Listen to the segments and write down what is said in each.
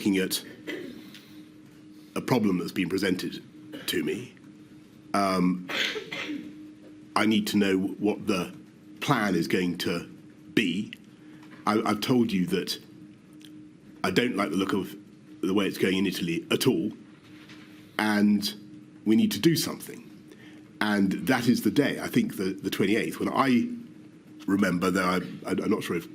looking at a problem that's been presented to me. I need to know what the plan is going to be. I've told you that I don't like the look of the way it's going in Italy at all, and we need to do something. And that is the day, I think the 28th, when I remember, though I'm not sure if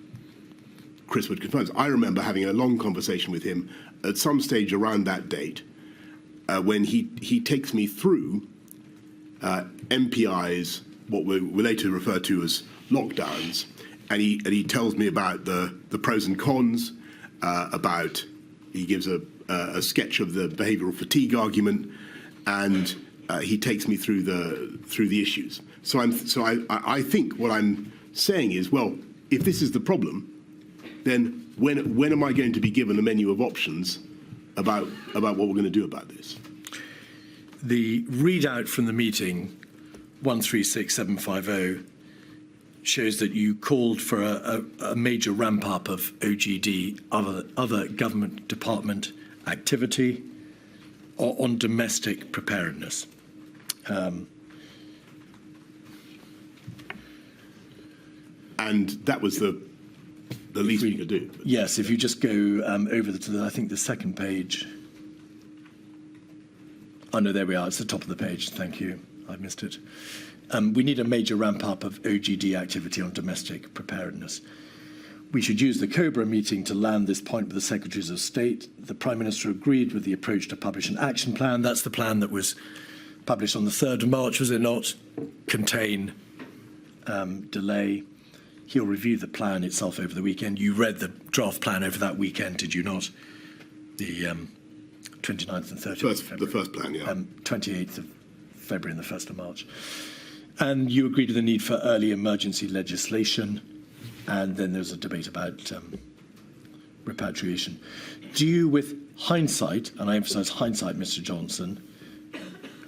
Chris would confirm this, I remember having a long conversation with him at some stage around that date when he takes me through MPI's, what we later refer to as lockdowns, and he tells me about the pros and cons, he gives a sketch of the behavioural fatigue argument, and he takes me through the issues. So I think what I'm saying is, well, if this is the problem, then when am I going to be given a menu of options about what we're going to do about this? The readout from the meeting 136750 shows that you called for a major ramp up of OGD, other government department activity on domestic preparedness. And that was the least we could do. Yes, if you just go over to I think the second page. Oh no, there we are. It's the top of the page. Thank you. I missed it. We need a major ramp up of OGD activity on domestic preparedness. We should use the COBRA meeting to land this point with the Secretaries of State. The Prime Minister agreed with the approach to publish an action plan. That's the plan that was published on the 3rd of March, was it not? Contain delay. He'll review the plan itself over the weekend. You read the draft plan over that weekend, did you not? The 29th and 30th of February. The first plan, yeah. 28th of February and the 1st of March. And you agreed to the need for early emergency legislation, and then there's a debate about repatriation. Do you, with hindsight, and I emphasise hindsight, Mr. Johnson,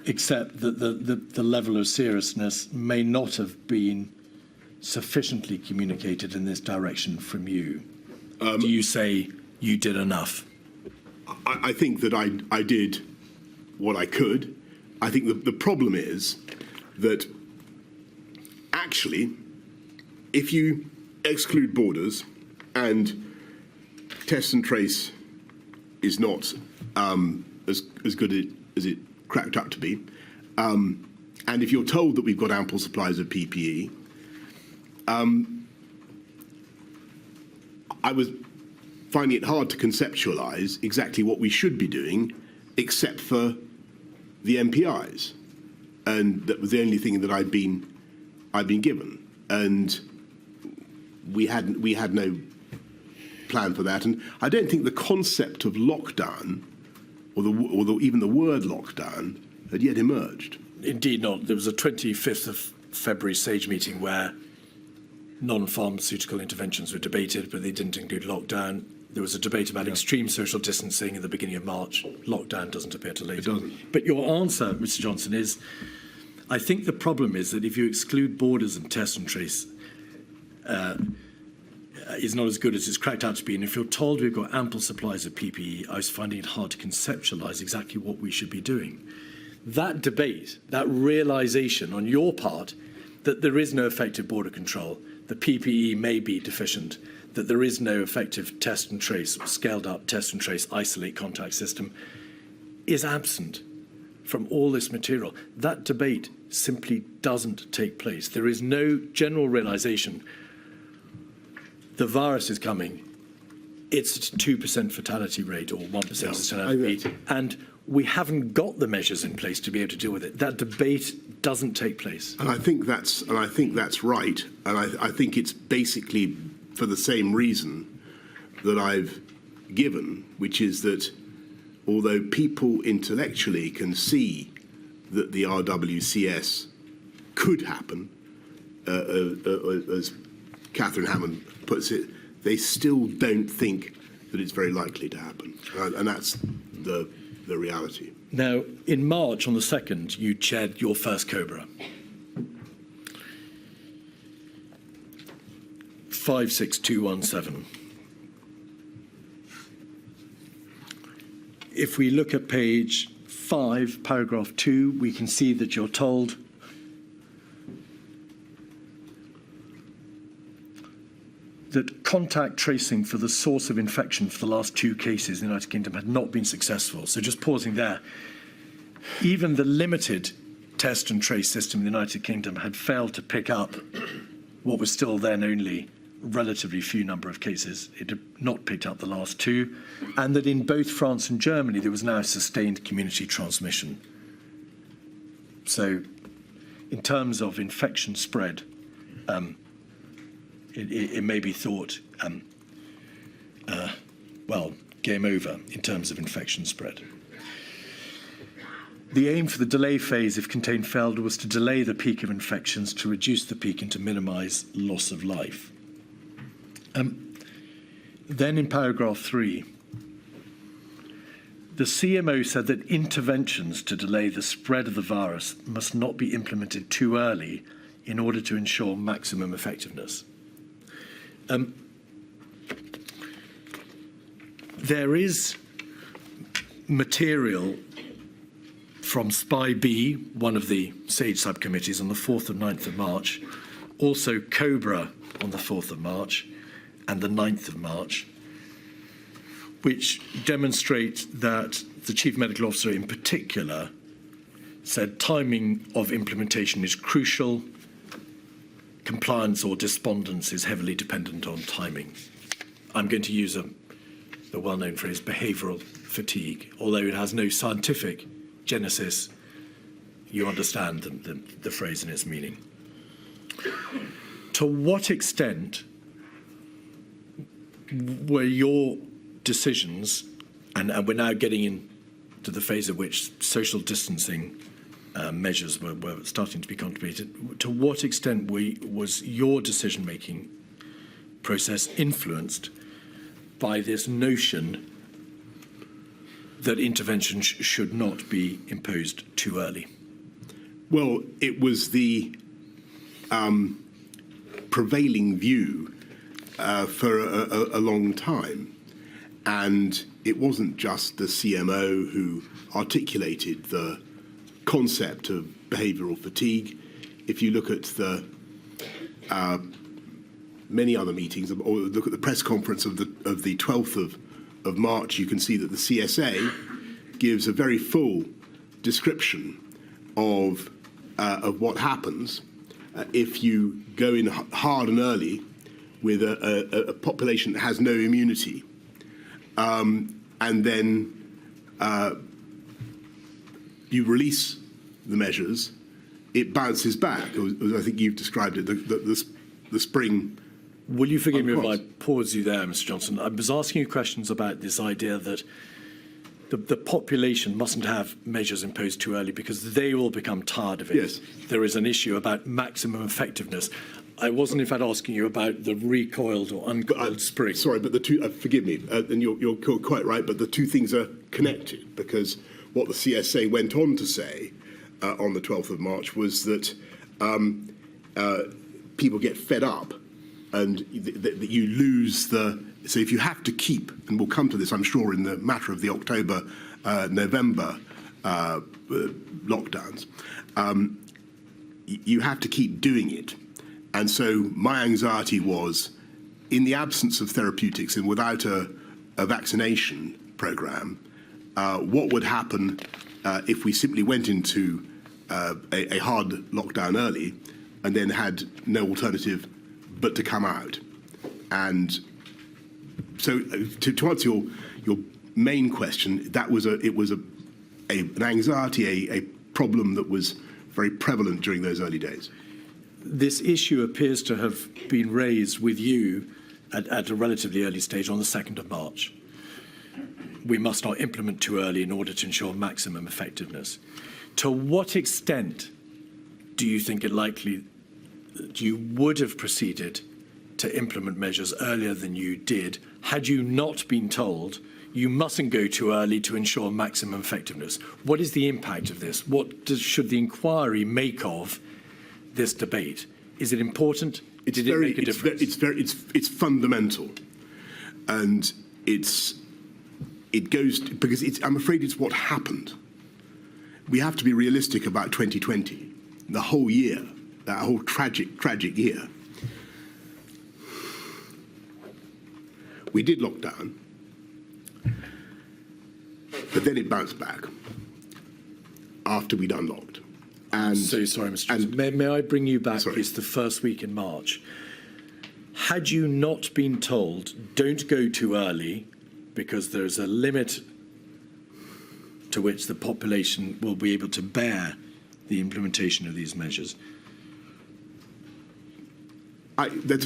accept that the level of seriousness may not have been sufficiently communicated in this direction from you? Do you say you did enough? I think that I did what I could. I think the problem is that actually, if you exclude borders and test and trace is not as good as it cracked up to be, and if you're told that we've got ample supplies of PPE, I was finding it hard to conceptualise exactly what we should be doing, except for the MPIs, and that was the only thing that I'd been given, and we had no plan for that. And I don't think the concept of lockdown, or even the word lockdown, had yet emerged. Indeed not. There was a 25th of February SAGE meeting where non-pharmaceutical interventions were debated, but they didn't include lockdown. There was a debate about extreme social distancing at the beginning of March. Lockdown doesn't appear to later. It doesn't. But your answer, Mr. Johnson, is I think the problem is that if you exclude borders and test and trace, is not as good as it's cracked out to be. And if you're told we've got ample supplies of PPE, I was finding it hard to conceptualise exactly what we should be doing. That debate, that realisation on your part that there is no effective border control, the PPE may be deficient, that there is no effective test and trace, scaled up test and trace, isolate contact system, is absent from all this material. That debate simply doesn't take place. There is no general realisation the virus is coming. It's a 2% fatality fatality rate or 1% fatality rate, and we haven't got the measures in place to be able to deal with it. That debate doesn't take place. And I think that's right. And I think it's basically for the same reason that I've given, which is that although people intellectually can see that the RWCS could happen, as Catherine Hammond puts it, they still don't think that it's very likely to happen. And that's the reality. Now, in March, on the 2nd, you chaired your first COBRA. 56217. if we look at page 5, paragraph 2, we can see that you're told that contact tracing for the source of infection for the last 2 cases in the United Kingdom had not been successful. So just pausing there, even the limited test and trace system in the United Kingdom had failed to pick up what was still then only a relatively few number of cases. It had not picked up the last 2, and that in both France and Germany there was now sustained community transmission. So in terms of infection spread, it may be thought, well, game over in terms of infection spread. The aim for the delay phase, if contained failed, was to delay the peak of infections, to reduce the peak and to minimise loss of life. Then in paragraph 3, the CMO said that interventions to delay the spread of the virus must not be implemented too early in order to ensure maximum effectiveness. There is material from SPY B, one of the SAGE subcommittees, on the 4th and 9th of March, also COBRA on the 4th of March and the 9th of March, which demonstrate that the Chief Medical Officer in particular said timing of implementation is crucial, compliance or despondence is heavily dependent on timing. I'm going to use the well-known phrase behavioural fatigue, although it has no scientific genesis. You understand the phrase and its meaning. To what extent were your decisions, and we're now getting into the phase at which social distancing measures were starting to be contemplated, to what extent was your decision-making process influenced by this notion that intervention should not be imposed too early? Well, it was the prevailing view for a long time. And it wasn't just the CMO who articulated the concept of behavioural fatigue. If you look at the many other meetings, or look at the press conference of the 12th of March, you can see that the CSA gives a very full description of what happens if you go in hard and early with a population that has no immunity, and then you release the measures, it bounces back. As I think you've described it, the spring. Will you forgive me if I pause you there, Mr. Johnson? I was asking you questions about this idea that the population mustn't have measures imposed too early because they will become tired of it. Yes. There is an issue about maximum effectiveness. I wasn't, in fact, asking you about the recoiled or uncoiled spring. Sorry, but the two, forgive me, and you're quite right, but the two things are connected, because what the CSA went on to say on the 12th of March was that people get fed up and that you lose the... So if you have to keep, and we'll come to this, I'm sure, in the matter of the October, November lockdowns, you have to keep doing it. And so my anxiety was, in the absence of therapeutics and without a vaccination programme, what would happen if we simply went into a hard lockdown early and then had no alternative but to come out? And so to answer your main question, that was an anxiety, a problem that was very prevalent during those early days. This issue appears to have been raised with you at a relatively early stage on the 2nd of March. We must not implement too early in order to ensure maximum effectiveness. To what extent do you think it likely that you would have proceeded to implement measures earlier than you did had you not been told you mustn't go too early to ensure maximum effectiveness? What is the impact of this? What should the inquiry make of this debate? Is it important? Did it make a difference? It's fundamental, and it's it goes because I'm afraid it's what happened. We have to be realistic about 2020, the whole year, that whole tragic year. We did lock down, but then it bounced back after we'd unlocked. And so sorry, Mr. Johnson. May I bring you back? Sorry. It's the first week in March. Had you not been told, don't go too early, because there's a limit to which the population will be able to bear the implementation of these measures,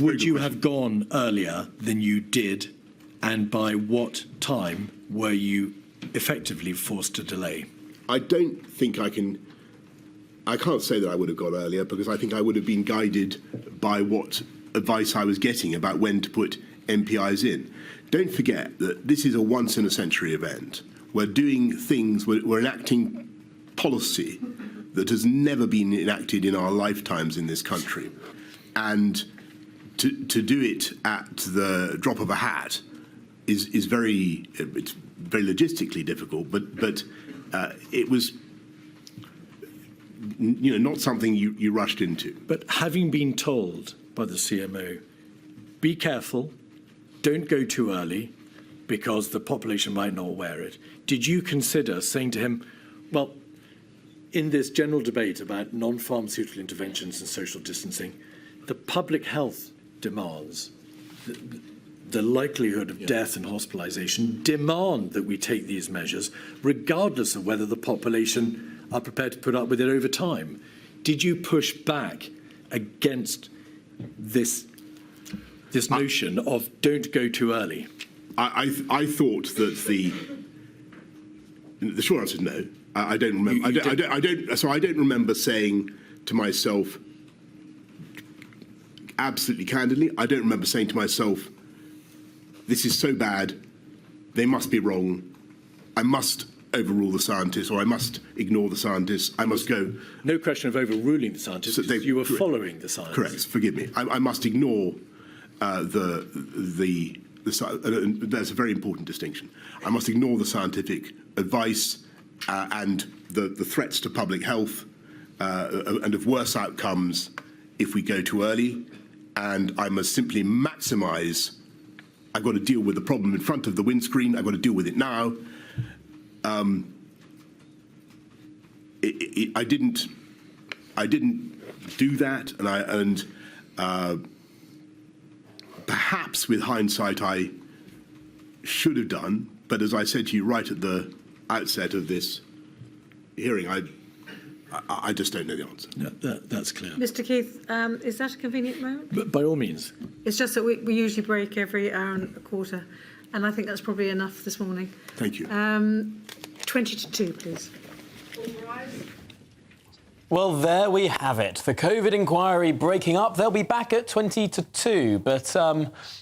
would you have gone earlier than you did, and by what time were you effectively forced to delay? I don't think I can't say that I would have gone earlier, because I think I would have been guided by what advice I was getting about when to put MPIs in. Don't forget that this is a once-in-a-century event. We're doing things, we're enacting policy that has never been enacted in our lifetimes in this country. And to do it at the drop of a hat is very logistically difficult, but it was not something you rushed into. But having been told by the CMO, be careful, don't go too early, because the population might not wear it, did you consider saying to him, well, in this general debate about non-pharmaceutical interventions and social distancing, the public health demands, the likelihood of death and hospitalisation demand that we take these measures, regardless of whether the population are prepared to put up with it over time? Did you push back against this notion of don't go too early? I thought that the short answer is no. I don't remember. I don't remember saying to myself, absolutely candidly, I don't remember saying to myself, this is so bad, they must be wrong, I must overrule the scientists, or I must ignore the scientists, I must go. No question of overruling the scientists, so you were following the science. Correct, forgive me. I must ignore the that's a very important distinction. I must ignore the scientific advice and the threats to public health and of worse outcomes if we go too early, and I must simply maximise. I've got to deal with the problem in front of the windscreen. I've got to deal with it now. I didn't do that, and perhaps with hindsight I should have done. But as I said to you right at the outset of this hearing, I just don't know the answer. No, that's clear. Mr. Keith, is that a convenient moment? But by all means. It's just that we usually break every hour and a quarter, and I think that's probably enough this morning. Thank you. 20 to 2, please. Well, there we have it. The COVID inquiry breaking up. They'll be back at 20 to 2. But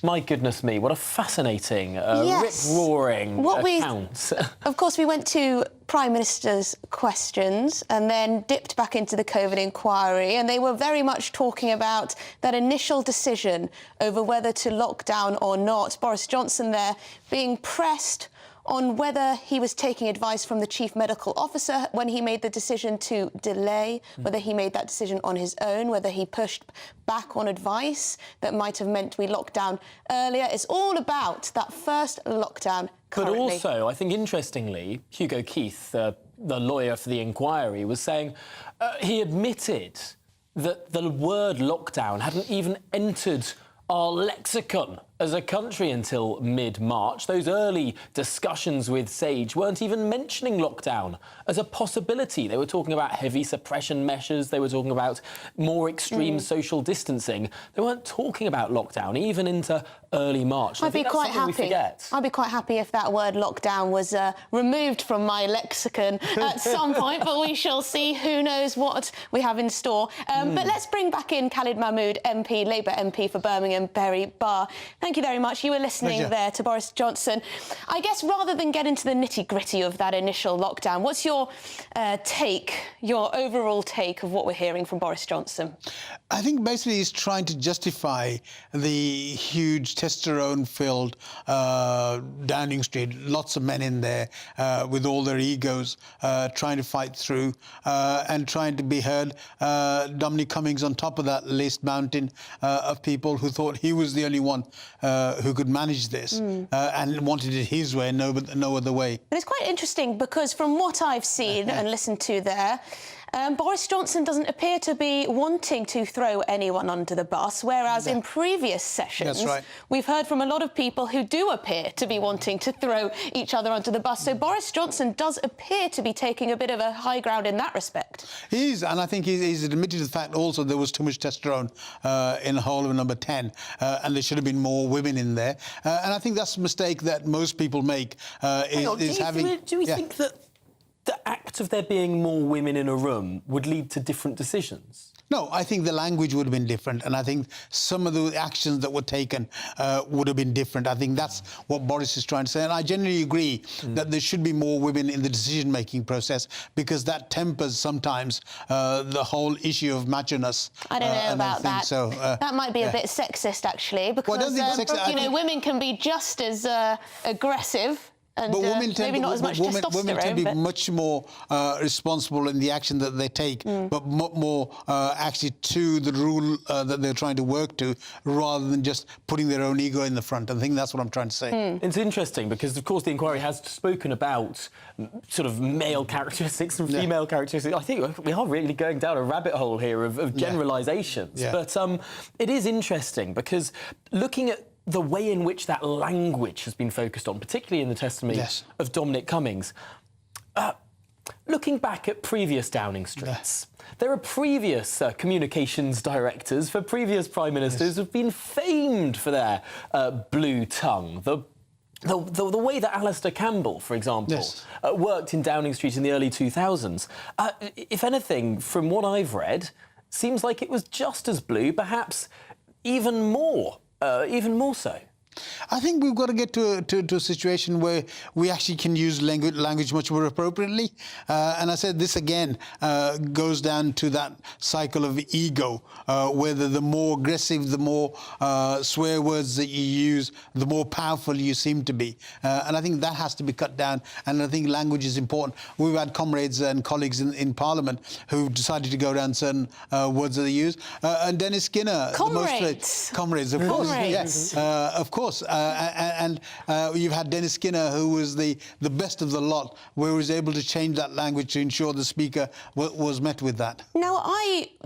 my goodness me, what a fascinating, rip-roaring account. Of course, we went to Prime Minister's questions and then dipped back into the COVID inquiry. And they were very much talking about that initial decision over whether to lock down or not. Boris Johnson there being pressed on whether he was taking advice from the chief medical officer when he made the decision to delay, whether he made that decision on his own, whether he pushed back on advice that might have meant we locked down earlier. It's all about that first lockdown currently. But also, I think interestingly, Hugo Keith, the lawyer for the inquiry, was saying he admitted that the word lockdown hadn't even entered our lexicon as a country until mid-March. Those early discussions with SAGE weren't even mentioning lockdown as a possibility. They were talking about heavy suppression measures. They were talking about more extreme social distancing. They weren't talking about lockdown, even into early March. I'd be quite happy. I'd be quite happy if that word lockdown was removed from my lexicon at some point, but we shall see. Who knows what we have in store. But let's bring back in Khalid Mahmood, MP, Labour MP for Birmingham, Berry Barr. Now, thank you very much. You were listening there to Boris Johnson. I guess rather than get into the nitty-gritty of that initial lockdown, what's your your overall take of what we're hearing from Boris Johnson? I think basically he's trying to justify the huge testosterone-filled Downing Street, lots of men in there with all their egos trying to fight through and trying to be heard. Dominic Cummings on top of that list mountain of people who thought he was the only one who could manage this and wanted it his way, no other way. But it's quite interesting because from what I've seen and listened to there, Boris Johnson doesn't appear to be wanting to throw anyone under the bus, whereas in previous sessions we've heard from a lot of people who do appear to be wanting to throw each other under the bus. So Boris Johnson does appear to be taking a bit of a high ground in that respect. He is, and I think he's admitted to the fact also there was too much testosterone in the whole of number 10, and there should have been more women in there. And I think that's a mistake that most people make. Do we think that the act of there being more women in a room would lead to different decisions? No, I think the language would have been different, and I think some of the actions that were taken would have been different. I think that's what Boris is trying to say, and I generally agree that there should be more women in the decision-making process because that tempers sometimes the whole issue of macho-ness. I don't know about that. So, that might be a bit sexist, actually, because well, I don't think women can be just as aggressive. And but women tend maybe not as much testosterone. Women tend to be much more responsible in the action that they take, but more actually to the rule that they're trying to work to, rather than just putting their own ego in the front. I think that's what I'm trying to say. It's interesting because, of course, the inquiry has spoken about sort of male characteristics and female characteristics. I think we are really going down a rabbit hole here of generalisations. But it is interesting because looking at the way in which that language has been focused on, particularly in the testimony of Dominic Cummings, looking back at previous Downing Streets, there are previous communications directors for previous prime ministers who've been famed for their blue tongue. The way that Alistair Campbell, for example, worked in Downing Street in the early 2000s, if anything, from what I've read, seems like it was just as blue, perhaps even more so. I think we've got to get to a situation where we actually can use language much more appropriately. And I said this again goes down to that cycle of ego, whether the more aggressive, the more swear words that you use, the more powerful you seem to be. And I think that has to be cut down. And I think language is important. We've had comrades and colleagues in Parliament who've decided to go down certain words that they use. And Dennis Skinner... Comrades, of course. Yes, of course. And you've had Dennis Skinner, who was the best of the lot, where he was able to change that language to ensure the Speaker was met with that. Now,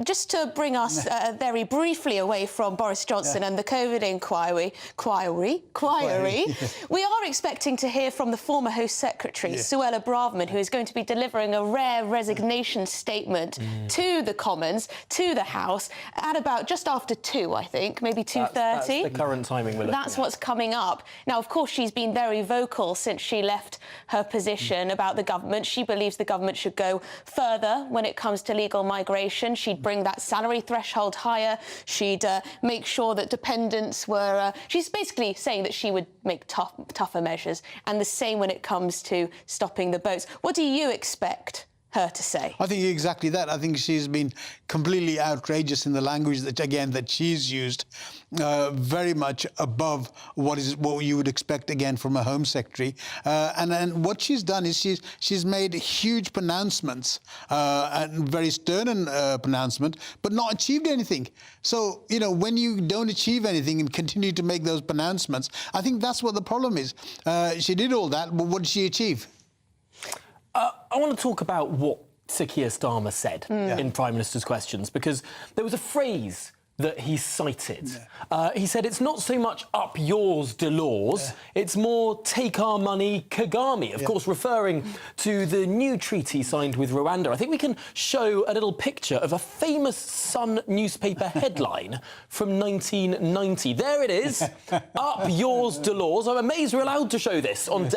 just to bring us very briefly away from Boris Johnson and the COVID inquiry, we are expecting to hear from the former Host Secretary, Suella Braverman, who is going to be delivering a rare resignation statement to the Commons, to the House, at about just after 2, I think, maybe 2:30. That's the current timing we're looking at. That's what's coming up. Now, of course, she's been very vocal since she left her position about the government. She believes the government should go further when it comes to legal migration. She'd bring that salary threshold higher. She'd make sure that dependents were... she's basically saying that she would make tougher measures, and the same when it comes to stopping the boats. What do you expect her to say? I think exactly that. I think she's been completely outrageous in the language that she's used, very much above what you would expect again from a Home Secretary. And what she's done is she's made huge pronouncements, and very stern pronouncement, but not achieved anything. So when you don't achieve anything and continue to make those pronouncements, I think that's what the problem is. She did all that, but what did she achieve? I want to talk about what Sir Keir Starmer said in Prime Minister's Questions, because there was a phrase that he cited. He said, it's not so much up yours, Delors, it's more take our money, Kagame, of course referring to the new treaty signed with Rwanda. I think we can show a little picture of a famous Sun newspaper headline from 1990. There it is, up yours, Delors. I'm amazed we're allowed to show this on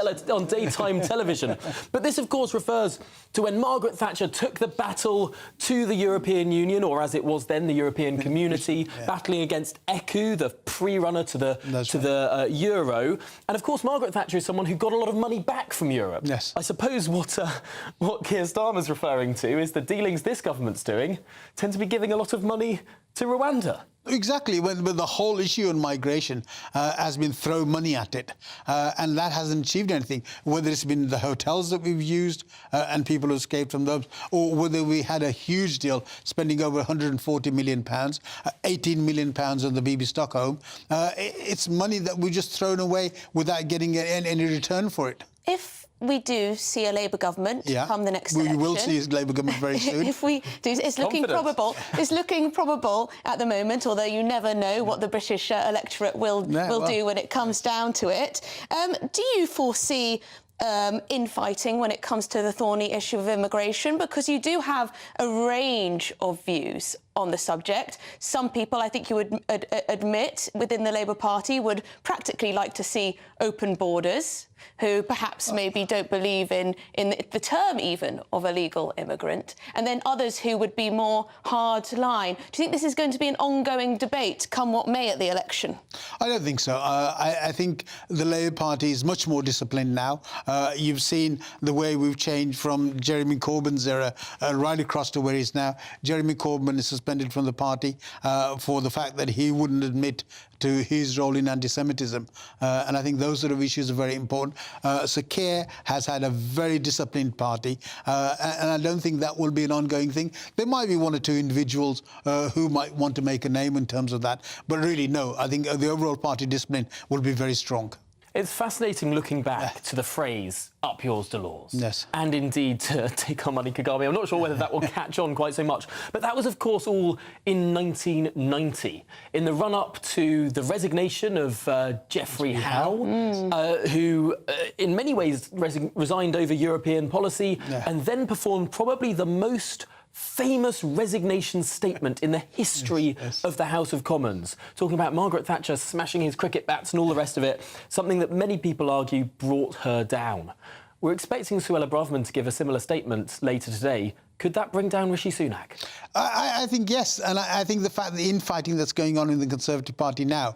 daytime television. But this, of course, refers to when Margaret Thatcher took the battle to the European Union, or as it was then, the European Community. Party, battling against ECU, the pre-runner to the Euro. And of course, Margaret Thatcher is someone who got a lot of money back from Europe. Yes. I suppose what Keir Starmer's referring to is the dealings this government's doing tend to be giving a lot of money to Rwanda. Exactly, when the whole issue on migration has been throw money at it, and that hasn't achieved anything, whether it's been the hotels that we've used and people who escaped from those, or whether we had a huge deal spending over £140 million, £18 million on the BB Stockholm. It's money that we've just thrown away without getting any return for it. If we do see a Labour government come the next election. We will see a Labour government very soon. If we do, it's looking probable. It's looking probable at the moment, although you never know what the British electorate will do when it comes down to it. Do you foresee infighting when it comes to the thorny issue of immigration? Because you do have a range of views on the subject. Some people, I think you would admit, within the Labour Party would practically like to see open borders, who perhaps maybe don't believe in the term even of illegal immigrant, and then others who would be more hard line. Do you think this is going to be an ongoing debate, come what may, at the election? I don't think so. I think the Labour Party is much more disciplined now. You've seen the way we've changed from Jeremy Corbyn's era right across to where he is now. Jeremy Corbyn is suspended from the party for the fact that he wouldn't admit to his role in anti-Semitism. And I think those sort of issues are very important. So Keir has had a very disciplined party, and I don't think that will be an ongoing thing. There might be one or two individuals who might want to make a name in terms of that, but really, no, I think the overall party discipline will be very strong. It's fascinating looking back to the phrase, up yours, Dolores. Yes. And indeed to take our money, Kagame. I'm not sure whether that will catch on quite so much. But that was, of course, all in 1990, in the run-up to the resignation of Geoffrey Howe, who in many ways resigned over European policy and then performed probably the most famous resignation statement in the history of the House of Commons, talking about Margaret Thatcher smashing his cricket bats and all the rest of it, something that many people argue brought her down. We're expecting Suella Braverman to give a similar statement later today. Could that bring down Rishi Sunak? I think yes, and I think the fact the infighting that's going on in the Conservative Party now,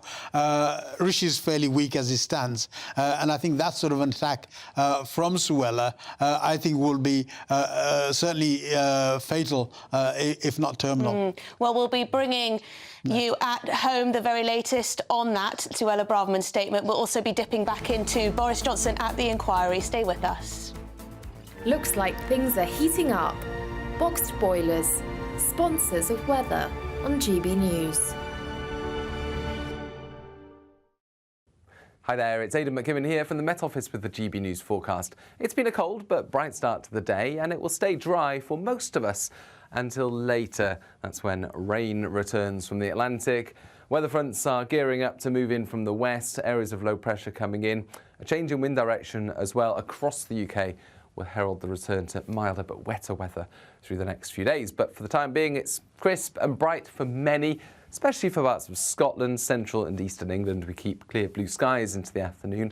Rishi is fairly weak as he stands, and I think that sort of an attack from Suella, I think will be certainly fatal, if not terminal. Well, we'll be bringing you at home the very latest on that Suella Braverman statement. We'll also be dipping back into Boris Johnson at the inquiry. Stay with us. Looks like things are heating up. Boxed boilers, sponsors of weather on GB News. Hi there, it's Aidan McKibben here from the Met Office with the GB News forecast. It's been a cold but bright start to the day, and it will stay dry for most of us until later. That's when rain returns from the Atlantic. Weather fronts are gearing up to move in from the west, areas of low pressure coming in. A change in wind direction as well across the UK will herald the return to milder but wetter weather through the next few days. But for the time being, it's crisp and bright for many, especially for parts of Scotland, central and eastern England. We keep clear blue skies into the afternoon.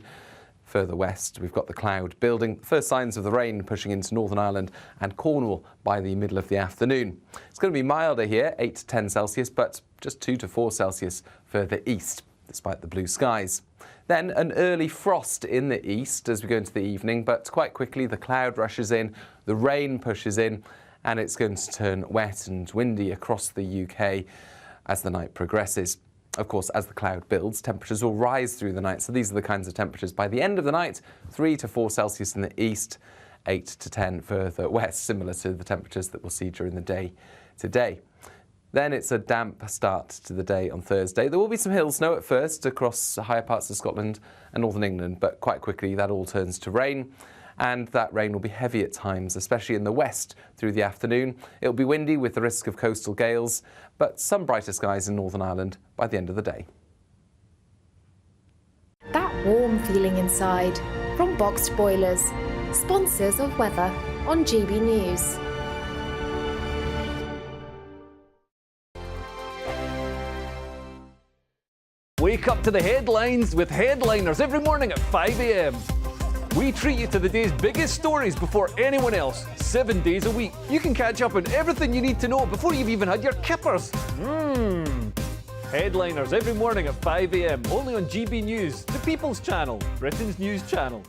Further west, we've got the cloud building. First signs of the rain pushing into Northern Ireland and Cornwall by the middle of the afternoon. It's going to be milder here, 8 to 10 Celsius, but just 2 to 4 Celsius further east, despite the blue skies. Then an early frost in the east as we go into the evening, but quite quickly the cloud rushes in, the rain pushes in, and it's going to turn wet and windy across the UK as the night progresses. Of course, as the cloud builds, temperatures will rise through the night. So these are the kinds of temperatures by the end of the night: 3 to 4 Celsius in the east, 8 to 10 further west, similar to the temperatures that we'll see during the day today. Then it's a damp start to the day on Thursday. There will be some hill snow at first across higher parts of Scotland and northern England, but quite quickly that all turns to rain. And that rain will be heavy at times, especially in the west through the afternoon. It'll be windy with the risk of coastal gales, but some brighter skies in Northern Ireland by the end of the day. That warm feeling inside from Boxed Boilers, sponsors of weather on GB News. Wake up to the headlines with Headliners every morning at 5 a.m. We treat you to the day's biggest stories before anyone else, 7 days a week. You can catch up on everything you need to know before you've even had your kippers. Headliners every morning at 5 a.m. only on GB News, the People's Channel, Britain's news channel.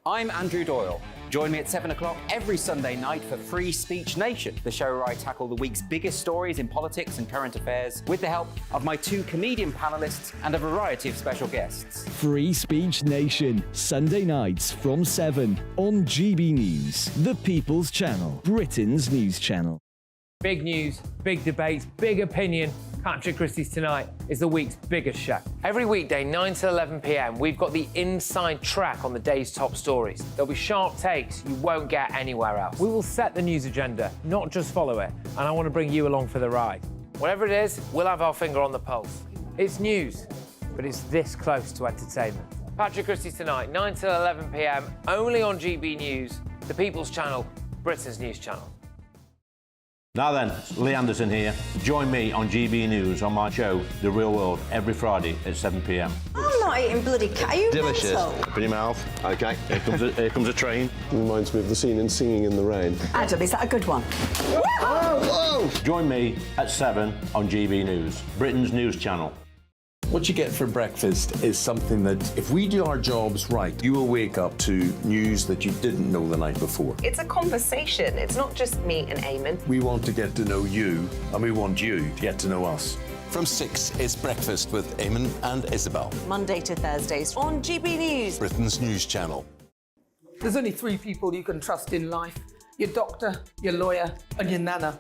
I'm Andrew Doyle. Join me at 7 o'clock every Sunday night for Free Speech Nation, the show where I tackle the week's biggest stories in politics and current affairs with the help of my 2 comedian panellists and a variety of special guests. Free Speech Nation, Sunday nights from 7 on GB News, the People's Channel, Britain's news channel. Big news, big debates, big opinion. Patrick Christie's Tonight is the week's biggest show. Every weekday, 9 to 11 p.m, we've got the inside track on the day's top stories. There'll be sharp takes you won't get anywhere else. We will set the news agenda, not just follow it, and I want to bring you along for the ride. Whatever it is, we'll have our finger on the pulse. It's news, but it's this close to entertainment. Patrick Christie's Tonight, 9 to 11 p.m, only on GB News, the People's Channel, Britain's news channel. Now then, Lee Anderson here. Join me on GB News on my show, The Real World, every Friday at 7 p.m. I'm not eating bloody cat. Are you delicious. mental? Open your mouth. OK, here comes a train. Reminds me of the scene in Singing in the Rain. Adam, is that a good one? Whoa! Join me at 7 on GB News, Britain's news channel. What you get for breakfast is something that, if we do our jobs right, you will wake up to news that you didn't know the night before. It's a conversation. It's not just me and Eamon. We want to get to know you, and we want you to get to know us. From 6, it's Breakfast with Eamon and Isabel. Monday to Thursdays on GB News, Britain's news channel. There's only 3 people you can trust in life. Your doctor, your lawyer, and your nana.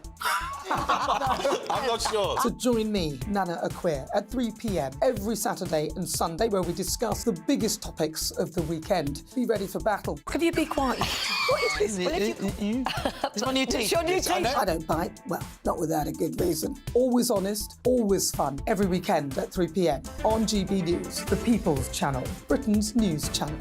I'm not sure. So join me, Nana Aquare, at 3 p.m. every Saturday and Sunday, where we discuss the biggest topics of the weekend. Be ready for battle. Could you be quiet? What is this? It's my new teeth. It's your new teeth. I don't bite. Well, not without a good reason. Always honest, always fun. Every weekend at 3 p.m. on GB News, the People's Channel, Britain's news channel.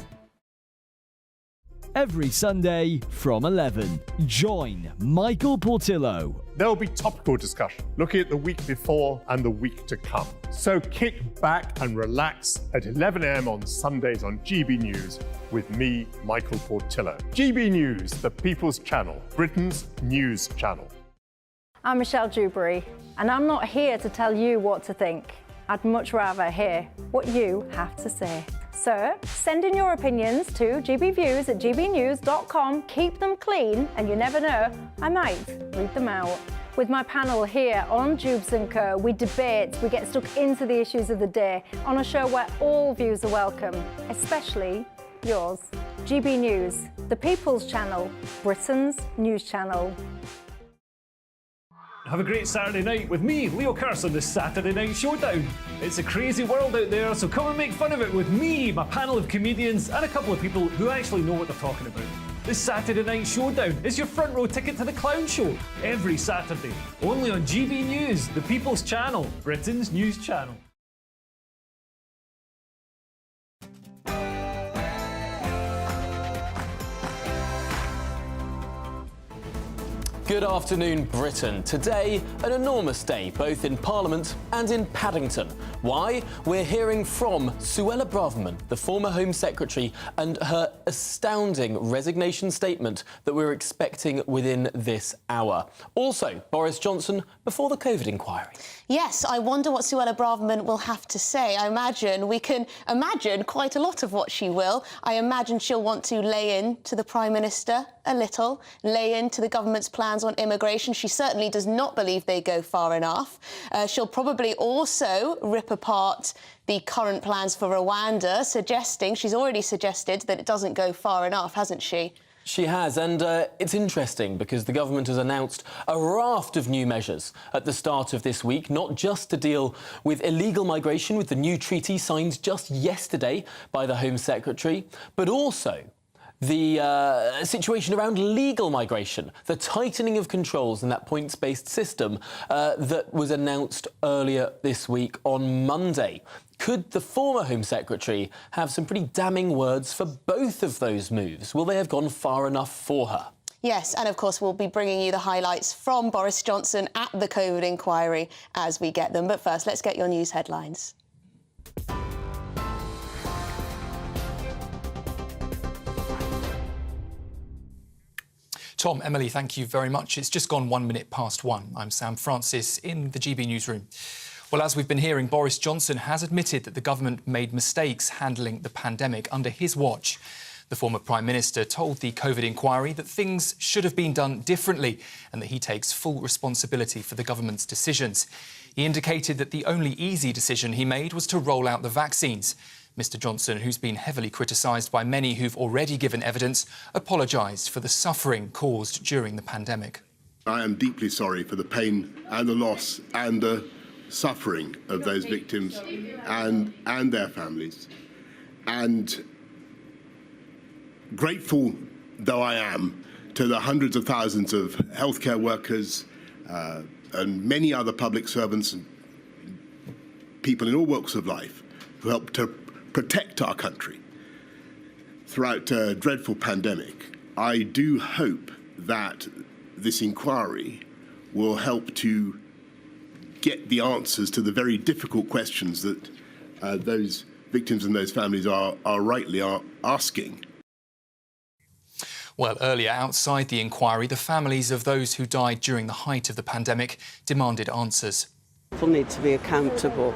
Every Sunday from 11, join Michael Portillo. There'll be topical discussion, looking at the week before and the week to come. So kick back and relax at 11 a.m. on Sundays on GB News with me, Michael Portillo. GB News, the People's Channel, Britain's news channel. I'm Michelle Dewberry, and I'm not here to tell you what to think. I'd much rather hear what you have to say. So send in your opinions to gbviews@gbnews.com. Keep them clean, and you never know, I might read them out. With my panel here on Jubes & Co, we debate, we get stuck into the issues of the day on a show where all views are welcome, especially yours. GB News, the People's Channel, Britain's news channel. Have a great Saturday night with me, Leo Curse, on the Saturday Night Showdown. It's a crazy world out there, so come and make fun of it with me, my panel of comedians, and a couple of people who actually know what they're talking about. The Saturday Night Showdown is your front row ticket to the clown show, every Saturday, only on GB News, the People's Channel, Britain's news channel. Good afternoon, Britain. Today, an enormous day, both in Parliament and in Paddington. Why? We're hearing from Suella Braverman, the former Home Secretary, and her astounding resignation statement that we're expecting within this hour. Also, Boris Johnson before the COVID inquiry. Yes, I wonder what Suella Braverman will have to say. We can imagine quite a lot of what she will. I imagine she'll want to lay in to the Prime Minister a little, lay into the government's plans on immigration. She certainly does not believe they go far enough. She'll probably also rip apart the current plans for Rwanda, she's already suggested that it doesn't go far enough, hasn't she? She has, and it's interesting because the government has announced a raft of new measures at the start of this week, not just to deal with illegal migration with the new treaty signed just yesterday by the Home Secretary, but also the situation around legal migration, the tightening of controls in that points-based system that was announced earlier this week on Monday. Could the former Home Secretary have some pretty damning words for both of those moves? Will they have gone far enough for her? Yes, and of course we'll be bringing you the highlights from Boris Johnson at the COVID inquiry as we get them. But first, let's get your news headlines. Tom, Emily, thank you very much. It's just gone 1 minute past 1. I'm Sam Francis in the GB newsroom. Well, as we've been hearing, Boris Johnson has admitted that the government made mistakes handling the pandemic under his watch. The former Prime Minister told the COVID inquiry that things should have been done differently and that he takes full responsibility for the government's decisions. He indicated that the only easy decision he made was to roll out the vaccines. Mr Johnson, who's been heavily criticised by many who've already given evidence, apologised for the suffering caused during the pandemic. I am deeply sorry for the pain and the loss and the suffering of those victims and their families. And grateful though I am to the hundreds of thousands of healthcare workers and many other public servants and people in all walks of life who helped to protect our country throughout a dreadful pandemic, I do hope that this inquiry will help to get the answers to the very difficult questions that those victims and those families are rightly asking. Well, earlier outside the inquiry, the families of those who died during the height of the pandemic demanded answers. People need to be accountable.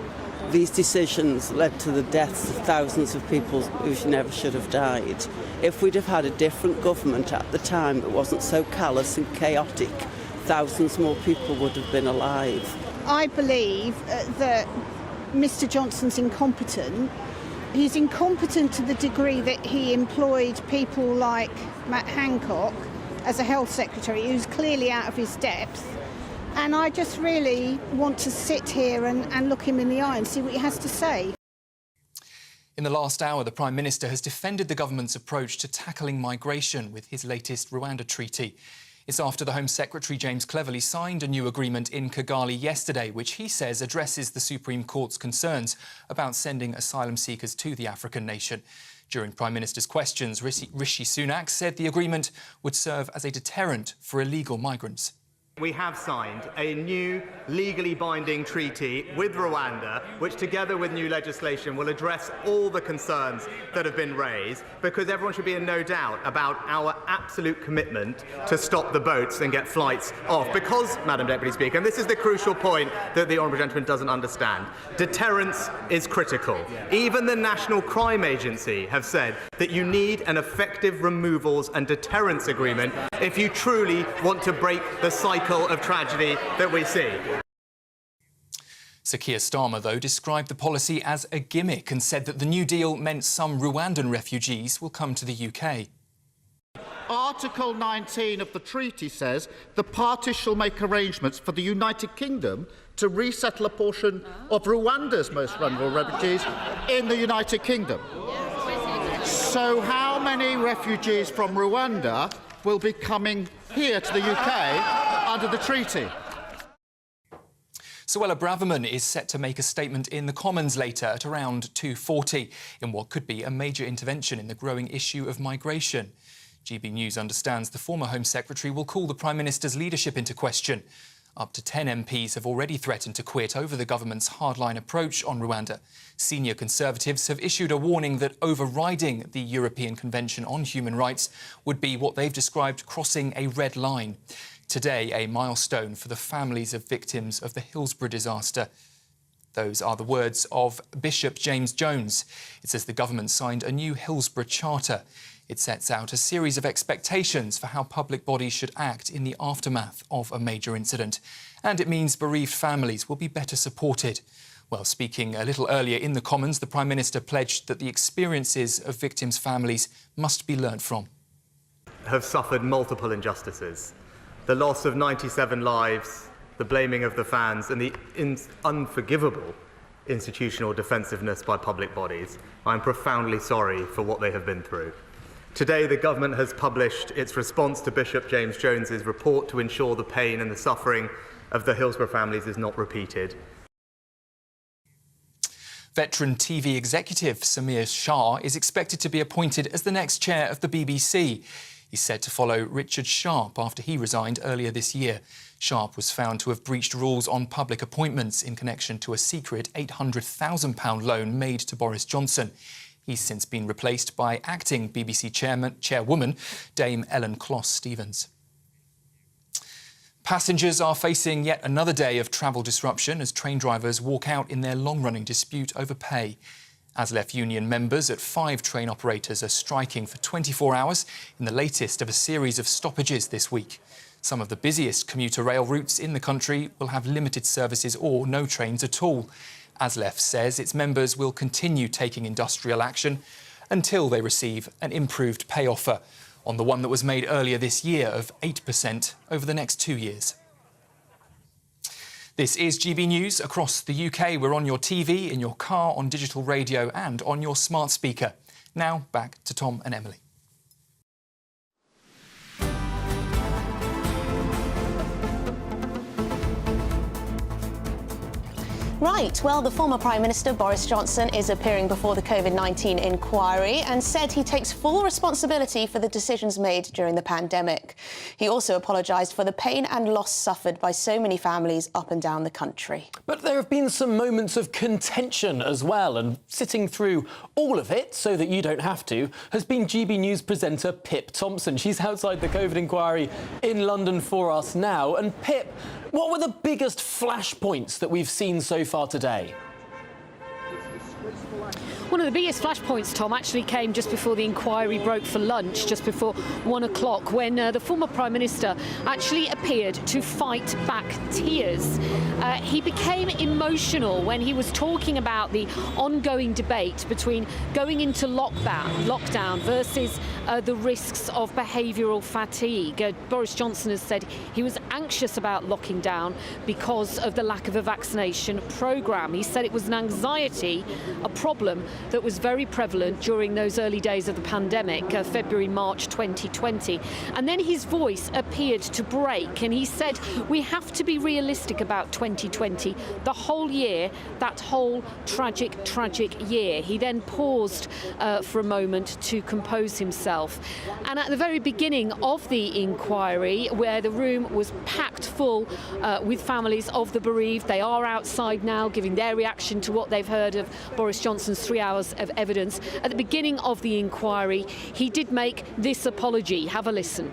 These decisions led to the deaths of thousands of people who never should have died. If we'd have had a different government at the time that wasn't so callous and chaotic, thousands more people would have been alive. I believe that Mr Johnson's incompetent. He's incompetent to the degree that he employed people like Matt Hancock as a health secretary, who's clearly out of his depth. And I just really want to sit here and look him in the eye and see what he has to say. In the last hour, the Prime Minister has defended the government's approach to tackling migration with his latest Rwanda treaty. It's after the Home Secretary James Cleverly signed a new agreement in Kigali yesterday, which he says addresses the Supreme Court's concerns about sending asylum seekers to the African nation. During Prime Minister's questions, Rishi Sunak said the agreement would serve as a deterrent for illegal migrants. We have signed a new legally binding treaty with Rwanda, which together with new legislation will address all the concerns that have been raised, because everyone should be in no doubt about our absolute commitment to stop the boats and get flights off. Because, Madam Deputy Speaker, and this is the crucial point that the Honourable Gentleman doesn't understand, deterrence is critical. Even the National Crime Agency have said that you need an effective removals and deterrence agreement if you truly want to break the cycle of tragedy that we see. Sir Keir Starmer, though, described the policy as a gimmick and said that the New Deal meant some Rwandan refugees will come to the UK. Article 19 of the treaty says the parties shall make arrangements for the United Kingdom to resettle a portion of Rwanda's most vulnerable refugees in the United Kingdom. So how many refugees from Rwanda will be coming here to the UK under the treaty? Suella Braverman is set to make a statement in the Commons later at around 2:40 in what could be a major intervention in the growing issue of migration. GB News understands the former Home Secretary will call the Prime Minister's leadership into question. Up to 10 MPs have already threatened to quit over the government's hardline approach on Rwanda. Senior Conservatives have issued a warning that overriding the European Convention on Human Rights would be what they've described crossing a red line. Today, a milestone for the families of victims of the Hillsborough disaster. Those are the words of Bishop James Jones. It says the government signed a new Hillsborough Charter. It sets out a series of expectations for how public bodies should act in the aftermath of a major incident. And it means bereaved families will be better supported. Well, speaking a little earlier in the Commons, the Prime Minister pledged that the experiences of victims' families must be learnt from. Have suffered multiple injustices. The loss of 97 lives, the blaming of the fans, and the unforgivable institutional defensiveness by public bodies. I'm profoundly sorry for what they have been through. Today, the government has published its response to Bishop James Jones's report to ensure the pain and the suffering of the Hillsborough families is not repeated. Veteran TV executive Samir Shah is expected to be appointed as the next chair of the BBC. He's said to follow Richard Sharp after he resigned earlier this year. Sharp was found to have breached rules on public appointments in connection to a secret £800,000 loan made to Boris Johnson. He's since been replaced by acting BBC chairwoman Dame Ellen Kloss-Stevens. Passengers are facing yet another day of travel disruption as train drivers walk out in their long-running dispute over pay. ASLEF union members at 5 train operators are striking for 24 hours in the latest of a series of stoppages this week. Some of the busiest commuter rail routes in the country will have limited services or no trains at all. ASLEF says its members will continue taking industrial action until they receive an improved pay offer on the one that was made earlier this year of 8% over the next 2 years. This is GB News across the UK. We're on your TV, in your car, on digital radio and on your smart speaker. Now back to Tom and Emily. Right, well, the former Prime Minister Boris Johnson is appearing before the COVID-19 inquiry and said he takes full responsibility for the decisions made during the pandemic. He also apologised for the pain and loss suffered by so many families up and down the country. But there have been some moments of contention as well, and sitting through all of it so that you don't have to has been GB News presenter Pip Thompson. She's outside the COVID inquiry in London for us now. And Pip, what were the biggest flashpoints that we've seen so far today? One of the biggest flashpoints, Tom, actually came just before the inquiry broke for lunch, just before 1 o'clock, when the former Prime Minister actually appeared to fight back tears. He became emotional when he was talking about the ongoing debate between going into lockdown versus the risks of behavioural fatigue. Boris Johnson has said he was anxious about locking down because of the lack of a vaccination programme. He said it was an anxiety, a problem that was very prevalent during those early days of the pandemic, February, March 2020. And then his voice appeared to break and he said, we have to be realistic about 2020, the whole year, that whole tragic year. He then paused for a moment to compose himself. And at the very beginning of the inquiry, where the room was packed full with families of the bereaved, they are outside now giving their reaction to what they've heard of Boris Johnson's 3 hours of evidence. At the beginning of the inquiry, he did make this apology. Have a listen.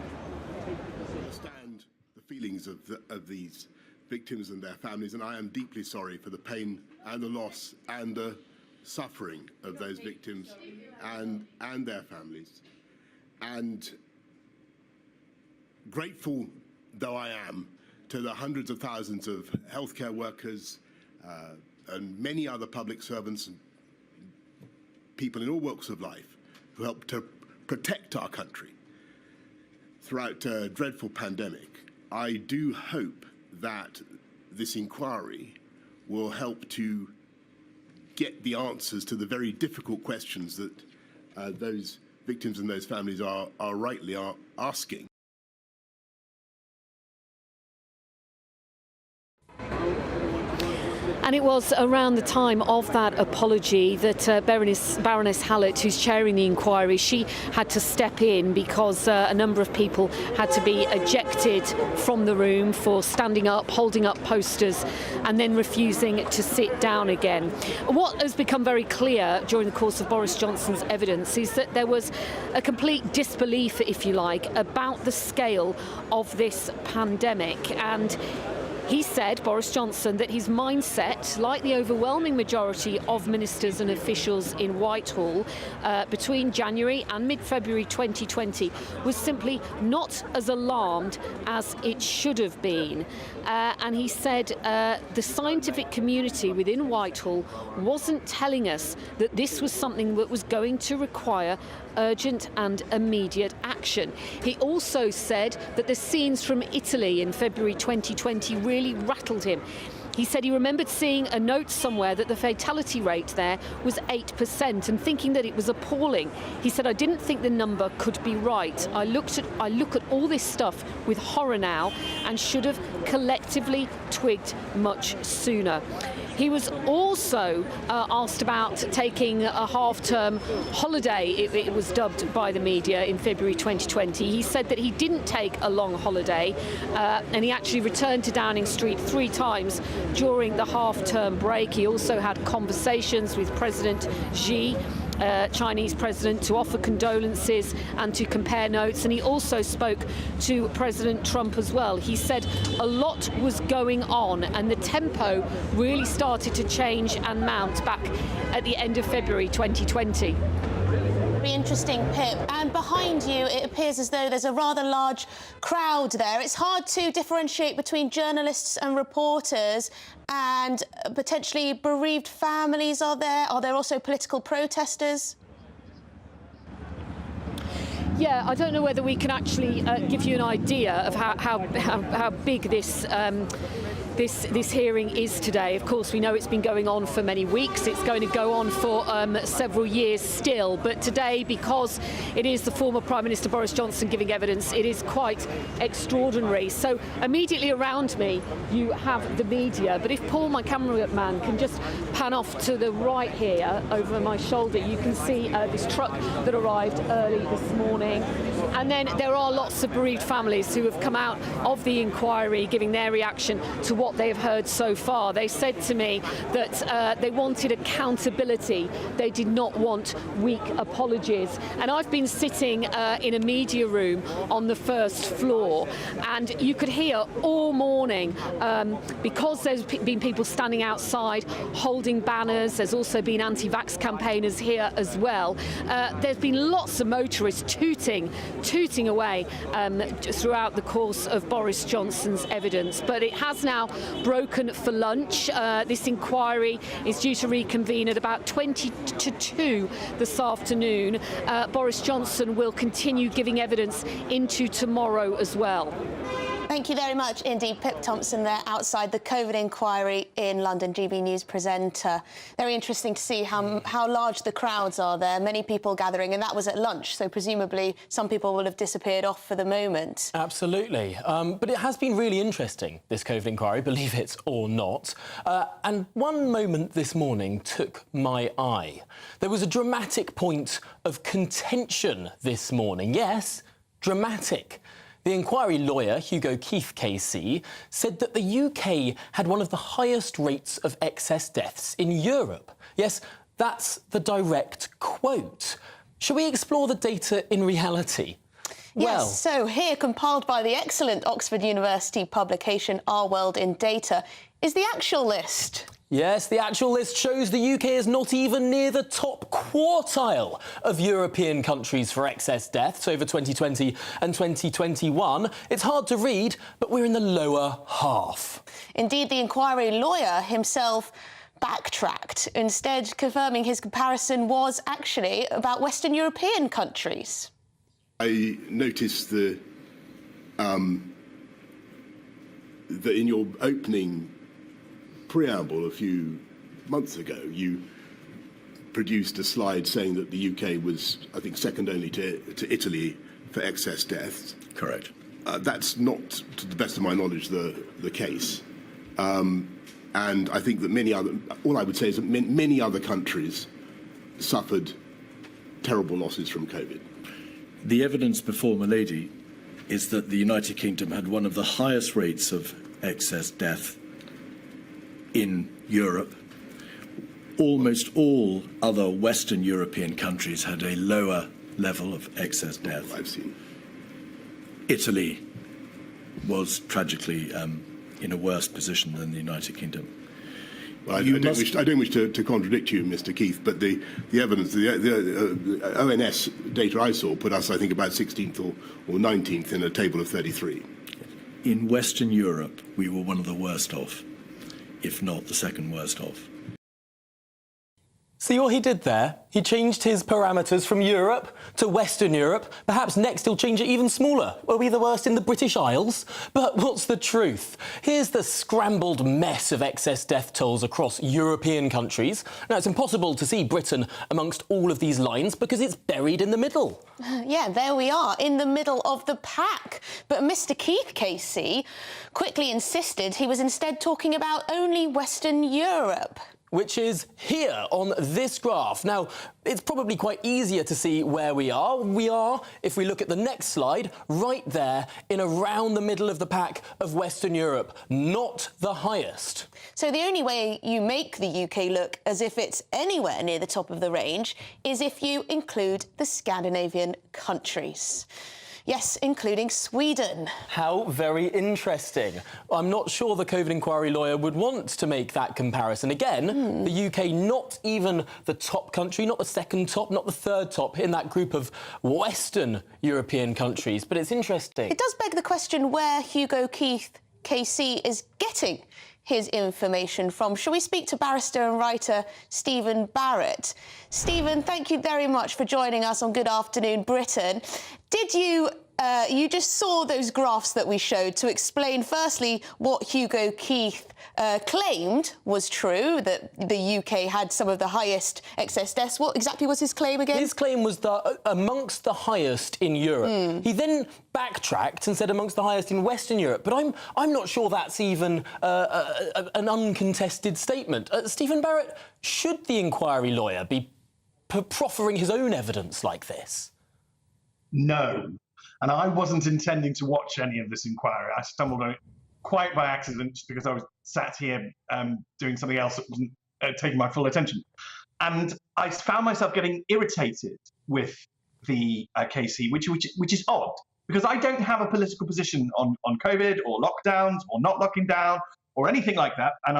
I understand the feelings of these victims and their families, and I am deeply sorry for the pain and the loss and the suffering of those victims and their families. And grateful though I am to the hundreds of thousands of healthcare workers and many other public servants and people in all walks of life who helped to protect our country throughout a dreadful pandemic, I do hope that this inquiry will help to get the answers to the very difficult questions that those victims and those families are rightly asking. And it was around the time of that apology that Baroness Hallett, who's chairing the inquiry, she had to step in because a number of people had to be ejected from the room for standing up, holding up posters and then refusing to sit down again. What has become very clear during the course of Boris Johnson's evidence is that there was a complete disbelief, if you like, about the scale of this pandemic. And he said, Boris Johnson, that his mindset, like the overwhelming majority of ministers and officials in Whitehall between January and mid-February 2020, was simply not as alarmed as it should have been. And he said the scientific community within Whitehall wasn't telling us that this was something that was going to require urgent and immediate action. He also said that the scenes from Italy in February 2020 really rattled him. He said he remembered seeing a note somewhere that the fatality rate there was 8% and thinking that it was appalling. He said, I didn't think the number could be right. I look at all this stuff with horror now and should have collectively twigged much sooner. He was also asked about taking a half-term holiday, it was dubbed by the media, in February 2020. He said that he didn't take a long holiday and he actually returned to Downing Street 3 times during the half-term break. He also had conversations with President Xi Chinese president to offer condolences and to compare notes, and he also spoke to President Trump as well. He said a lot was going on and the tempo really started to change and mount back at the end of February 2020. Very interesting, Pip. And behind you, it appears as though there's a rather large crowd there. It's hard to differentiate between journalists and reporters, and potentially bereaved families are there. Are there also political protesters? Yeah, I don't know whether we can actually give you an idea of how big this this hearing is today. Of course, we know it's been going on for many weeks. It's going to go on for several years still. But today, because it is the former Prime Minister Boris Johnson giving evidence, it is quite extraordinary. So immediately around me, you have the media. But if Paul, my cameraman, can just pan off to the right here, over my shoulder, you can see this truck that arrived early this morning. And then there are lots of bereaved families who have come out of the inquiry giving their reaction to what they have heard so far. They said to me that they wanted accountability. They did not want weak apologies. And I've been sitting in a media room on the first floor, and you could hear all morning, because there's been people standing outside holding banners. There's also been anti-vax campaigners here as well. There's been lots of motorists tooting away throughout the course of Boris Johnson's evidence. But it has now broken for lunch. This inquiry is due to reconvene at about 20 to 2 this afternoon. Boris Johnson will continue giving evidence into tomorrow as well. Thank you very much indeed, Pip Thompson there outside the COVID inquiry in London, GB News presenter. Very interesting to see how large the crowds are there, many people gathering, and that was at lunch, so presumably some people will have disappeared off for the moment. Absolutely. But it has been really interesting, this COVID inquiry, believe it or not. And one moment this morning took my eye. There was a dramatic point of contention this morning. Yes, dramatic. The inquiry lawyer, Hugo Keith KC, said that the UK had one of the highest rates of excess deaths in Europe. Yes, that's the direct quote. Shall we explore the data in reality? Yes, so here, compiled by the excellent Oxford University publication Our World in Data, is the actual list. Yes, the actual list shows the UK is not even near the top quartile of European countries for excess deaths over 2020 and 2021. It's hard to read, but we're in the lower half. Indeed, the inquiry lawyer himself backtracked, instead confirming his comparison was actually about Western European countries. I noticed that in your opening preamble a few months ago, you produced a slide saying that the UK was, I think, second only to Italy for excess deaths. Correct. That's not, to the best of my knowledge, the case. And I think that all I would say is that many other countries suffered terrible losses from COVID. The evidence before Milady is that the United Kingdom had one of the highest rates of excess death in Europe. Almost all other Western European countries had a lower level of excess death. I've seen. Italy was tragically in a worse position than the United Kingdom. Well, I don't wish to contradict you, Mr. Keith, but the evidence, the ONS data I saw put us, I think, about 16th or 19th in a table of 33. In Western Europe, we were one of the worst off, if not the second worst off. See what he did there? He changed his parameters from Europe to Western Europe. Perhaps next he'll change it even smaller. Were we the worst in the British Isles? But what's the truth? Here's the scrambled mess of excess death tolls across European countries. Now, it's impossible to see Britain amongst all of these lines because it's buried in the middle. Yeah, there we are, in the middle of the pack. But Mr. Keith KC quickly insisted he was instead talking about only Western Europe. which is here on this graph. Now, it's probably quite easier to see where we are. We are, if we look at the next slide, right there in around the middle of the pack of Western Europe, not the highest. So the only way you make the UK look as if it's anywhere near the top of the range is if you include the Scandinavian countries. Yes, including Sweden. How very interesting. I'm not sure the COVID inquiry lawyer would want to make that comparison. Again, the UK not even the top country, not the second top, not the third top in that group of Western European countries. But it's interesting. It does beg the question where Hugo Keith KC is getting his information from. Shall we speak to barrister and writer Stephen Barrett? Stephen, thank you very much for joining us on Good Afternoon Britain. Did you you just saw those graphs that we showed to explain, firstly, what Hugo Keith claimed was true, that the UK had some of the highest excess deaths. What exactly was his claim again? His claim was that amongst the highest in Europe. He then backtracked and said amongst the highest in Western Europe. But I'm not sure that's even an uncontested statement. Stephen Barrett, should the inquiry lawyer be proffering his own evidence like this? No. And I wasn't intending to watch any of this inquiry. I stumbled on it quite by accident just because I was sat here doing something else that wasn't taking my full attention. And I found myself getting irritated with the KC, which is odd, because I don't have a political position on COVID or lockdowns or not locking down or anything like that. And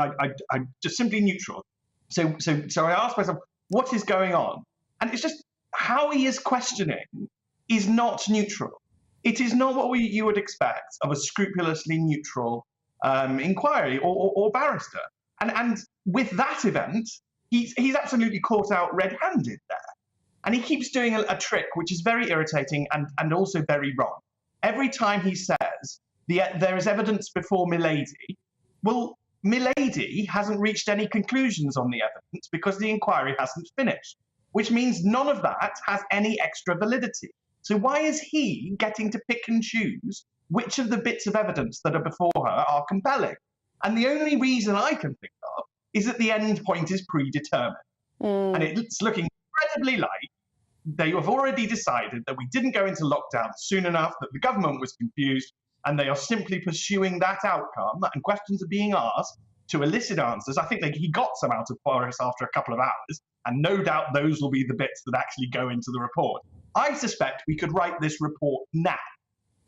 I'm just simply neutral. So I asked myself, what is going on? And it's just how he is questioning is not neutral. It is not what you would expect of a scrupulously neutral inquiry or barrister. And with that event, he's absolutely caught out red-handed there. And he keeps doing a trick which is very irritating and also very wrong. Every time he says there is evidence before Milady, well, Milady hasn't reached any conclusions on the evidence because the inquiry hasn't finished, which means none of that has any extra validity. So why is he getting to pick and choose which of the bits of evidence that are before her are compelling? And the only reason I can think of is that the end point is predetermined. And it's looking incredibly like they have already decided that we didn't go into lockdown soon enough, that the government was confused, and they are simply pursuing that outcome, and questions are being asked to elicit answers. I think he got some out of Boris after a couple of hours, and no doubt those will be the bits that actually go into the report. I suspect we could write this report now.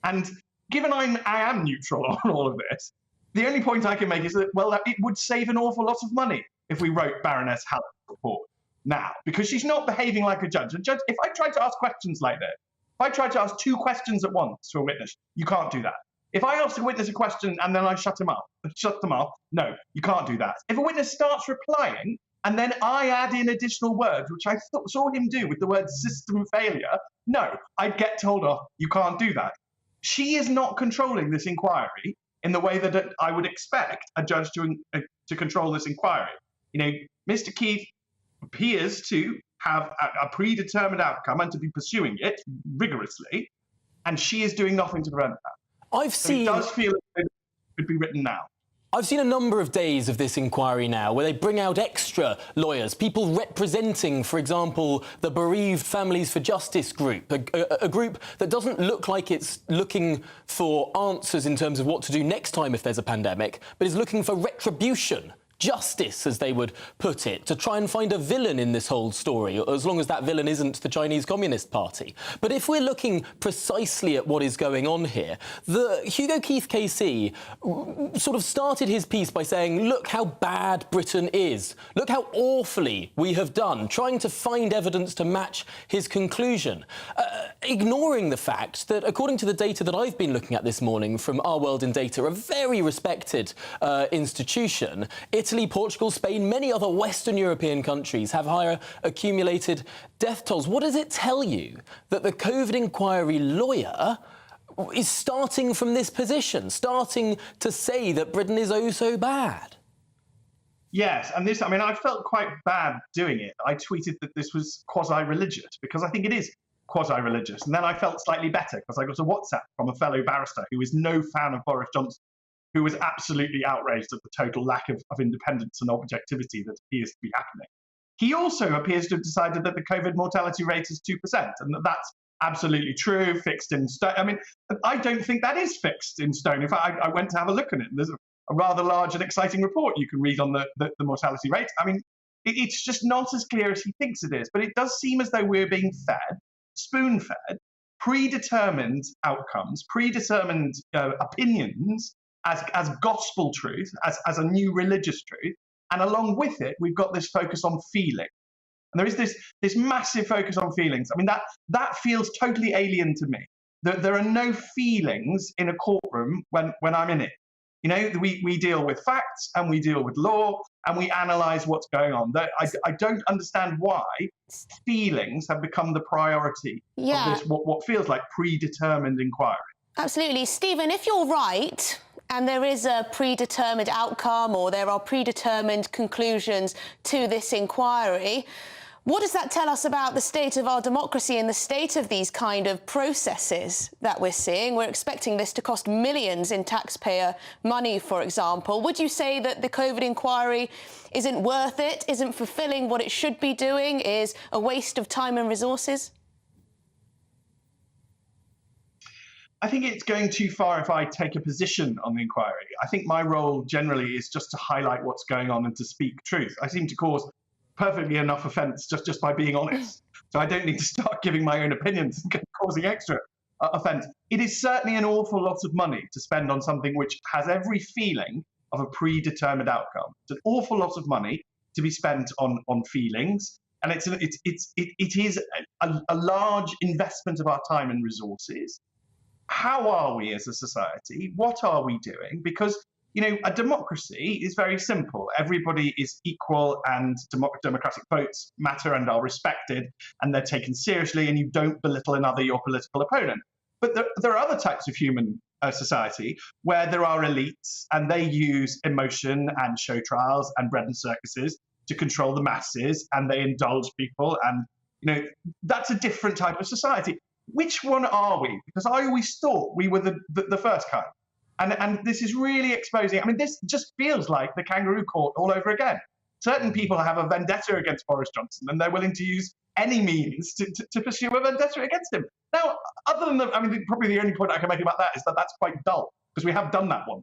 And given I am neutral on all of this, the only point I can make is that, well, it would save an awful lot of money if we wrote Baroness Hallett's report now, because she's not behaving like a judge. A judge, if I tried to ask questions like this, if I tried to ask two questions at once to a witness, you can't do that. If I ask a witness a question and then I shut them off, no, you can't do that. If a witness starts replying and then I add in additional words, which I saw him do with the word system failure, no, I'd get told off, you can't do that. She is not controlling this inquiry in the way that I would expect a judge to control this inquiry. You know, Mr. Keith appears to have a predetermined outcome and to be pursuing it rigorously, and she is doing nothing to prevent that. It does feel it could be written now. I've seen a number of days of this inquiry now where they bring out extra lawyers, people representing, for example, the Bereaved Families for Justice group, a group that doesn't look like it's looking for answers in terms of what to do next time if there's a pandemic, but is looking for retribution. Justice, as they would put it, to try and find a villain in this whole story, as long as that villain isn't the Chinese Communist Party. But if we're looking precisely at what is going on here, the Hugo Keith KC sort of started his piece by saying, look how bad Britain is. Look how awfully we have done, trying to find evidence to match his conclusion, ignoring the fact that, according to the data that I've been looking at this morning from Our World in Data, a very respected institution, Italy, Portugal, Spain, many other Western European countries have higher accumulated death tolls. What does it tell you that the COVID inquiry lawyer is starting from this position, starting to say that Britain is oh so bad? Yes, and this, I mean, I felt quite bad doing it. I tweeted that this was quasi-religious because I think it is quasi-religious. And then I felt slightly better because I got a WhatsApp from a fellow barrister who is no fan of Boris Johnson, who was absolutely outraged at the total lack of independence and objectivity that appears to be happening. He also appears to have decided that the COVID mortality rate is 2%, and that's absolutely true, fixed in stone. I mean, I don't think that is fixed in stone. In fact, I went to have a look at it, and there's a rather large and exciting report you can read on the mortality rate. I mean, it's just not as clear as he thinks it is, but it does seem as though we're being fed, spoon-fed, predetermined outcomes, predetermined opinions as gospel truth, as a new religious truth, and along with it, we've got this focus on feeling. And there is this massive focus on feelings. I mean, that feels totally alien to me. There are no feelings in a courtroom when I'm in it. You know, we deal with facts and we deal with law and we analyse what's going on. I don't understand why feelings have become the priority of this, what feels like predetermined inquiry. Absolutely. Stephen, if you're right, and there is a predetermined outcome or there are predetermined conclusions to this inquiry, what does that tell us about the state of our democracy and the state of these kind of processes that we're seeing? We're expecting this to cost millions in taxpayer money, for example. Would you say that the COVID inquiry isn't worth it, isn't fulfilling what it should be doing, is a waste of time and resources? I think it's going too far if I take a position on the inquiry. I think my role generally is just to highlight what's going on and to speak truth. I seem to cause perfectly enough offence just by being honest. So I don't need to start giving my own opinions and causing extra offence. It is certainly an awful lot of money to spend on something which has every feeling of a predetermined outcome. It's an awful lot of money to be spent on feelings, and it is a large investment of our time and resources. How are we as a society? What are we doing? Because, you know, a democracy is very simple. Everybody is equal and democratic votes matter and are respected and they're taken seriously, and you don't belittle your political opponent. But there are other types of human society where there are elites and they use emotion and show trials and bread and circuses to control the masses, and they indulge people, and, you know, that's a different type of society. Which one are we? Because I always thought we were the first kind. And this is really exposing. I mean, this just feels like the kangaroo court all over again. Certain people have a vendetta against Boris Johnson, and they're willing to use any means to pursue a vendetta against him. Now, other than probably the only point I can make about that is that that's quite dull, because we have done that one.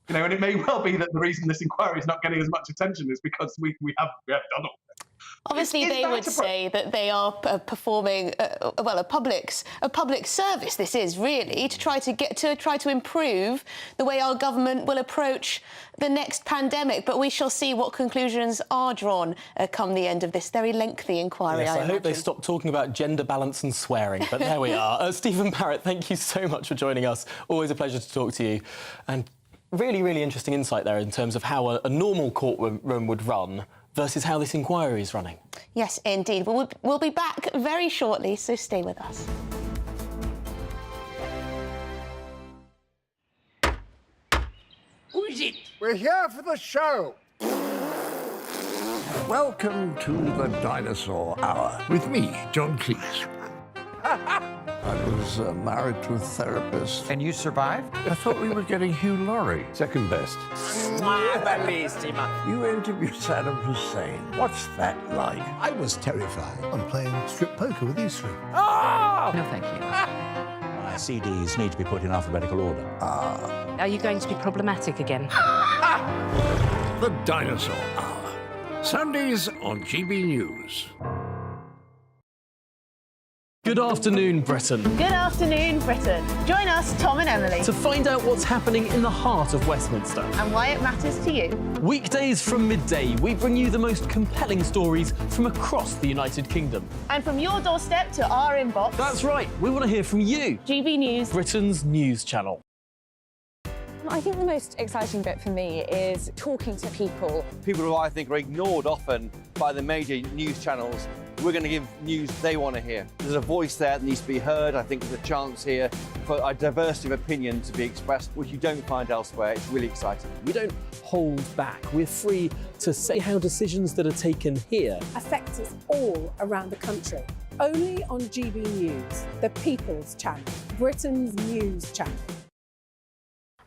You know, and it may well be that the reason this inquiry is not getting as much attention is because we have done all that. Obviously, they would say that they are performing, a public service. This is really to try to improve the way our government will approach the next pandemic. But we shall see what conclusions are drawn come the end of this very lengthy inquiry. Yes, I hope they stop talking about gender balance and swearing. But there we are. Stephen Barrett, thank you so much for joining us. Always a pleasure to talk to you. And really, really interesting insight there in terms of how a normal courtroom would run versus how this inquiry is running. Yes, indeed. We'll be back very shortly, so stay with us. Who is it? We're here for the show. Welcome to the Dinosaur Hour with me, John Cleese. I was married to a therapist. And you survived? I thought we were getting Hugh Laurie. Second best. You interviewed Saddam Hussein. What's that like? I was terrified. I'm playing strip poker with you three. Oh! No, thank you. My CDs need to be put in alphabetical order. Are you going to be problematic again? The Dinosaur Hour. Sundays on GB News. Good afternoon, Britain. Good afternoon, Britain. Join us, Tom and Emily, To find out what's happening in the heart of Westminster. and why it matters to you. Weekdays from midday, we bring you the most compelling stories from across the United Kingdom. And from your doorstep to our inbox. That's right, we want to hear from you. GB News, Britain's news channel. I think the most exciting bit for me is talking to people. People who I think are ignored often by the major news channels. We're going to give news they want to hear. There's a voice there that needs to be heard. I think there's a chance here for a diversity of opinion to be expressed, which you don't find elsewhere. It's really exciting. We don't hold back. We're free to say how decisions that are taken here affect us all around the country. Only on GB News, the People's Channel, Britain's news channel.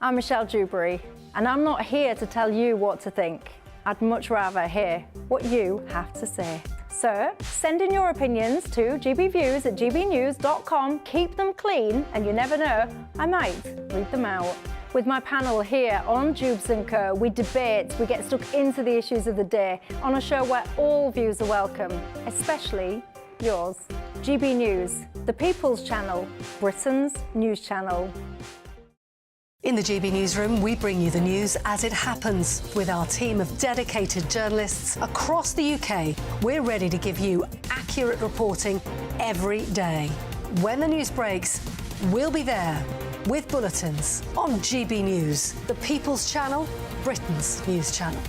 I'm Michelle Dewberry. And I'm not here to tell you what to think. I'd much rather hear what you have to say. So send in your opinions to gbviews@gbnews.com. Keep them clean, and you never know, I might read them out. With my panel here on Jubes & Co, we debate, we get stuck into the issues of the day on a show where all views are welcome, especially yours. GB News, the People's Channel, Britain's news channel. In the GB Newsroom, we bring you the news as it happens. With our team of dedicated journalists across the UK, we're ready to give you accurate reporting every day. When the news breaks, we'll be there with bulletins on GB News, the People's Channel, Britain's news channel.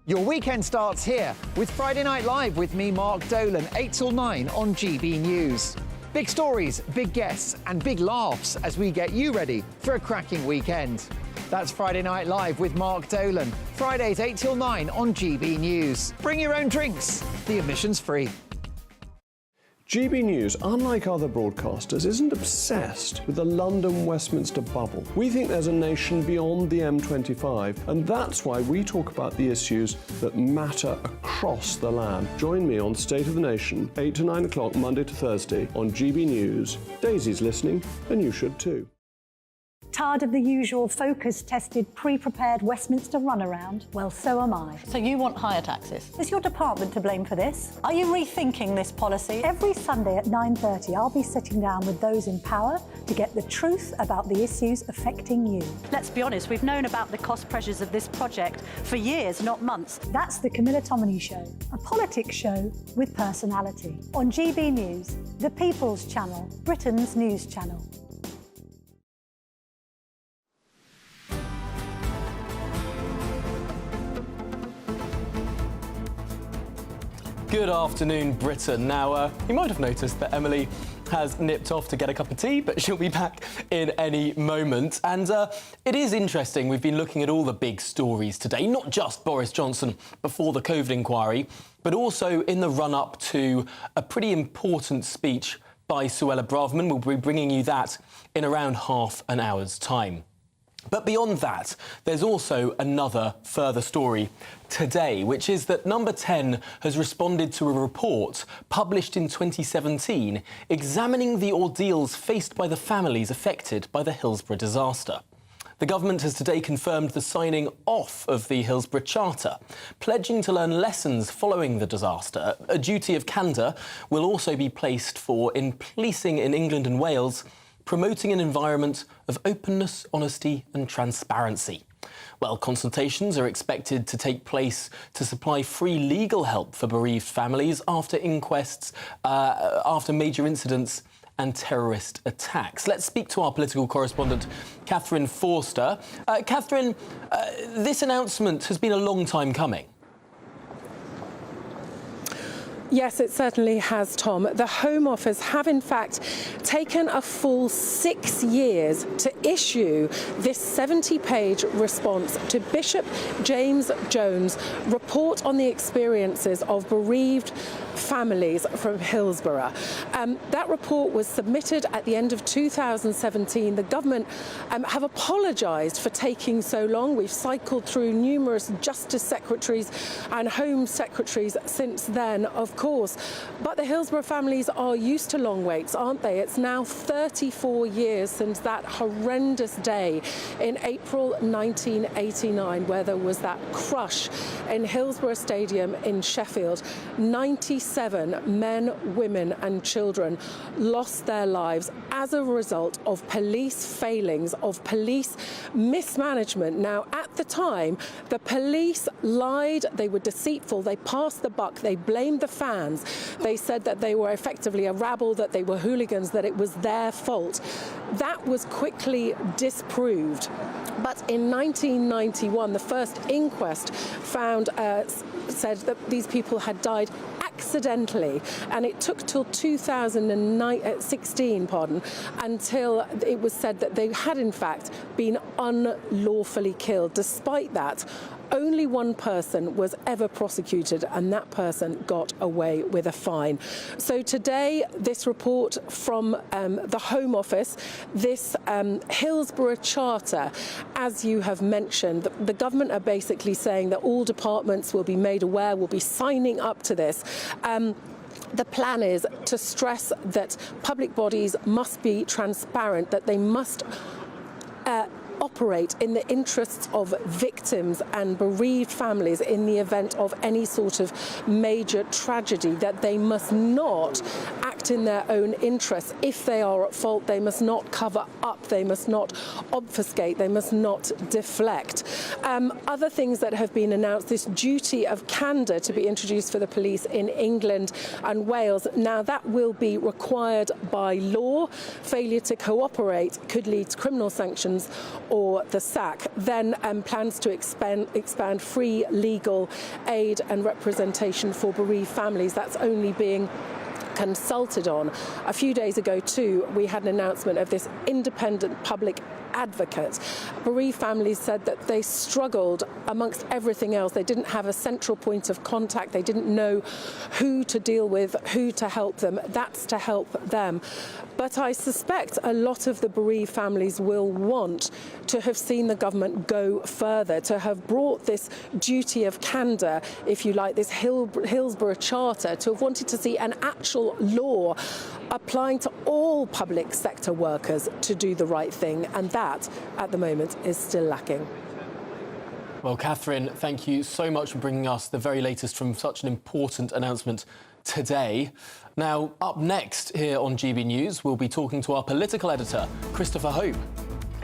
Your weekend starts here with Friday Night Live with me, Mark Dolan, 8 till 9 on GB News. Big stories, big guests and big laughs as we get you ready for a cracking weekend. That's Friday Night Live with Mark Dolan. Fridays 8 till 9 on GB News. Bring your own drinks. The admission's free. GB News, unlike other broadcasters, isn't obsessed with the London-Westminster bubble. We think there's a nation beyond the M25, and that's why we talk about the issues that matter across the land. Join me on State of the Nation, 8 to 9 o'clock, Monday to Thursday on GB News. Daisy's listening, and you should too. Tired of the usual focus-tested, pre-prepared Westminster runaround? Well, so am I. So you want higher taxes? Is your department to blame for this? Are you rethinking this policy? Every Sunday at 9:30, I'll be sitting down with those in power to get the truth about the issues affecting you. Let's be honest, we've known about the cost pressures of this project for years, not months. That's the Camilla Tominey Show, a politics show with personality. On GB News, the People's Channel, Britain's news channel. Good afternoon, Britain. Now, you might have noticed that Emily has nipped off to get a cup of tea, but she'll be back in any moment. And it is interesting. We've been looking at all the big stories today, not just Boris Johnson before the COVID inquiry, but also in the run-up to a pretty important speech by Suella Braverman. We'll be bringing you that in around half an hour's time. But beyond that, there's also another further story today, which is that Number 10 has responded to a report published in 2017 examining the ordeals faced by the families affected by the Hillsborough disaster. The government has today confirmed the signing off of the Hillsborough Charter, pledging to learn lessons following the disaster. A duty of candour will also be placed in policing in England and Wales, promoting an environment of openness, honesty and transparency. Well, consultations are expected to take place to supply free legal help for bereaved families after inquests, after major incidents and terrorist attacks. Let's speak to our political correspondent, Catherine Forster. Catherine, this announcement has been a long time coming. Yes, it certainly has, Tom. The Home Office have, in fact, taken a full 6 years to issue this 70-page response to Bishop James Jones' report on the experiences of bereaved families from Hillsborough. That report was submitted at the end of 2017. The government have apologised for taking so long. We've cycled through numerous Justice Secretaries and Home Secretaries since then, of course. But the Hillsborough families are used to long waits, aren't they? It's now 34 years since that horrendous day in April 1989, where there was that crush in Hillsborough Stadium in Sheffield. 97 men, women and children lost their lives as a result of police failings, of police mismanagement. Now, at the time, the police lied, they were deceitful, they passed the buck, they blamed the fans. They said that they were effectively a rabble, that they were hooligans, that it was their fault. That was quickly disproved. But in 1991, the first inquest said that these people had died accidentally, and it took till 2016, until it was said that they had in fact been unlawfully killed. Despite that, only one person was ever prosecuted, and that person got away with a fine. So today, this report from the Home Office, this Hillsborough Charter, as you have mentioned, the government are basically saying that all departments will be made aware, will be signing up to this. The plan is to stress that public bodies must be transparent, that they must operate in the interests of victims and bereaved families in the event of any sort of major tragedy, that they must not act in their own interests. If they are at fault, they must not cover up, they must not obfuscate, they must not deflect. Other things that have been announced, this duty of candour to be introduced for the police in England and Wales. Now that will be required by law. Failure to cooperate could lead to criminal sanctions or the sack. Then plans to expand free legal aid and representation for bereaved families. That's only being consulted on. A few days ago too, we had an announcement of this independent public advocate. Bereaved families said that they struggled amongst everything else. They didn't have a central point of contact. They didn't know who to deal with, who to help them. That's to help them. But I suspect a lot of the bereaved families will want to have seen the government go further, to have brought this duty of candour, if you like, this Hillsborough Charter, to have wanted to see an actual law applying to all public sector workers to do the right thing, and that, at the moment, is still lacking. Well, Catherine, thank you so much for bringing us the very latest from such an important announcement today. Now, up next here on GB News, we'll be talking to our political editor, Christopher Hope,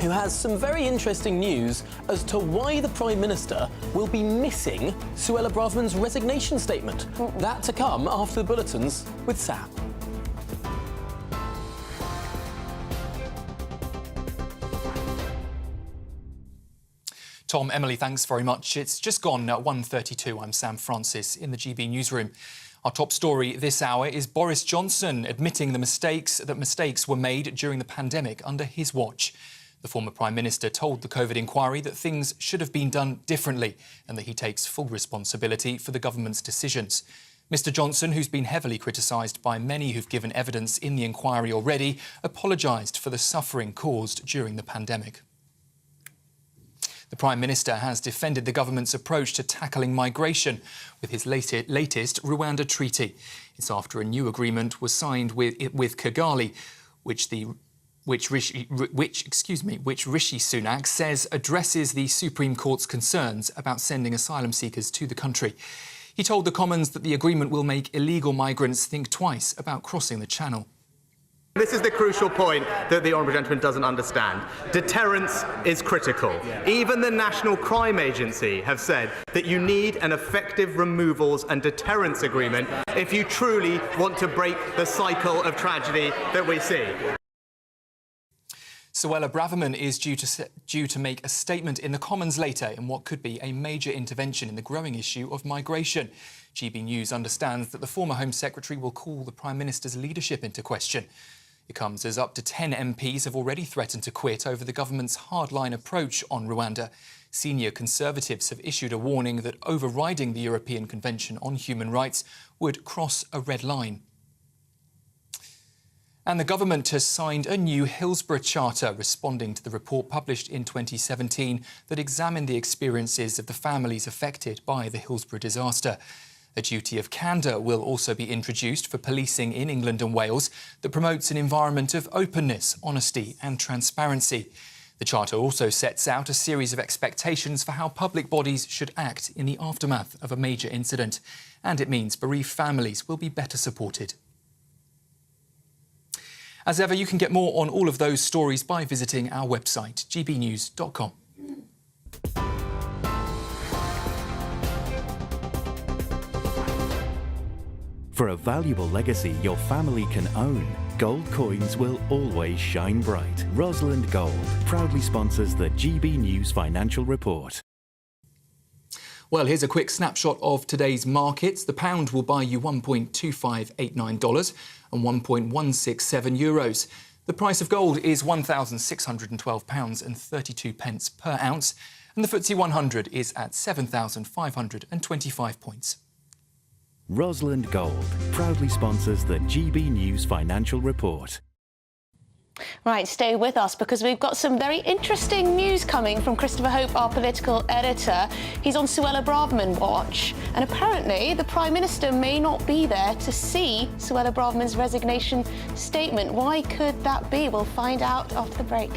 who has some very interesting news as to why the Prime Minister will be missing Suella Braverman's resignation statement. That to come after the bulletins with Sam. Tom, Emily, thanks very much. It's just gone 1:32. I'm Sam Francis in the GB newsroom. Our top story this hour is Boris Johnson admitting that mistakes were made during the pandemic under his watch. The former Prime Minister told the COVID inquiry that things should have been done differently and that he takes full responsibility for the government's decisions. Mr Johnson, who's been heavily criticised by many who've given evidence in the inquiry already, apologised for the suffering caused during the pandemic. The Prime Minister has defended the government's approach to tackling migration with his latest Rwanda treaty. It's after a new agreement was signed with Kigali, which Rishi Sunak says addresses the Supreme Court's concerns about sending asylum seekers to the country. He told the Commons that the agreement will make illegal migrants think twice about crossing the Channel. This is the crucial point that the Honourable Gentleman doesn't understand. Deterrence is critical. Even the National Crime Agency have said that you need an effective removals and deterrence agreement if you truly want to break the cycle of tragedy that we see. Suella Braverman is due to make a statement in the Commons later in what could be a major intervention in the growing issue of migration. GB News understands that the former Home Secretary will call the Prime Minister's leadership into question. It comes as up to 10 MPs have already threatened to quit over the government's hardline approach on Rwanda. Senior Conservatives have issued a warning that overriding the European Convention on Human Rights would cross a red line. And the government has signed a new Hillsborough Charter responding to the report published in 2017 that examined the experiences of the families affected by the Hillsborough disaster. A duty of candour will also be introduced for policing in England and Wales that promotes an environment of openness, honesty and transparency. The Charter also sets out a series of expectations for how public bodies should act in the aftermath of a major incident. And it means bereaved families will be better supported. As ever, you can get more on all of those stories by visiting our website, gbnews.com. For a valuable legacy your family can own, gold coins will always shine bright. Rosalind Gold proudly sponsors the GB News Financial Report. Well, here's a quick snapshot of today's markets. The pound will buy you $1.2589 and 1.167 euros. The price of gold is £1,612.32 per ounce. And the FTSE 100 is at 7,525 points. Rosalind Gold proudly sponsors the GB News Financial Report. Right, stay with us because we've got some very interesting news coming from Christopher Hope, our political editor. He's on Suella Braverman watch, and apparently the Prime Minister may not be there to see Suella Braverman's resignation statement. Why could that be? We'll find out after the break.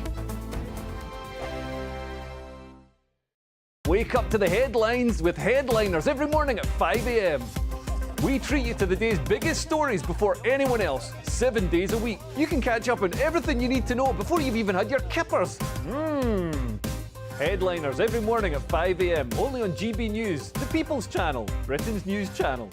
Wake up to the headlines with Headliners every morning at 5 a.m. We treat you to the day's biggest stories before anyone else, 7 days a week. You can catch up on everything you need to know before you've even had your kippers. Headliners every morning at 5 a.m, only on GB News, the People's Channel, Britain's news channel.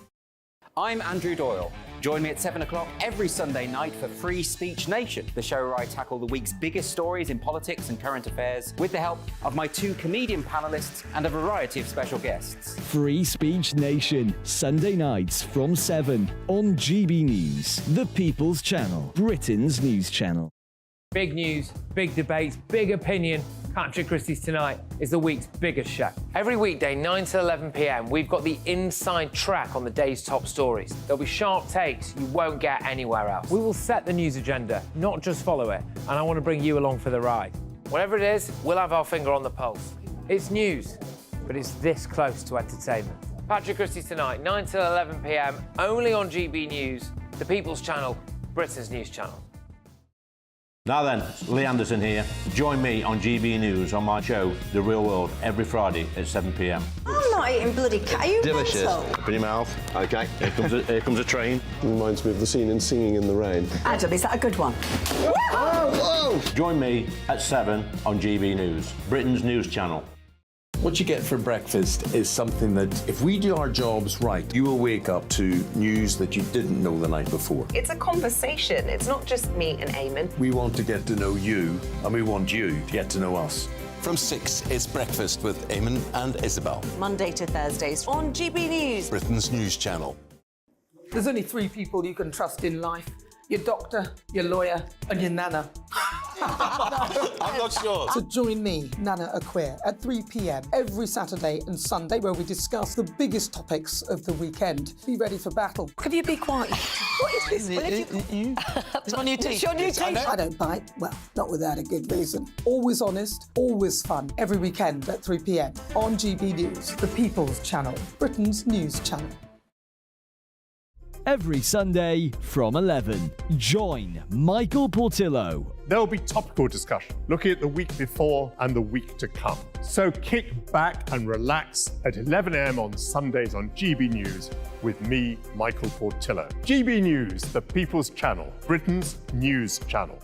I'm Andrew Doyle. Join me at 7 o'clock every Sunday night for Free Speech Nation, the show where I tackle the week's biggest stories in politics and current affairs with the help of my 2 comedian panellists and a variety of special guests. Free Speech Nation, Sunday nights from 7 on GB News, the People's Channel, Britain's news channel. Big news, big debates, big opinion. Patrick Christie's Tonight is the week's biggest show. Every weekday, 9 to 11 p.m, we've got the inside track on the day's top stories. There'll be sharp takes you won't get anywhere else. We will set the news agenda, not just follow it, and I want to bring you along for the ride. Whatever it is, we'll have our finger on the pulse. It's news, but it's this close to entertainment. Patrick Christie's Tonight, 9 to 11 p.m, only on GB News, the People's Channel, Britain's news channel. Now then, Lee Anderson here. Join me on GB News on my show, The Real World, every Friday at 7 p.m. I'm not eating bloody cat. Are you Delicious. mental? Open your mouth. OK, here comes a train. Reminds me of the scene in Singing in the Rain. Adam, is that a good one? Whoa! Join me at 7 on GB News, Britain's news channel. What you get for breakfast is something that, if we do our jobs right, you will wake up to news that you didn't know the night before. It's a conversation. It's not just me and Eamon. We want to get to know you, and we want you to get to know us. From 6, it's Breakfast with Eamon and Isabel. Monday to Thursdays on GB News, Britain's news channel. There's only 3 people you can trust in life. Your doctor, your lawyer, and your nana. I'm not sure. So join me, Nana Aquare, at 3 p.m. every Saturday and Sunday, where we discuss the biggest topics of the weekend. Be ready for battle. Could you be quiet? What is this? It's my new teeth. It's your new teeth. I don't bite. Well, not without a good reason. Always honest, always fun. Every weekend at 3 p.m. on GB News, the People's Channel, Britain's news channel. Every Sunday from 11, join Michael Portillo. There'll be topical discussion, looking at the week before and the week to come. So kick back and relax at 11 a.m. on Sundays on GB News with me, Michael Portillo. GB News, the People's Channel, Britain's news channel.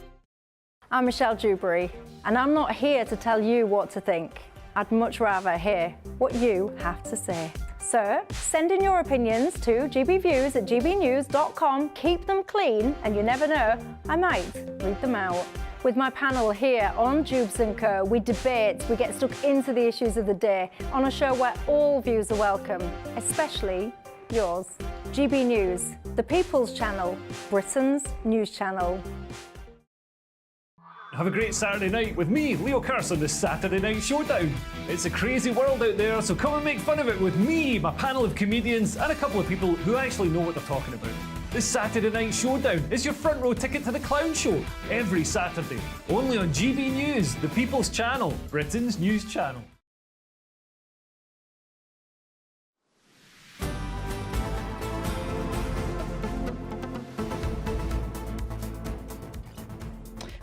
I'm Michelle Dewberry, and I'm not here to tell you what to think. I'd much rather hear what you have to say. So, send in your opinions to gbviews@gbnews.com. Keep them clean, and you never know, I might read them out. With my panel here on Jubes & Co, we debate, we get stuck into the issues of the day on a show where all views are welcome, especially yours. GB News, the People's Channel, Britain's news channel. Have a great Saturday night with me, Leo Curse, on the Saturday Night Showdown. It's a crazy world out there, so come and make fun of it with me, my panel of comedians, and a couple of people who actually know what they're talking about. This Saturday Night Showdown is your front row ticket to the clown show every Saturday, only on GB News, the People's Channel, Britain's news channel.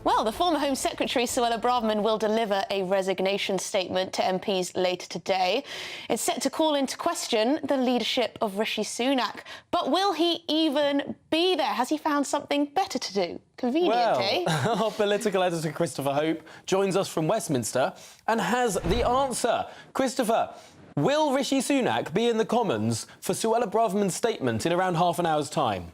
Well, the former Home Secretary, Suella Braverman, will deliver a resignation statement to MPs later today. It's set to call into question the leadership of Rishi Sunak. But will he even be there? Has he found something better to do? Convenient, eh? Our political editor, Christopher Hope, joins us from Westminster and has the answer. Christopher, will Rishi Sunak be in the Commons for Suella Braverman's statement in around half an hour's time?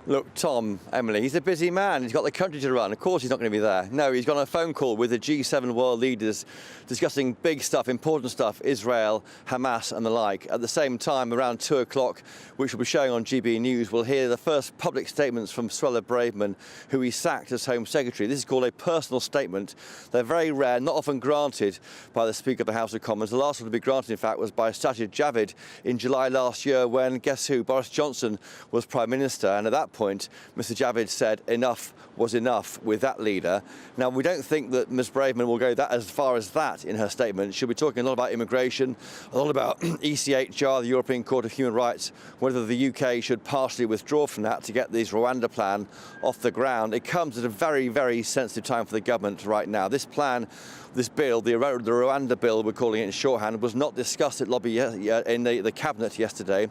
Look, Tom, Emily, he's a busy man. He's got the country to run. Of course he's not going to be there. No, he's got on a phone call with the G7 world leaders discussing big stuff, important stuff, Israel, Hamas and the like. At the same time, around 2 o'clock, which we'll be showing on GB News, we'll hear the first public statements from Suella Braverman, who he sacked as Home Secretary. This is called a personal statement. They're very rare, not often granted by the Speaker of the House of Commons. The last one to be granted, in fact, was by Sajid Javid in July last year when, guess who, Boris Johnson was Prime Minister. And at that point, Mr Javid said enough was enough with that leader. Now, we don't think that Ms Braverman will go as far as that in her statement. She'll be talking a lot about immigration, a lot about ECHR, the European Court of Human Rights, whether the UK should partially withdraw from that to get this Rwanda plan off the ground. It comes at a very, very sensitive time for the government right now. This plan, this bill, the Rwanda bill, we're calling it in shorthand, was not discussed at lobby in the Cabinet yesterday,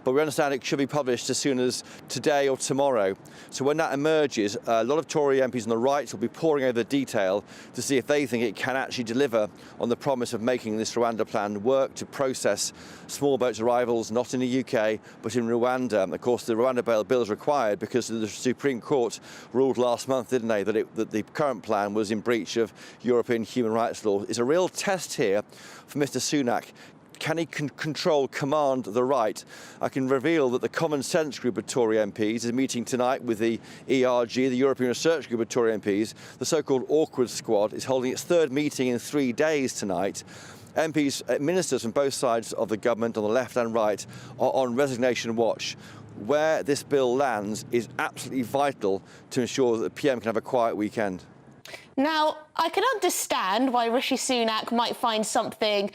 but we understand it should be published as soon as today or tomorrow. So when that emerges, a lot of Tory MPs on the right will be poring over the detail to see if they think it can actually deliver on the promise of making this Rwanda plan work to process small boats arrivals, not in the UK, but in Rwanda. And of course, the Rwanda bill is required because the Supreme Court ruled last month, didn't they, that the current plan was in breach of European human rights law. It's a real test here for Mr Sunak. Can he command the right? I can reveal that the Common Sense group of Tory MPs is meeting tonight with the ERG, the European Research Group of Tory MPs. The so-called Awkward Squad is holding its third meeting in 3 days tonight. MPs, ministers from both sides of the government, on the left and right, are on resignation watch. Where this bill lands is absolutely vital to ensure that the PM can have a quiet weekend. Now, I can understand why Rishi Sunak might find something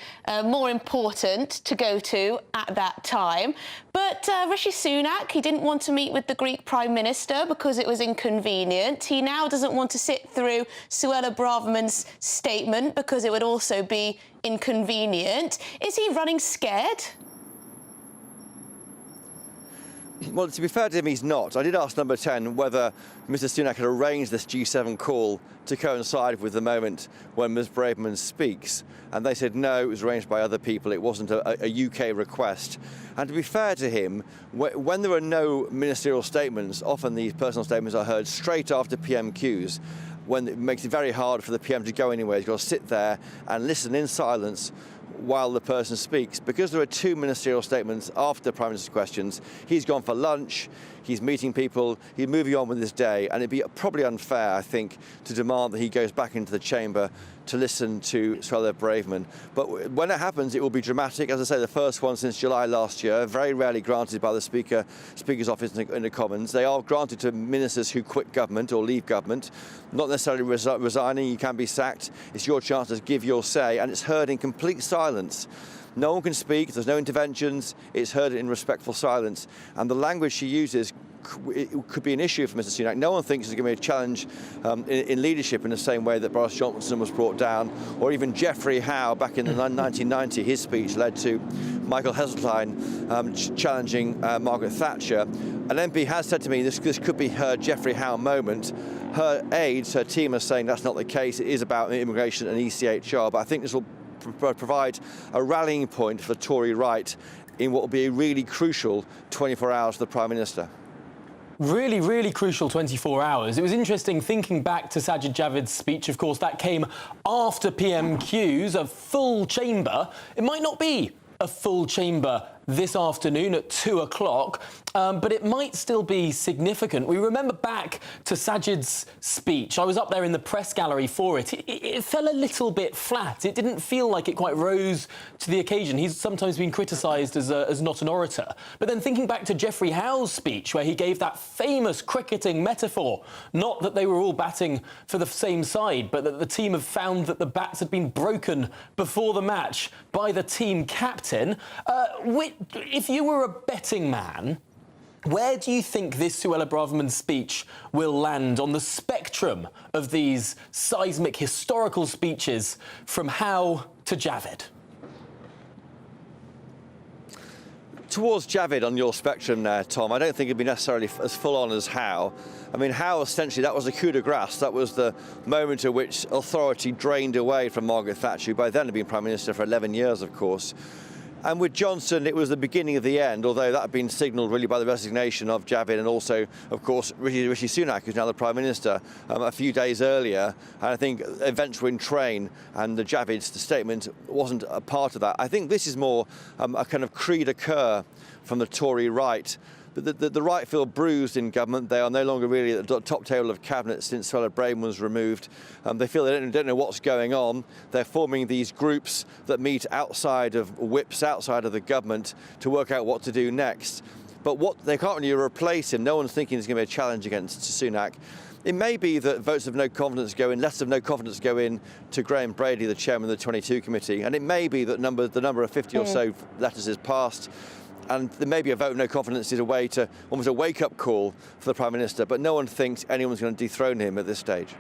more important to go to at that time. But Rishi Sunak, he didn't want to meet with the Greek Prime Minister because it was inconvenient. He now doesn't want to sit through Suella Braverman's statement because it would also be inconvenient. Is he running scared? Well, to be fair to him, he's not. I did ask Number 10 whether Mr Sunak had arranged this G7 call to coincide with the moment when Ms Braverman speaks, and they said no, it was arranged by other people, it wasn't a UK request. And to be fair to him, when there are no ministerial statements, often these personal statements are heard straight after PMQs, when it makes it very hard for the PM to go anywhere. He's got to sit there and listen in silence while the person speaks. Because there are 2 ministerial statements after the Prime Minister's questions, he's gone for lunch, he's meeting people, he's moving on with his day, and it'd be probably unfair, I think, to demand that he goes back into the chamber to listen to Suella Braverman. But when it happens, it will be dramatic. As I say, the first one since July last year, very rarely granted by the Speaker's office in the Commons. They are granted to ministers who quit government or leave government, not necessarily resigning. You can be sacked. It's your chance to give your say, and it's heard in complete silence. No one can speak, there's no interventions, it's heard in respectful silence. And the language she uses it could be an issue for Mr Sunak. No one thinks there's going to be a challenge in leadership in the same way that Boris Johnson was brought down, or even Geoffrey Howe back in 1990. His speech led to Michael Heseltine challenging Margaret Thatcher. An MP has said to me this could be her Geoffrey Howe moment. Her aides, her team are saying that's not the case. It is about immigration and ECHR, but I think this will provide a rallying point for the Tory right in what will be a really crucial 24 hours for the Prime Minister. Really, really crucial 24 hours. It was interesting thinking back to Sajid Javid's speech. Of course, that came after PMQs, a full chamber. It might not be a full chamber this afternoon at 2 o'clock, but it might still be significant. We remember back to Sajid's speech. I was up there in the press gallery for it. It fell a little bit flat. It didn't feel like it quite rose to the occasion. He's sometimes been criticised as not an orator. But then thinking back to Geoffrey Howe's speech, where he gave that famous cricketing metaphor, not that they were all batting for the same side, but that the team have found that the bats had been broken before the match by the team captain, if you were a betting man, where do you think this Suella Braverman speech will land on the spectrum of these seismic historical speeches from Howe to Javid? Towards Javid on your spectrum there, Tom, I don't think it'd be necessarily as full-on as Howe. I mean, Howe, essentially, that was a coup de grace. That was the moment at which authority drained away from Margaret Thatcher, who by then had been Prime Minister for 11 years, of course. And with Johnson, it was the beginning of the end, although that had been signalled really by the resignation of Javid and also, of course, Rishi Sunak, who's now the Prime Minister, a few days earlier. And I think events were in train, and the Javid's statement wasn't a part of that. I think this is more a kind of cri de coeur from the Tory right. The right feel bruised in government. They are no longer really at the top table of cabinet since Suella Braverman was removed. They feel they don't know what's going on. They're forming these groups that meet outside of whips, outside of the government, to work out what to do next. But they can't really replace him. No one's thinking there's going to be a challenge against Sunak. It may be that votes of no confidence go in, letters of no confidence go in to Graham Brady, the chairman of the 22 committee, and it may be that the number of 50 or so letters is passed. And there may be a vote of no confidence is a way to almost a wake-up call for the Prime Minister, but no one thinks anyone's going to dethrone him at this stage.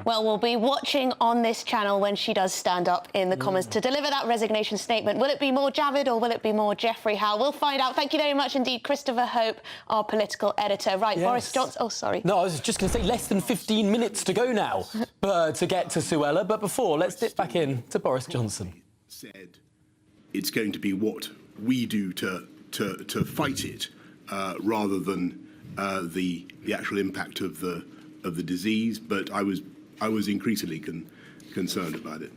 Well, we'll be watching on this channel when she does stand up in the Commons to deliver that resignation statement. Will it be more Javid or will it be more Geoffrey Howe? We'll find out. Thank you very much indeed, Christopher Hope, our political editor. Right, yes. Boris Johnson... Oh, sorry. No, I was just going to say less than 15 minutes to go now to get to Suella. But before, let's dip back in to Boris Johnson. Said it's going to be what we do to fight it, rather than the actual impact of the disease. But I was increasingly concerned about it.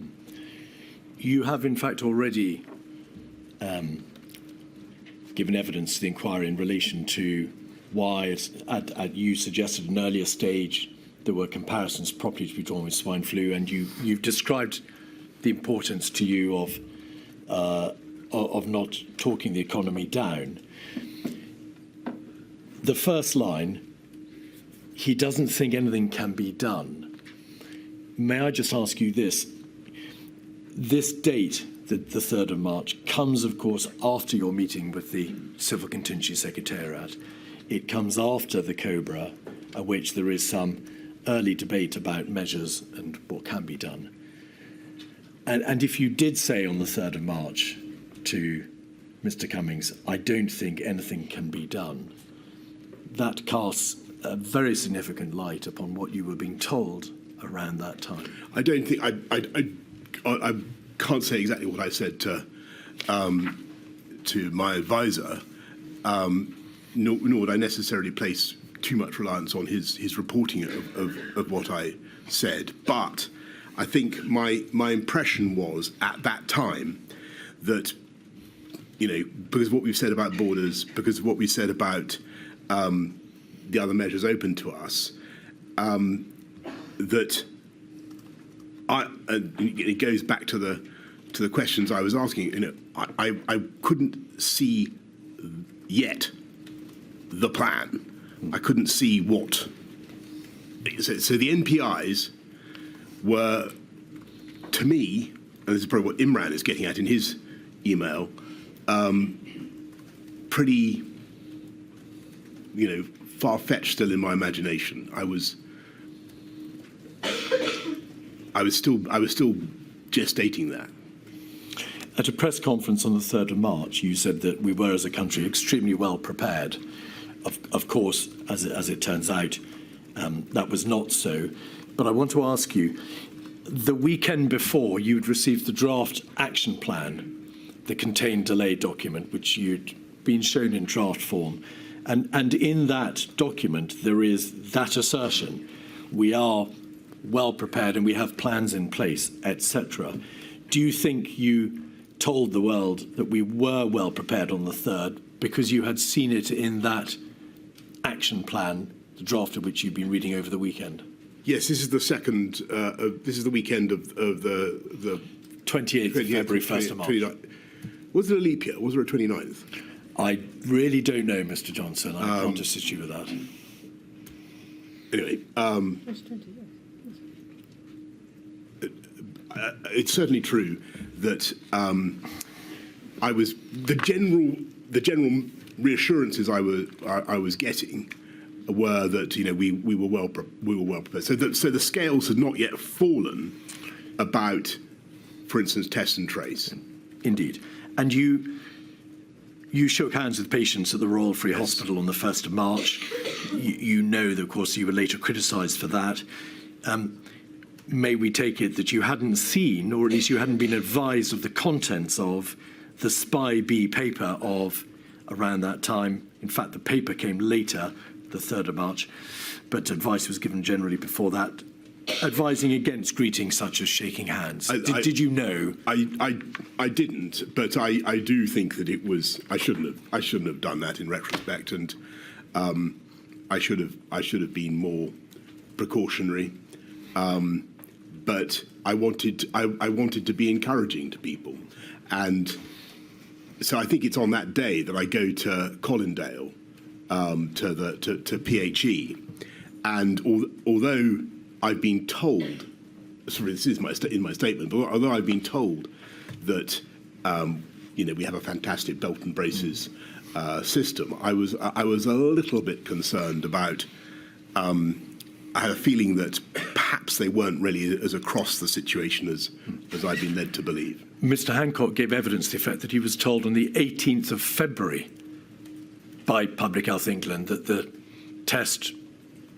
You have, in fact, already given evidence to the inquiry in relation to why, you suggested at an earlier stage, there were comparisons properly to be drawn with swine flu, and you've described the importance to you of not talking the economy down. The first line, he doesn't think anything can be done. May I just ask you this? This date, the 3rd of March, comes, of course, after your meeting with the Civil Contingency Secretariat. It comes after the COBRA, at which there is some early debate about measures and what can be done. And if you did say on the 3rd of March to Mr. Cummings, I don't think anything can be done, that casts a very significant light upon what you were being told around that time. I don't think I can't say exactly what I said to my advisor, nor would I necessarily place too much reliance on his reporting of what I said. But I think my impression was at that time that, because of what we've said about borders, because of what we said about the other measures open to us, that it goes back to the questions I was asking. I couldn't see yet the plan. I couldn't see what. So the NPIs were, to me, and this is probably what Imran is getting at in his email, pretty, far-fetched still in my imagination. I was still gestating that. At a press conference on the 3rd of March, you said that we were, as a country, extremely well prepared. Of course, as it turns out, that was not so. But I want to ask you, the weekend before, you'd received the draft action plan, the contained delay document, which you'd been shown in draft form. And in that document, there is that assertion. We are well prepared and we have plans in place, etc. Do you think you told the world that we were well prepared on the 3rd because you had seen it in that action plan, the draft of which you've been reading over the weekend? Yes, this is the second. This is the weekend of the 28th of February, 1st of March. Was there a leap year? Was there a 29th? I really don't know, Mr. Johnson. I can't assist you with that. Anyway, it's certainly true that I was the general reassurances I was getting were that we were well prepared. So the scales had not yet fallen about, for instance, test and trace. Indeed, and you shook hands with patients at the Royal Free Hospital on the 1st of March. You know that, of course, you were later criticised for that. May we take it that you hadn't seen, or at least you hadn't been advised of the contents of the Spy B paper of around that time. In fact, the paper came later, the 3rd of March, but advice was given generally before that, advising against greetings such as shaking hands. Did you know? I didn't, but I do think that it was. I shouldn't have done that in retrospect, and I should have been more precautionary. But I wanted to be encouraging to people, and so I think it's on that day that I go to Colindale, to PHE, and although I've been told, sorry, this is in my statement, but although I've been told that we have a fantastic belt and braces system, I was a little bit concerned about. I had a feeling that perhaps they weren't really as across the situation as I've been led to believe. Mr. Hancock gave evidence to the effect that he was told on the 18th of February by Public Health England that the test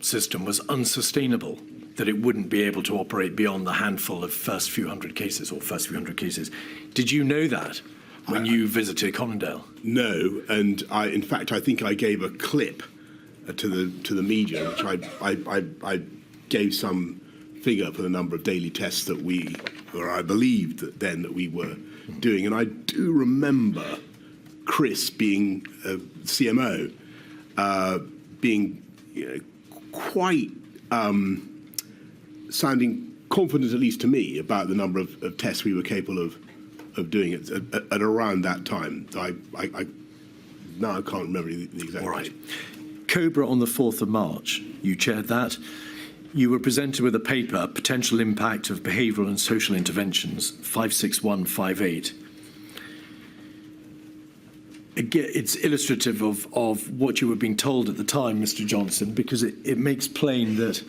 system was unsustainable, that it wouldn't be able to operate beyond the handful of first few hundred cases. Did you know that when you visited Colindale? No, and in fact, I think I gave a clip to the media, which I gave some figure for the number of daily tests that I believed that we were doing, and I do remember Chris being CMO, being quite sounding confident, at least to me, about the number of tests we were capable of doing at around that time. I can't remember the exact. All right. Cobra on the 4th of March, you chaired that. You were presented with a paper, Potential Impact of Behavioural and Social Interventions, 56158. Again, it's illustrative of what you were being told at the time, Mr. Johnson, because it makes plain that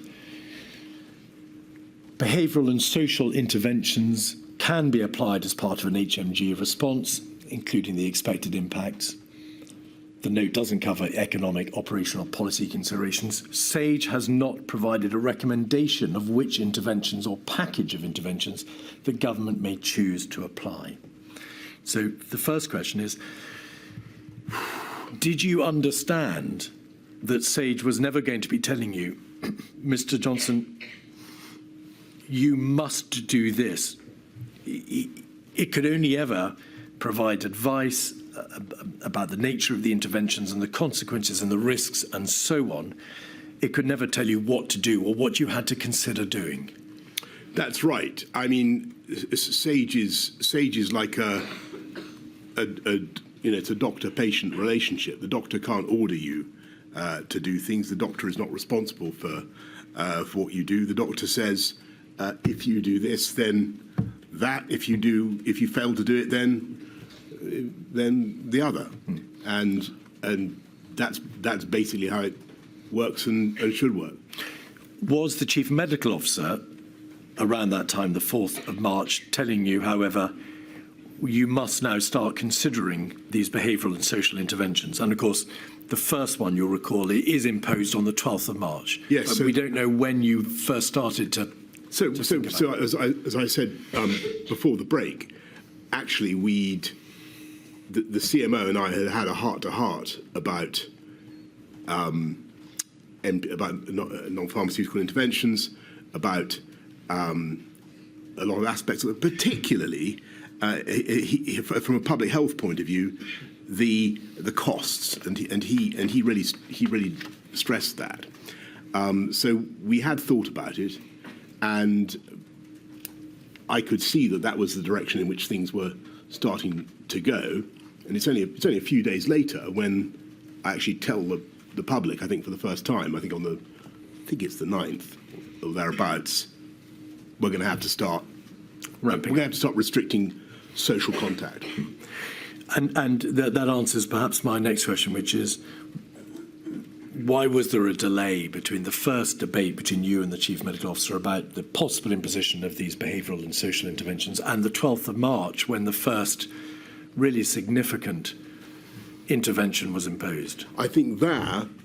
behavioural and social interventions can be applied as part of an HMG response, including the expected impacts. The note doesn't cover economic, operational, policy considerations. SAGE has not provided a recommendation of which interventions or package of interventions the government may choose to apply. So the first question is, did you understand that SAGE was never going to be telling you, Mr. Johnson, you must do this? It could only ever provide advice about the nature of the interventions and the consequences and the risks and so on. It could never tell you what to do or what you had to consider doing. That's right. I mean, SAGE is like it's a doctor-patient relationship. The doctor can't order you to do things. The doctor is not responsible for what you do. The doctor says, if you do this, then that. If you fail to do it, then the other, and that's basically how it works and should work. Was the Chief Medical Officer around that time, the 4th of March, telling you, however, you must now start considering these behavioural and social interventions? And of course, the first one, you'll recall, is imposed on the 12th of March. Yes. But we don't know when you first started to. So as I said before the break, actually the CMO and I had a heart-to-heart about non-pharmaceutical interventions, about a lot of aspects of it, particularly from a public health point of view, the costs, and he really stressed that. So we had thought about it, and I could see that was the direction in which things were starting to go. And it's only a few days later when I actually tell the public, I think for the first time, I think it's the 9th or thereabouts, we're going to have to start restricting social contact. And that answers perhaps my next question, which is, why was there a delay between the first debate between you and the Chief Medical Officer about the possible imposition of these behavioural and social interventions and the 12th of March, when the first really significant intervention was imposed? I think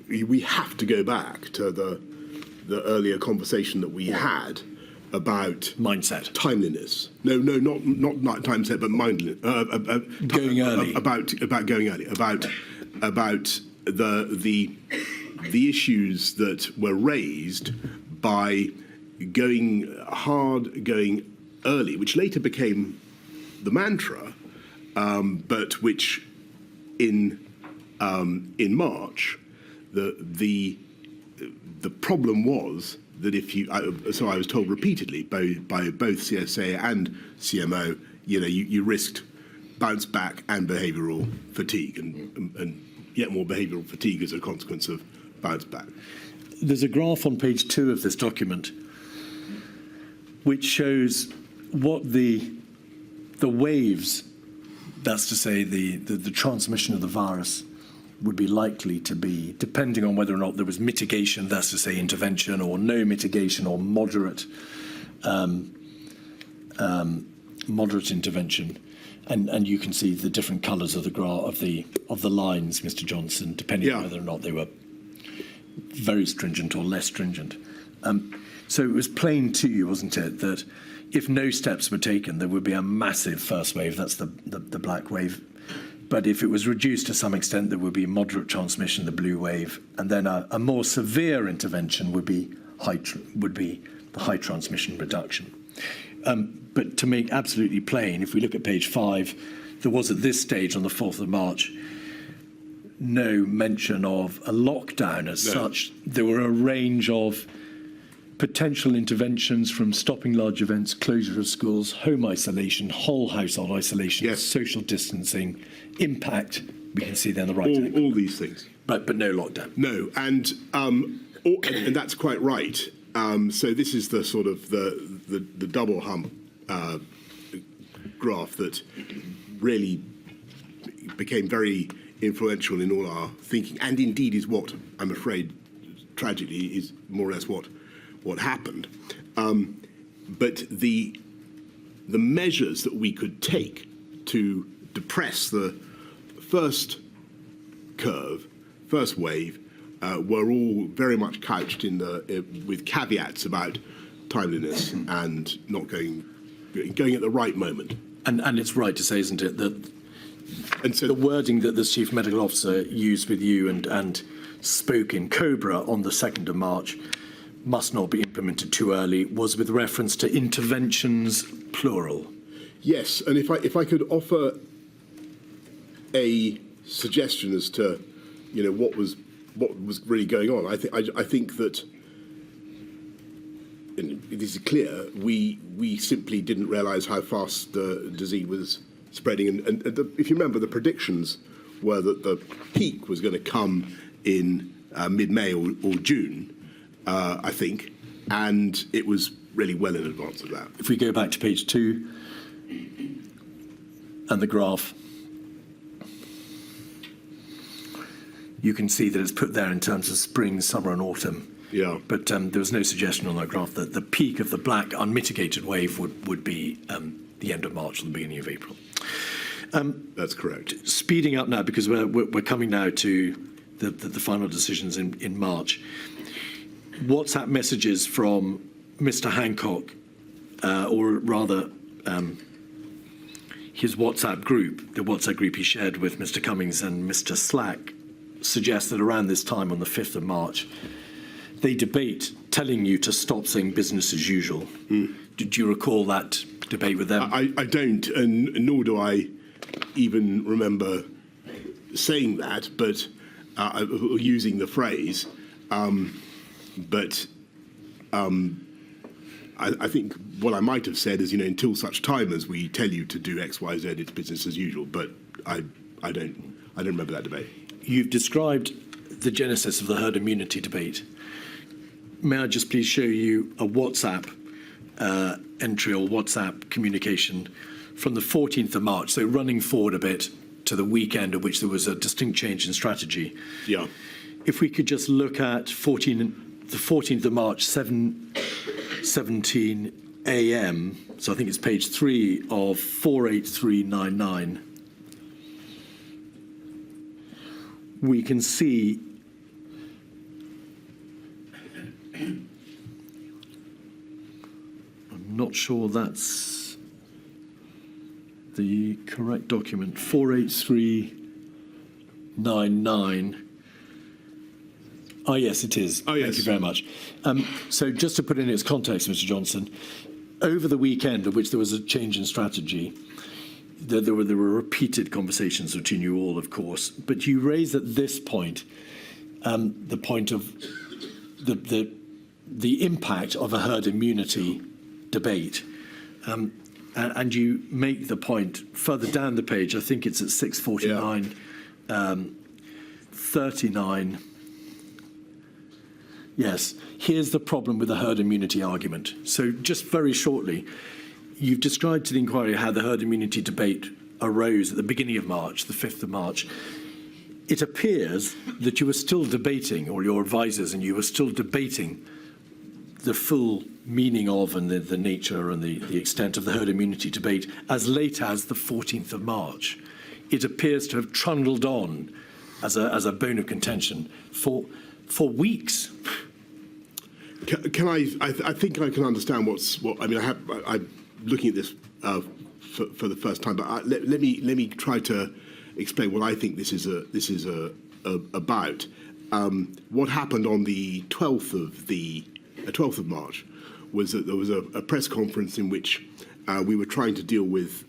we have to go back to the earlier conversation that we had about mindset, timeliness. No, not mindset, but mindset. Going early. About going early. About the issues that were raised by going hard, going early, which later became the mantra, but which in March the problem was that if you, so I was told repeatedly by both CSA and CMO, you risked bounce back and behavioural fatigue, and yet more behavioural fatigue as a consequence of bounce back. There's a graph on page 2 of this document which shows what the waves, that's to say the transmission of the virus, would be likely to be, depending on whether or not there was mitigation, that's to say intervention, or no mitigation, or moderate intervention. And you can see the different colours of the graph of the lines, Mr. Johnson, depending on whether or not they were very stringent or less stringent. So it was plain to you, wasn't it, that if no steps were taken, there would be a massive first wave. That's the black wave. But if it was reduced to some extent, there would be moderate transmission, the blue wave, and then a more severe intervention would be the high transmission reduction. But to make absolutely plain, if we look at page 5, there was at this stage on the 4th of March no mention of a lockdown as such. There were a range of potential interventions, from stopping large events, closure of schools, home isolation, whole household isolation, social distancing, impact. We can see there on the right. All these things. But no lockdown. No, and that's quite right. So this is the sort of the double hump graph that really became very influential in all our thinking, and indeed is what, I'm afraid, tragically, is more or less what happened. But the measures that we could take to depress the first curve, first wave, were all very much couched in with caveats about timeliness and not going at the right moment. And it's right to say, isn't it, that so the wording that the Chief Medical Officer used with you and spoke in Cobra on the 2nd of March must not be implemented too early was with reference to interventions, plural. Yes, and if I could offer a suggestion as to what was really going on, I think that, and it is clear, we simply didn't realise how fast the disease was spreading, and if you remember, the predictions were that the peak was going to come in mid-May or June. I think, and it was really well in advance of that. If we go back to page 2 and the graph, you can see that it's put there in terms of spring, summer and autumn. Yeah. But there was no suggestion on that graph that the peak of the black unmitigated wave would be the end of March or the beginning of April. That's correct. Speeding up now, because we're coming now to the final decisions in March. WhatsApp messages from Mr. Hancock, or rather his WhatsApp group, the WhatsApp group he shared with Mr. Cummings and Mr. Slack, suggests that around this time on the 5th of March, they debate telling you to stop saying business as usual. Did you recall that debate with them? I don't, and nor do I even remember saying that, but using the phrase. But I think what I might have said is, until such time as we tell you to do X, Y, Z, it's business as usual. But I don't remember that debate. You've described the genesis of the herd immunity debate. May I just please show you a WhatsApp entry or WhatsApp communication from the 14th of March, so running forward a bit to the weekend at which there was a distinct change in strategy. Yeah. If we could just look at the 14th of March, 7:17 a.m., so I think it's page 3 of 48399. We can see I'm not sure that's the correct document. 48399. Oh, yes, it is. Oh, yes. Thank you very much. So just to put in its context, Mr. Johnson, over the weekend, of which there was a change in strategy, there were repeated conversations between you all, of course, but you raised at this point the point of the impact of a herd immunity debate. And you make the point further down the page, I think it's at 649, 39. Yes, here's the problem with the herd immunity argument. So just very shortly, you've described to the inquiry how the herd immunity debate arose at the beginning of March, the 5th of March. It appears that you were still debating, or your advisors and you were still debating, the full meaning of and the nature and the extent of the herd immunity debate as late as the 14th of March. It appears to have trundled on as a bone of contention for weeks. Can I think I can understand I'm looking at this for the first time, but let me try to explain what I think this is about. What happened on the 12th of March was that there was a press conference in which we were trying to deal with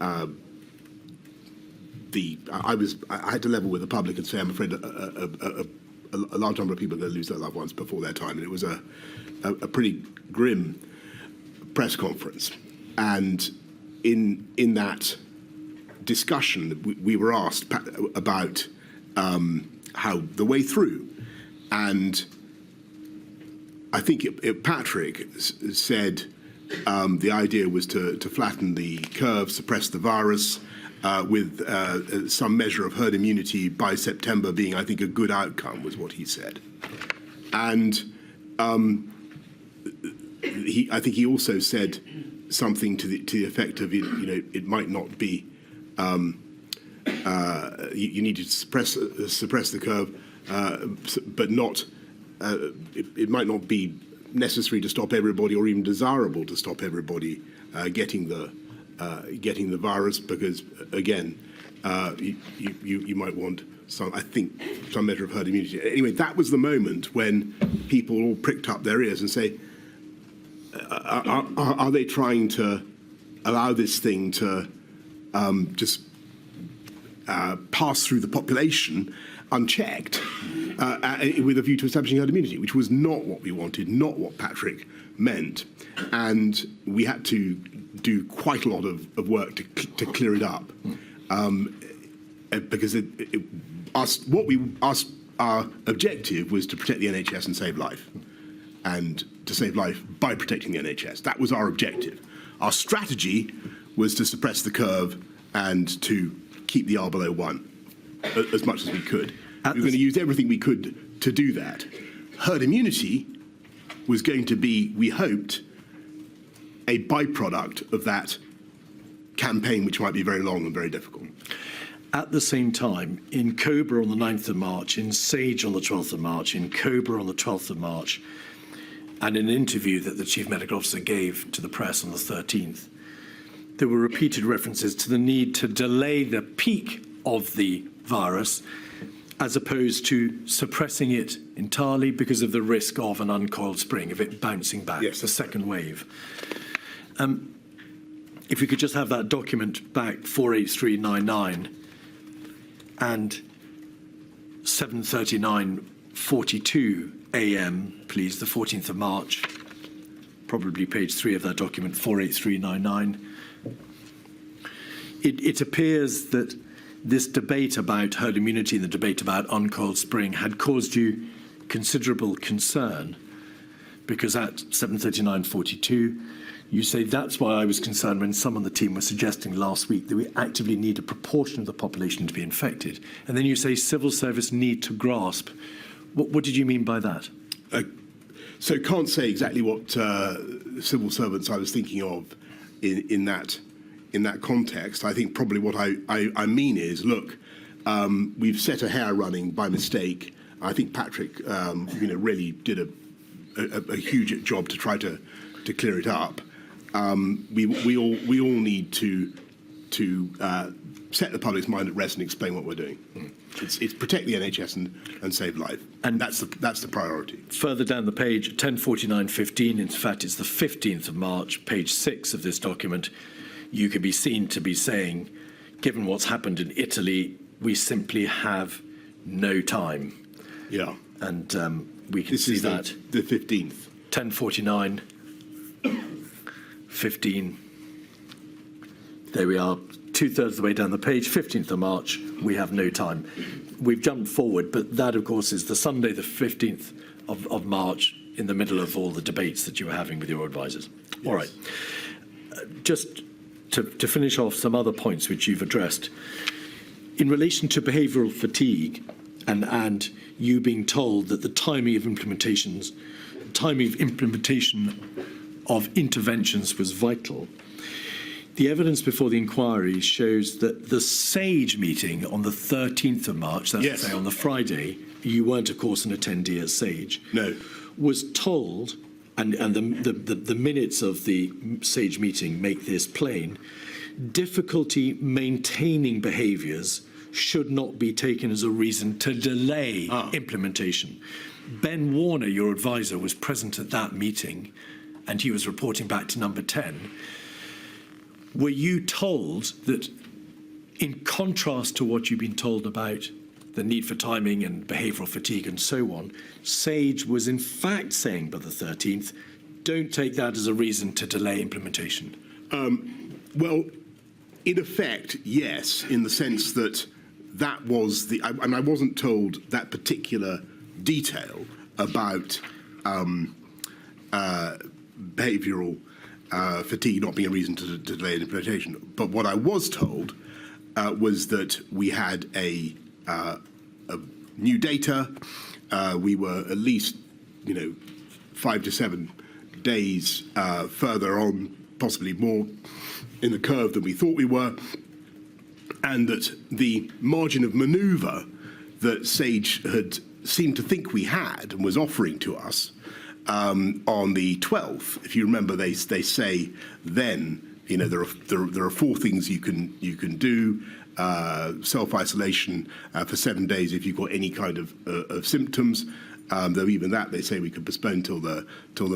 I had to level with the public and say, I'm afraid a large number of people are going to lose their loved ones before their time, and it was a pretty grim press conference. And in that discussion, we were asked about how the way through, and I think Patrick said the idea was to flatten the curve, suppress the virus, with some measure of herd immunity by September being, I think, a good outcome, was what he said. And I think he also said something to the effect of, it might not be, you need to suppress the curve, but not, it might not be necessary to stop everybody or even desirable to stop everybody getting the virus, because again, you might want some measure of herd immunity. Anyway, that was the moment when people all pricked up their ears and say, are they trying to allow this thing to just pass through the population unchecked with a view to establishing herd immunity, which was not what we wanted, not what Patrick meant. And we had to do quite a lot of work to clear it up, because our objective was to protect the NHS and save life, and to save life by protecting the NHS. That was our objective. Our strategy was to suppress the curve and to keep the R below 1 as much as we could. We were going to use everything we could to do that. Herd immunity was going to be, we hoped, a byproduct of that campaign, which might be very long and very difficult. At the same time, in Cobra on the 9th of March, in Sage on the 12th of March, in Cobra on the 12th of March, and in an interview that the Chief Medical Officer gave to the press on the 13th, there were repeated references to the need to delay the peak of the virus as opposed to suppressing it entirely because of the risk of an uncoiled spring, of it bouncing back, the second wave. If we could just have that document back, 48399 and 7:39:42 a.m., please, the 14th of March, probably page 3 of that document, 48399. It appears that this debate about herd immunity and the debate about uncoiled spring had caused you considerable concern, because at 7:39:42, you say that's why I was concerned when some on the team were suggesting last week that we actively need a proportion of the population to be infected. And then you say civil service need to grasp. What did you mean by that? So can't say exactly what civil servants I was thinking of in that context. I think probably what I mean is, look, we've set a hare running by mistake. I think Patrick, really did a huge job to try to clear it up. We all need to set the public's mind at rest and explain what we're doing. It's protect the NHS and save life, and that's the priority. Further down the page, 10:49:15. In fact, it's the 15th of March, page 6 of this document. You could be seen to be saying, given what's happened in Italy, we simply have no time. Yeah, and we can see that the 15th, 10:49. 15. There we are, 2/3 of the way down the page, 15th of March, we have no time. We've jumped forward, but that, of course, is the Sunday, the 15th of March, in the middle of all the debates that you were having with your advisors. Yes. All right. Just to finish off some other points which you've addressed, in relation to behavioural fatigue and you being told that the timing of implementation of interventions was vital. The evidence before the inquiry shows that the SAGE meeting on the 13th of March, that's to say on the Friday, you weren't, of course, an attendee at SAGE. No. Was told, and the minutes of the SAGE meeting make this plain, difficulty maintaining behaviours should not be taken as a reason to delay implementation. Ben Warner, your advisor, was present at that meeting, and he was reporting back to number 10. Were you told that, in contrast to what you've been told about the need for timing and behavioural fatigue and so on, SAGE was in fact saying by the 13th, don't take that as a reason to delay implementation? Well, in effect, yes, in the sense that that was the... And I wasn't told that particular detail about behavioural fatigue not being a reason to delay implementation. But what I was told was that we had a new data. We were at least, 5 to 7 days further on, possibly more, in the curve than we thought we were, and that the margin of manoeuvre that SAGE had seemed to think we had and was offering to us on the 12th. If you remember, they say then, there are 4 things you can do: self-isolation for 7 days if you've got any kind of symptoms. Though even that they say we could postpone till the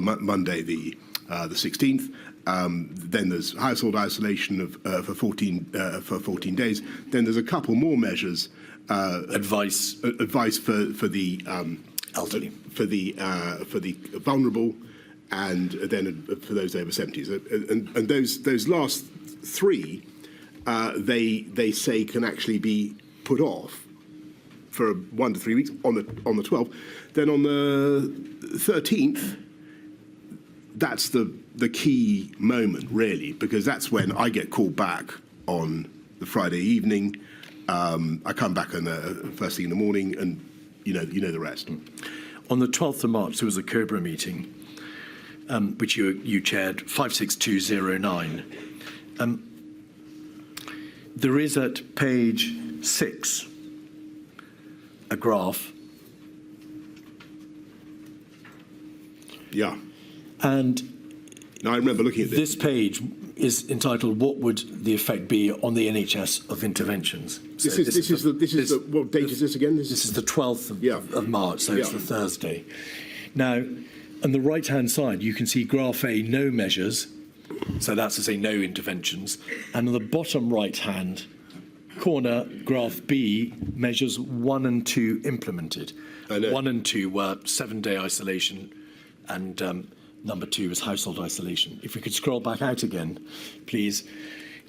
Monday, the 16th. Then there's household isolation for 14 days. Then there's a couple more measures. Advice for the elderly, for the vulnerable, and then for those over 70s. And those last 3, they say can actually be put off for 1 to 3 weeks on the 12th. Then on the 13th, that's the key moment, really, because that's when I get called back on the Friday evening. I come back on the first thing in the morning, and you know the rest. On the 12th of March, there was a COBRA meeting, which you chaired, 56209. There is at page 6 a graph. Yeah. And now I remember looking at this. This page is entitled "What would the effect be on the NHS of interventions?" So this is what date is this again? This is the 12th of March, so it's the Thursday. Now, on the right-hand side, you can see graph A, no measures, so that's to say no interventions, and on the bottom right-hand corner, graph B, measures 1 and 2 implemented. 1 and 2 were 7-day isolation, and number 2 is household isolation. If we could scroll back out again, please.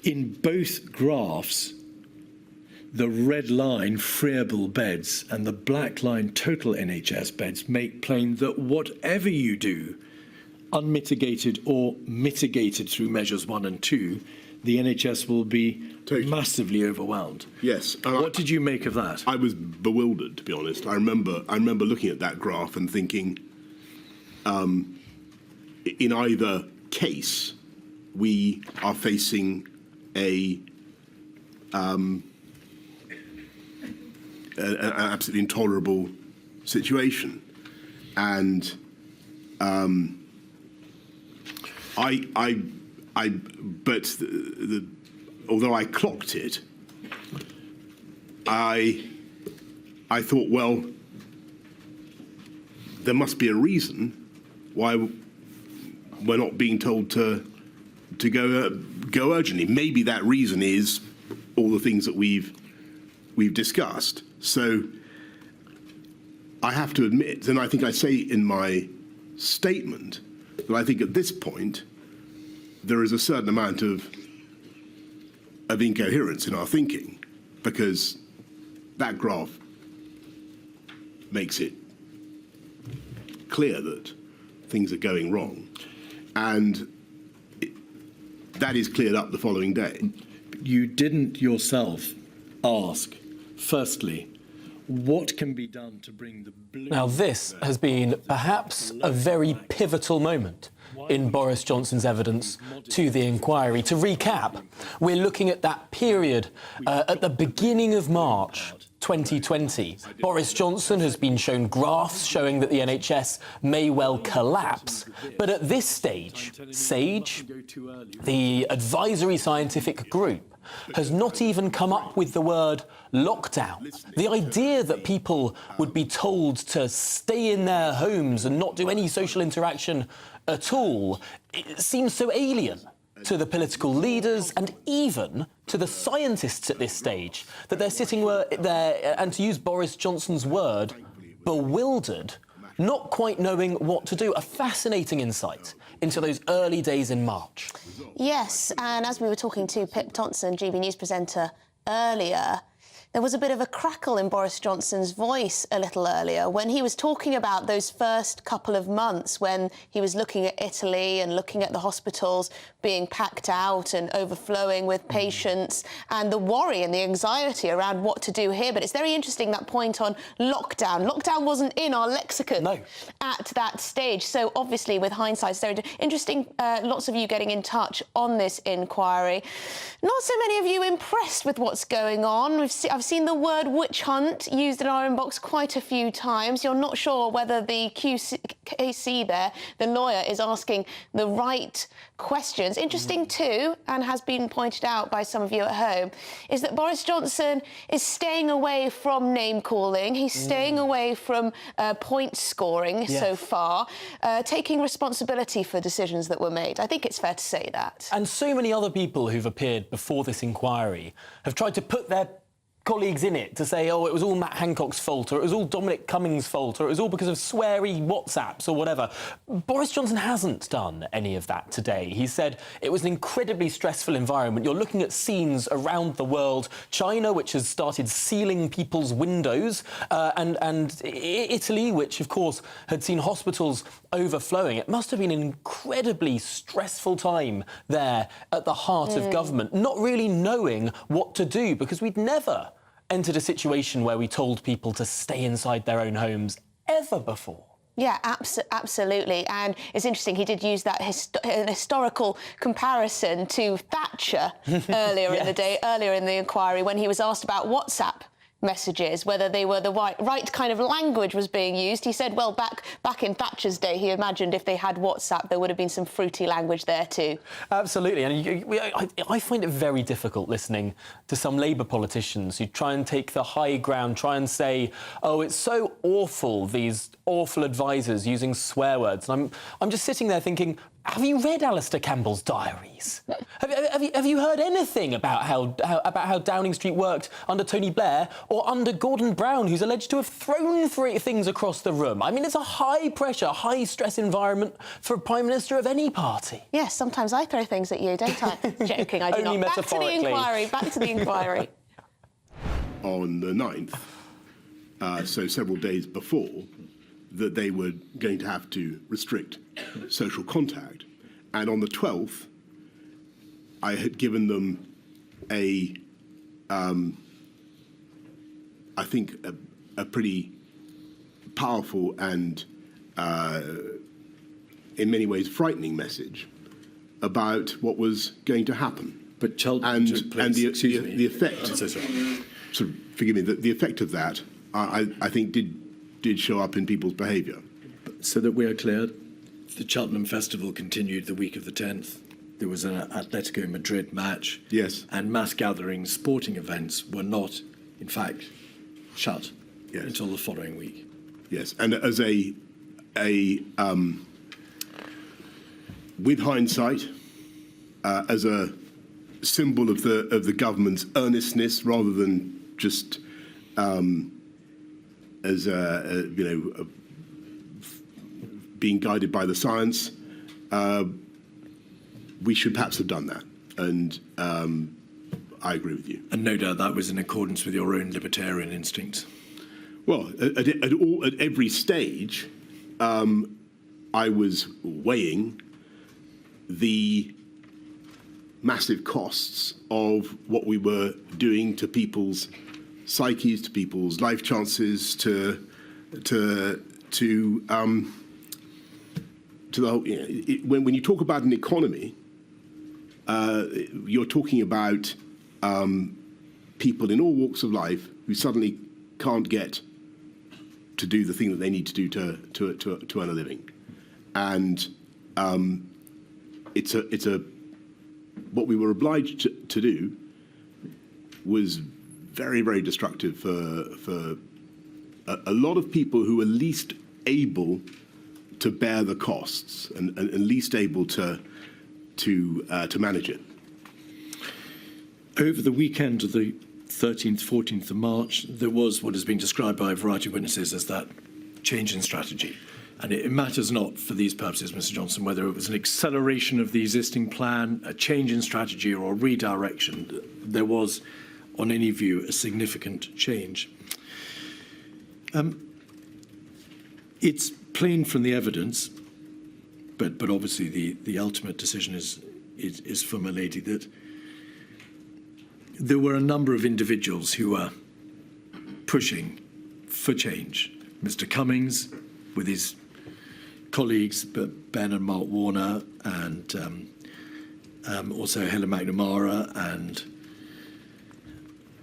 In both graphs, the red line, friable beds, and the black line, total NHS beds, make plain that whatever you do, unmitigated or mitigated through measures 1 and 2, the NHS will be massively overwhelmed. Yes. What did you make of that? I was bewildered, to be honest. I remember looking at that graph and thinking, in either case, we are facing an absolutely intolerable situation, and Although I clocked it, I thought, well, there must be a reason why we're not being told to go urgently. Maybe that reason is all the things that we've discussed. So I have to admit, and I think I say in my statement, that I think at this point there is a certain amount of incoherence in our thinking, because that graph makes it clear that things are going wrong, and that is cleared up the following day. You didn't yourself ask, firstly, what can be done to bring the blue... Now, this has been perhaps a very pivotal moment in Boris Johnson's evidence to the inquiry. To recap, we're looking at that period at the beginning of March 2020. Boris Johnson has been shown graphs showing that the NHS may well collapse. But at this stage, SAGE, the advisory scientific group, has not even come up with the word lockdown. The idea that people would be told to stay in their homes and not do any social interaction at all, it seems so alien to the political leaders and even to the scientists at this stage, that they're sitting there, and to use Boris Johnson's word, bewildered, not quite knowing what to do. A fascinating insight into those early days in March. Yes, and as we were talking to Pip Thompson, GB News presenter, earlier, there was a bit of a crackle in Boris Johnson's voice a little earlier when he was talking about those first couple of months when he was looking at Italy and looking at the hospitals being packed out and overflowing with patients, and the worry and the anxiety around what to do here. But it's very interesting, that point on lockdown. Lockdown wasn't in our lexicon at that stage. So obviously, with hindsight, it's very interesting. Lots of you getting in touch on this inquiry. Not so many of you impressed with what's going on. I've seen the word witch hunt used in our inbox quite a few times. You're not sure whether the QC there, the lawyer, is asking the right questions. Interesting too, and has been pointed out by some of you at home, is that Boris Johnson is staying away from name-calling. He's staying away from point scoring so far, taking responsibility for decisions that were made. I think it's fair to say that. And so many other people who've appeared before this inquiry have tried to put their colleagues in it to say, oh, it was all Matt Hancock's fault, or it was all Dominic Cummings' fault, or it was all because of sweary WhatsApps or whatever. Boris Johnson hasn't done any of that today. He said it was an incredibly stressful environment. You're looking at scenes around the world. China, which has started sealing people's windows, and Italy, which, of course, had seen hospitals overflowing. It must have been an incredibly stressful time there at the heart of government, not really knowing what to do, because we'd never entered a situation where we told people to stay inside their own homes ever before. Yeah, absolutely. And it's interesting, he did use that historical comparison to Thatcher earlier in the day, earlier in the inquiry, when he was asked about WhatsApp messages, whether they were the right kind of language was being used. He said, well, back in Thatcher's day, he imagined if they had WhatsApp, there would have been some fruity language there too. Absolutely. And I find it very difficult listening to some Labour politicians who try and take the high ground, try and say, oh, it's so awful, these awful advisers using swear words. And I'm just sitting there thinking, have you read Alistair Campbell's diaries? Have you heard anything about how Downing Street worked under Tony Blair or under Gordon Brown, who's alleged to have thrown things across the room? I mean, it's a high-pressure, high-stress environment for a Prime Minister of any party. Yes, sometimes I throw things at you, don't I? Joking, I do Only not. Back to the inquiry, back to the inquiry. On the 9th, so several days before, that they were going to have to restrict social contact. And on the 12th, I had given them I think, a pretty powerful and, in many ways, frightening message about what was going to happen. But and the effect. I'm so sorry. So, forgive me. The effect of that, I think, did show up in people's behaviour. So that we are clear, The Cheltenham Festival continued the week of the 10th. There was an Atletico Madrid match. Yes. And mass gatherings, sporting events were not, in fact, shut until the following week. Yes, and as with hindsight, as a symbol of the government's earnestness, rather than just as being guided by the science, we should perhaps have done that. And I agree with you. And no doubt that was in accordance with your own libertarian instincts. Well, at every stage, I was weighing the massive costs of what we were doing to people's psyches, to people's life chances, to the whole. When you talk about an economy, you're talking about people in all walks of life who suddenly can't get to do the thing that they need to do to earn a living, and it's what we were obliged to do was very, very destructive for a lot of people who were least able to bear the costs and least able to manage it. Over the weekend of the 13th, 14th of March, there was what has been described by a variety of witnesses as that change in strategy. And it matters not for these purposes, Mr. Johnson, whether it was an acceleration of the existing plan, a change in strategy, or a redirection. There was, on any view, a significant change. It's plain from the evidence, but obviously the ultimate decision is for my lady, that there were a number of individuals who were pushing for change. Mr. Cummings, with his colleagues, Ben and Mark Warner, and also Helen McNamara and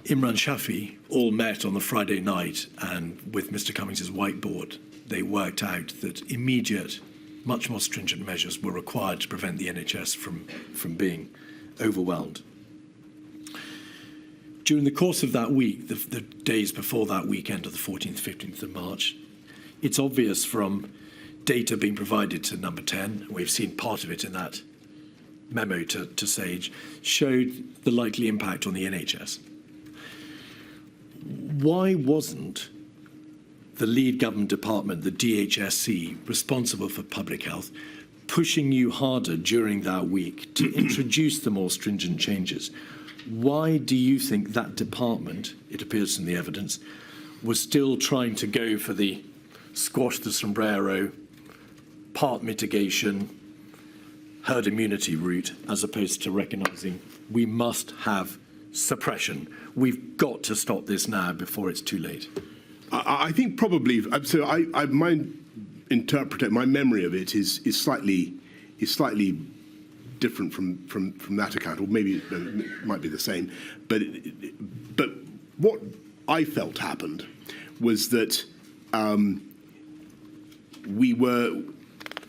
Imran Shafi, all met on the Friday night, and with Mr. Cummings' whiteboard, they worked out that immediate, much more stringent measures were required to prevent the NHS from being overwhelmed. During the course of that week, the days before that weekend of the 14th, 15th of March, it's obvious from data being provided to Number 10, we've seen part of it in that memo to Sage, showed the likely impact on the NHS. Why wasn't the lead government department, the DHSC, responsible for public health, pushing you harder during that week to introduce the more stringent changes? Why do you think that department, it appears from the evidence, was still trying to go for the squash the sombrero, part mitigation, herd immunity route, as opposed to recognising we must have suppression? We've got to stop this now before it's too late. I think probably. So my memory of it is slightly different from that account, or maybe it might be the same. But what I felt happened was that we were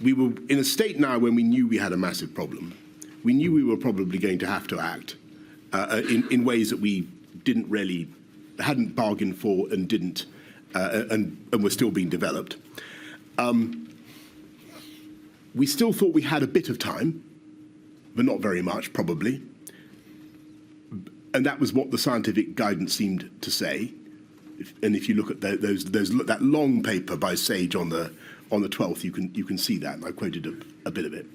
in a state now when we knew we had a massive problem. We knew we were probably going to have to act in ways that we hadn't bargained for and didn't, and were still being developed. We still thought we had a bit of time, but not very much, probably. And that was what the scientific guidance seemed to say. And if you look at that long paper by Sage on the 12th, you can see that. And I quoted a bit of it.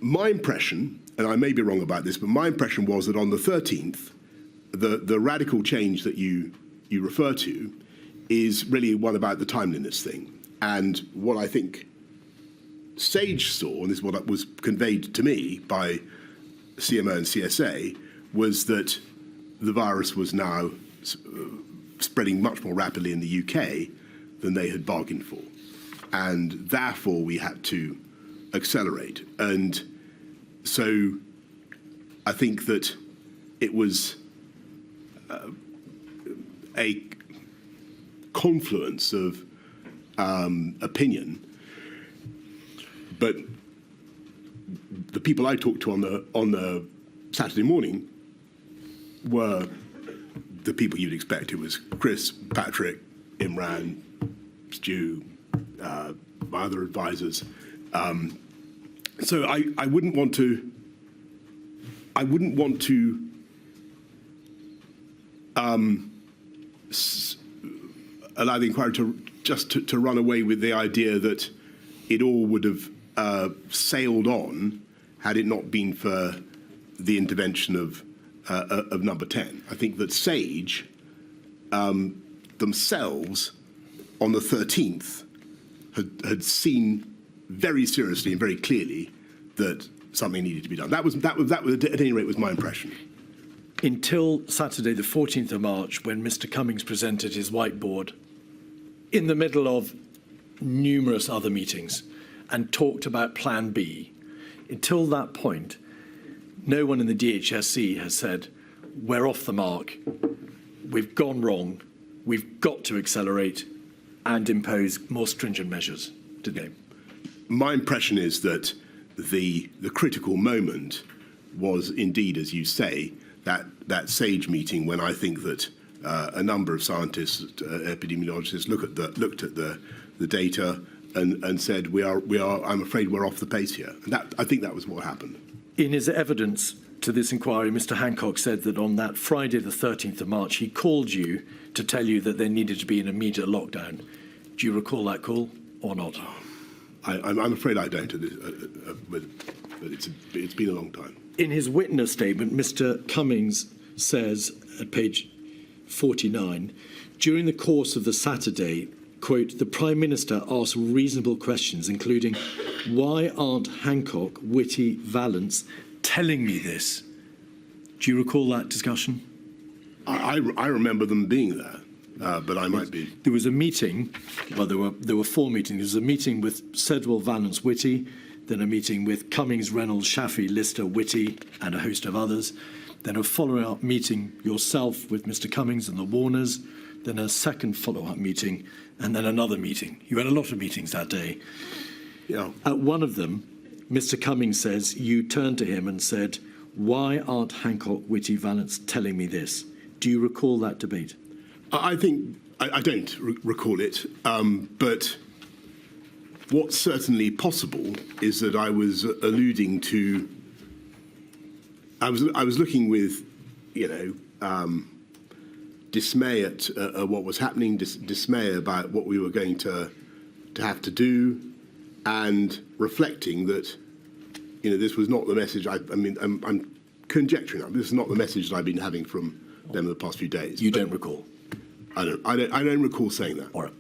My impression, and I may be wrong about this, but my impression was that on the 13th, the radical change that you refer to is really one about the timeliness thing. And what I think Sage saw, and this is what was conveyed to me by CMO and CSA, was that the virus was now spreading much more rapidly in the UK than they had bargained for. And therefore, we had to accelerate. And so I think that it was a confluence of opinion but the people I talked to on the Saturday morning were the people you'd expect. It was Chris, Patrick, Imran, Stu, my other advisors. So I wouldn't want to. I wouldn't want to allow the inquiry to run away with the idea that it all would have sailed on had it not been for the intervention of Number 10. I think that Sage themselves on the 13th had seen very seriously and very clearly that something needed to be done. That was at any rate was my impression. Until Saturday, the 14th of March, when Mr. Cummings presented his whiteboard in the middle of numerous other meetings and talked about Plan B. Until that point, no one in the DHSC has said, we're off the mark, we've gone wrong, we've got to accelerate and impose more stringent measures, did they? My impression is that the critical moment was indeed, as you say, that SAGE meeting when I think that a number of scientists, epidemiologists, looked at the data and said we are. I'm afraid we're off the pace here. And I think that was what happened. In his evidence to this inquiry, Mr. Hancock said that on that Friday, the 13th of March, he called you to tell you that there needed to be an immediate lockdown. Do you recall that call or not? I'm afraid I don't. But it's been a long time. In his witness statement, Mr. Cummings says at page 49, during the course of the Saturday, quote, the Prime Minister asked reasonable questions, including, why aren't Hancock, Whitty, Vallance telling me this? Do you recall that discussion? I remember them being there, but I might be. There was a meeting, well, there were four meetings. There was a meeting with Sedwell, Vallance, Whitty, then a meeting with Cummings, Reynolds, Shafi, Lister, Whitty, and a host of others. Then a follow-up meeting yourself with Mr. Cummings and the Warners. Then a second follow-up meeting, and then another meeting. You had a lot of meetings that day. Yeah. At one of them, Mr. Cummings says you turned to him and said, why aren't Hancock, Whitty, Vallance telling me this? Do you recall that debate? I think I don't recall it, but what's certainly possible is that I was alluding to. I was looking with, dismay at what was happening, dismay about what we were going to have to do, and reflecting that, this was not the message. I'm conjecturing. This is not the message that I've been having from them in the past few days. You don't recall? I don't recall saying that. All right.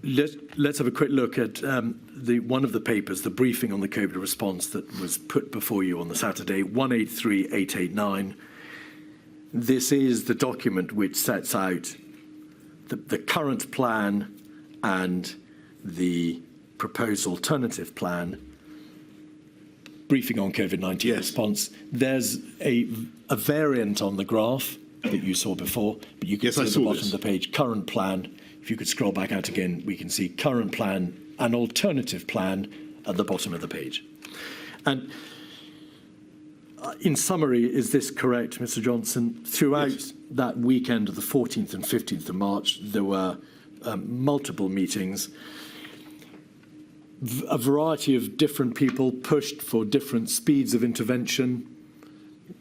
Let's have a quick look at one of the papers, the briefing on the COVID response that was put before you on the Saturday, 183889. This is the document which sets out the current plan and the proposed alternative plan. Briefing on COVID-19 response. There's a variant on the graph that you saw before, but you can see at the bottom of the page, current plan. If you could scroll back out again, we can see current plan and alternative plan at the bottom of the page. And in summary, is this correct, Mr. Johnson? Throughout that weekend of the 14th and 15th of March, there were multiple meetings. A variety of different people pushed for different speeds of intervention.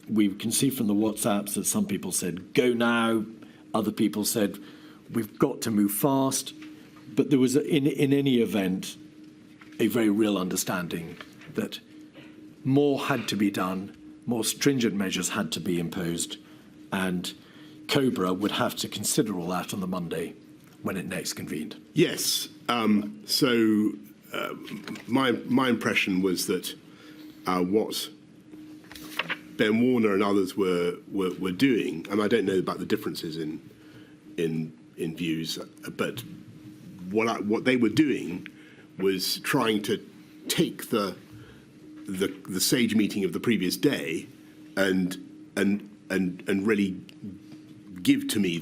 We can see from the WhatsApps that some people said, go now. Other people said, we've got to move fast. But there was, in any event, a very real understanding that more had to be done, more stringent measures had to be imposed, and COBRA would have to consider all that on the Monday when it next convened. Yes. My impression was that what Ben Warner and others were doing, and I don't know about the differences in views, but what they were doing was trying to take the SAGE meeting of the previous day and really give to me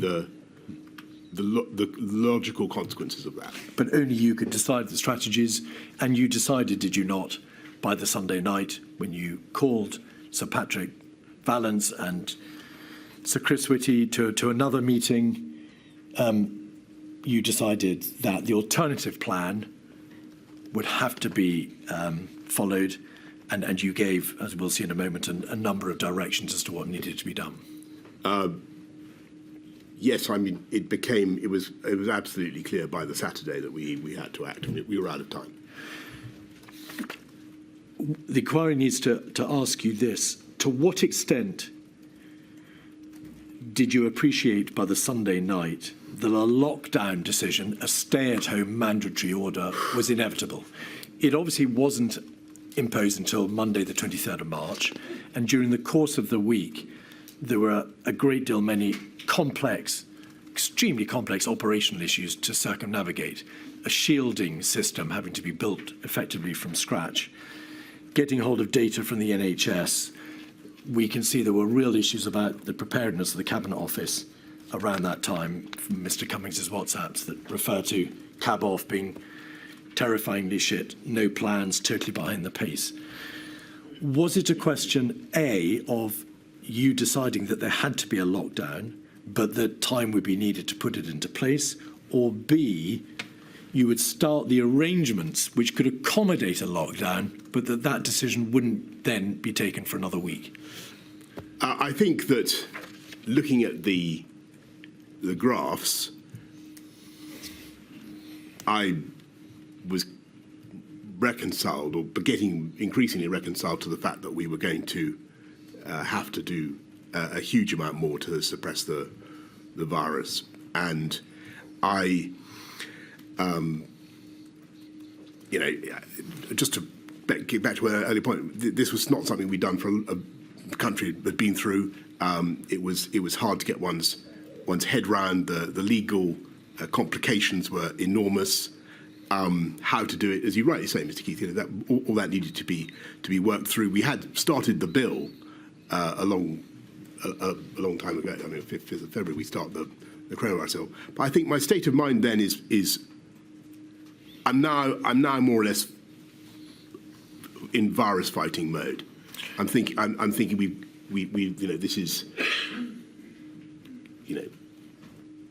the logical consequences of that. But only you could decide the strategies, and you decided, did you not, by the Sunday night when you called Sir Patrick Vallance and Sir Chris Whitty to another meeting, you decided that the alternative plan would have to be followed, and you gave, as we'll see in a moment, a number of directions as to what needed to be done. Yes, I mean, it was absolutely clear by the Saturday that we had to act, and we were out of time. The inquiry needs to ask you this: to what extent did you appreciate by the Sunday night that a lockdown decision, a stay-at-home mandatory order, was inevitable? It obviously wasn't imposed until Monday, the 23rd of March, and during the course of the week, there were a great deal many complex, extremely complex operational issues to circumnavigate. A shielding system having to be built effectively from scratch, getting hold of data from the NHS. We can see there were real issues about the preparedness of the Cabinet Office around that time, from Mr. Cummings's WhatsApps that refer to cab off being terrifyingly shit, no plans, totally behind the pace. Was it a question, A, of you deciding that there had to be a lockdown, but that time would be needed to put it into place, or B, you would start the arrangements which could accommodate a lockdown, but that decision wouldn't then be taken for another week? I think that looking at the graphs, I was reconciled, or getting increasingly reconciled, to the fact that we were going to have to do a huge amount more to suppress the virus. And I, just to get back to an earlier point, this was not something we'd done for a country that had been through. It was hard to get one's head round. The legal complications were enormous. How to do it, as you rightly say, Mr. Keith, that all that needed to be worked through. We had started the bill a long time ago. I mean, 5th of February we start the coronavirus bill. But I think my state of mind then is I'm now more or less in virus fighting mode. I'm thinking we this is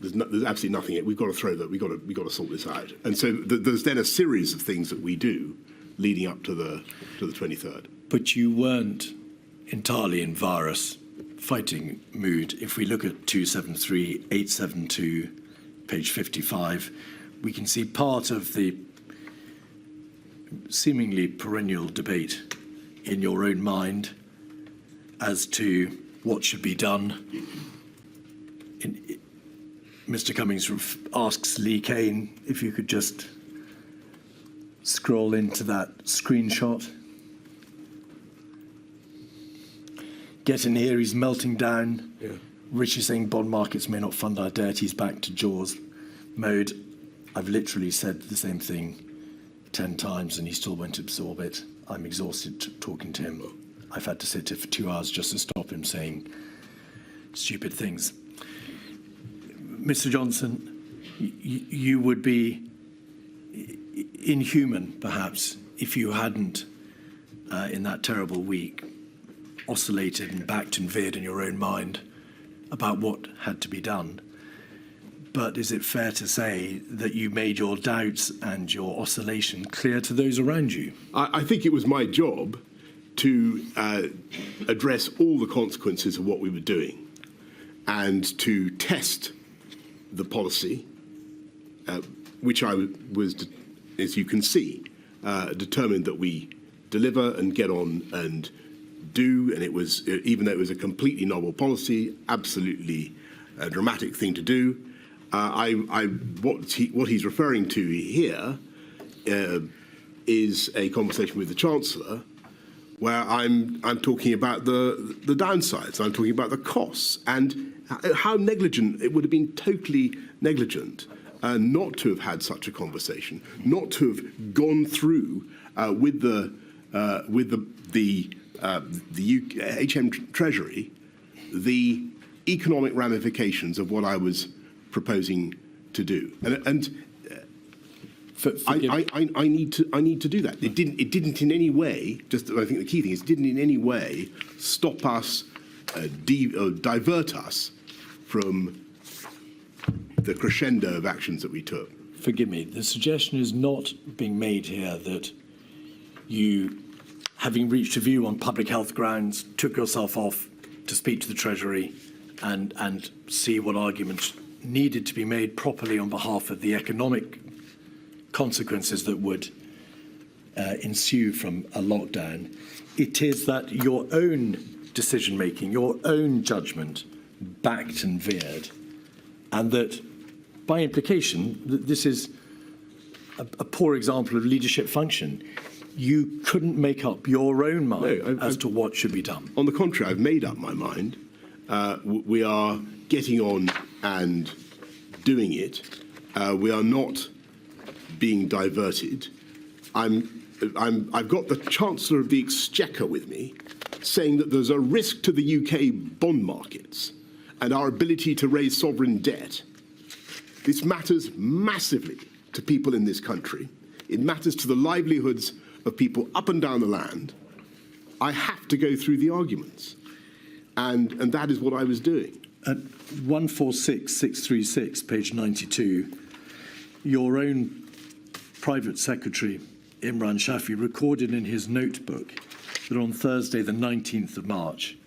there's absolutely nothing. We've got to throw that. We've got to sort this out. And so there's then a series of things that we do leading up to the 23rd. But you weren't entirely in virus fighting mood. If we look at 273, 872, page 55, we can see part of the seemingly perennial debate in your own mind as to what should be done. Mr. Cummings asks Lee Kane if you could just scroll into that screenshot. Get in here, he's melting down. Yeah. Richie saying bond markets may not fund our debt. He's back to Jaws mode. I've literally said the same thing 10 times and he still won't absorb it. I'm exhausted talking to him. I've had to sit here for 2 hours just to stop him saying stupid things. Mr. Johnson, you would be inhuman, perhaps, if you hadn't, in that terrible week, oscillated and backed and veered in your own mind about what had to be done. But is it fair to say that you made your doubts and your oscillation clear to those around you? I think it was my job to address all the consequences of what we were doing and to test the policy, which I was, as you can see, determined that we deliver and get on and do. And it was, even though it was a completely novel policy, absolutely a dramatic thing to do. What he's referring to here is a conversation with the Chancellor, where I'm talking about the downsides. I'm talking about the costs and how negligent it would have been. Totally negligent not to have had such a conversation, not to have gone through with the HM Treasury the economic ramifications of what I was proposing to do, and I need to do that. It didn't in any way. I think the key thing is, it didn't in any way stop us, divert us from the crescendo of actions that we took. Forgive me. The suggestion is not being made here that you, having reached a view on public health grounds, took yourself off to speak to the Treasury and see what arguments needed to be made properly on behalf of the economic consequences that would ensue from a lockdown. It is that your own decision-making, your own judgment backed and veered, and that by implication, this is a poor example of leadership function. You couldn't make up your own mind as to what should be done. On the contrary, I've made up my mind. We are getting on and doing it. We are not being diverted. I've got the Chancellor of the Exchequer with me, saying that there's a risk to the UK bond markets and our ability to raise sovereign debt. This matters massively to people in this country. It matters to the livelihoods of people up and down the land. I have to go through the arguments. And that is what I was doing. At 146636, page 92, your own private secretary, Imran Shafi, recorded in his notebook that on Thursday, the 19th of March,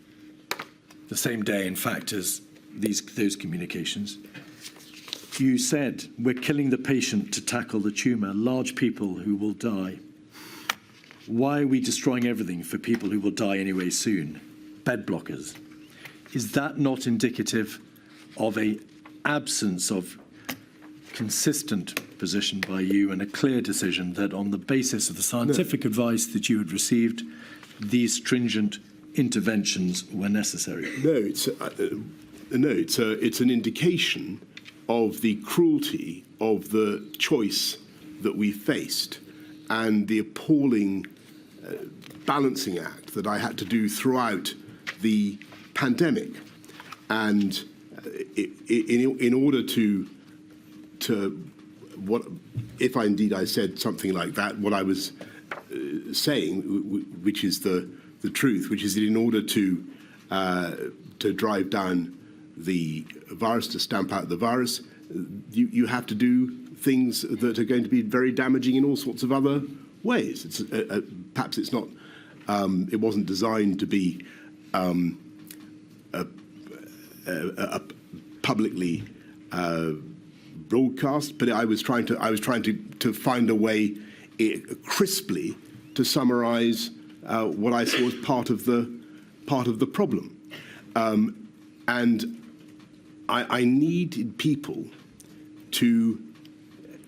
the same day, in fact, as those communications, you said, "We're killing the patient to tackle the tumour, large people who will die. Why are we destroying everything for people who will die anyway soon? Bed blockers." Is that not indicative of an absence of consistent position by you and a clear decision that on the basis of the scientific advice that you had received, these stringent interventions were necessary? No, it's an indication of the cruelty of the choice that we faced and the appalling balancing act that I had to do throughout the pandemic. And in order to what, if I said something like that, what I was saying, which is the truth, which is that in order to drive down the virus, to stamp out the virus, you have to do things that are going to be very damaging in all sorts of other ways. Perhaps it's not. It wasn't designed to be publicly broadcast, but I was trying to find a way crisply to summarise what I saw as part of the problem, and I needed people to,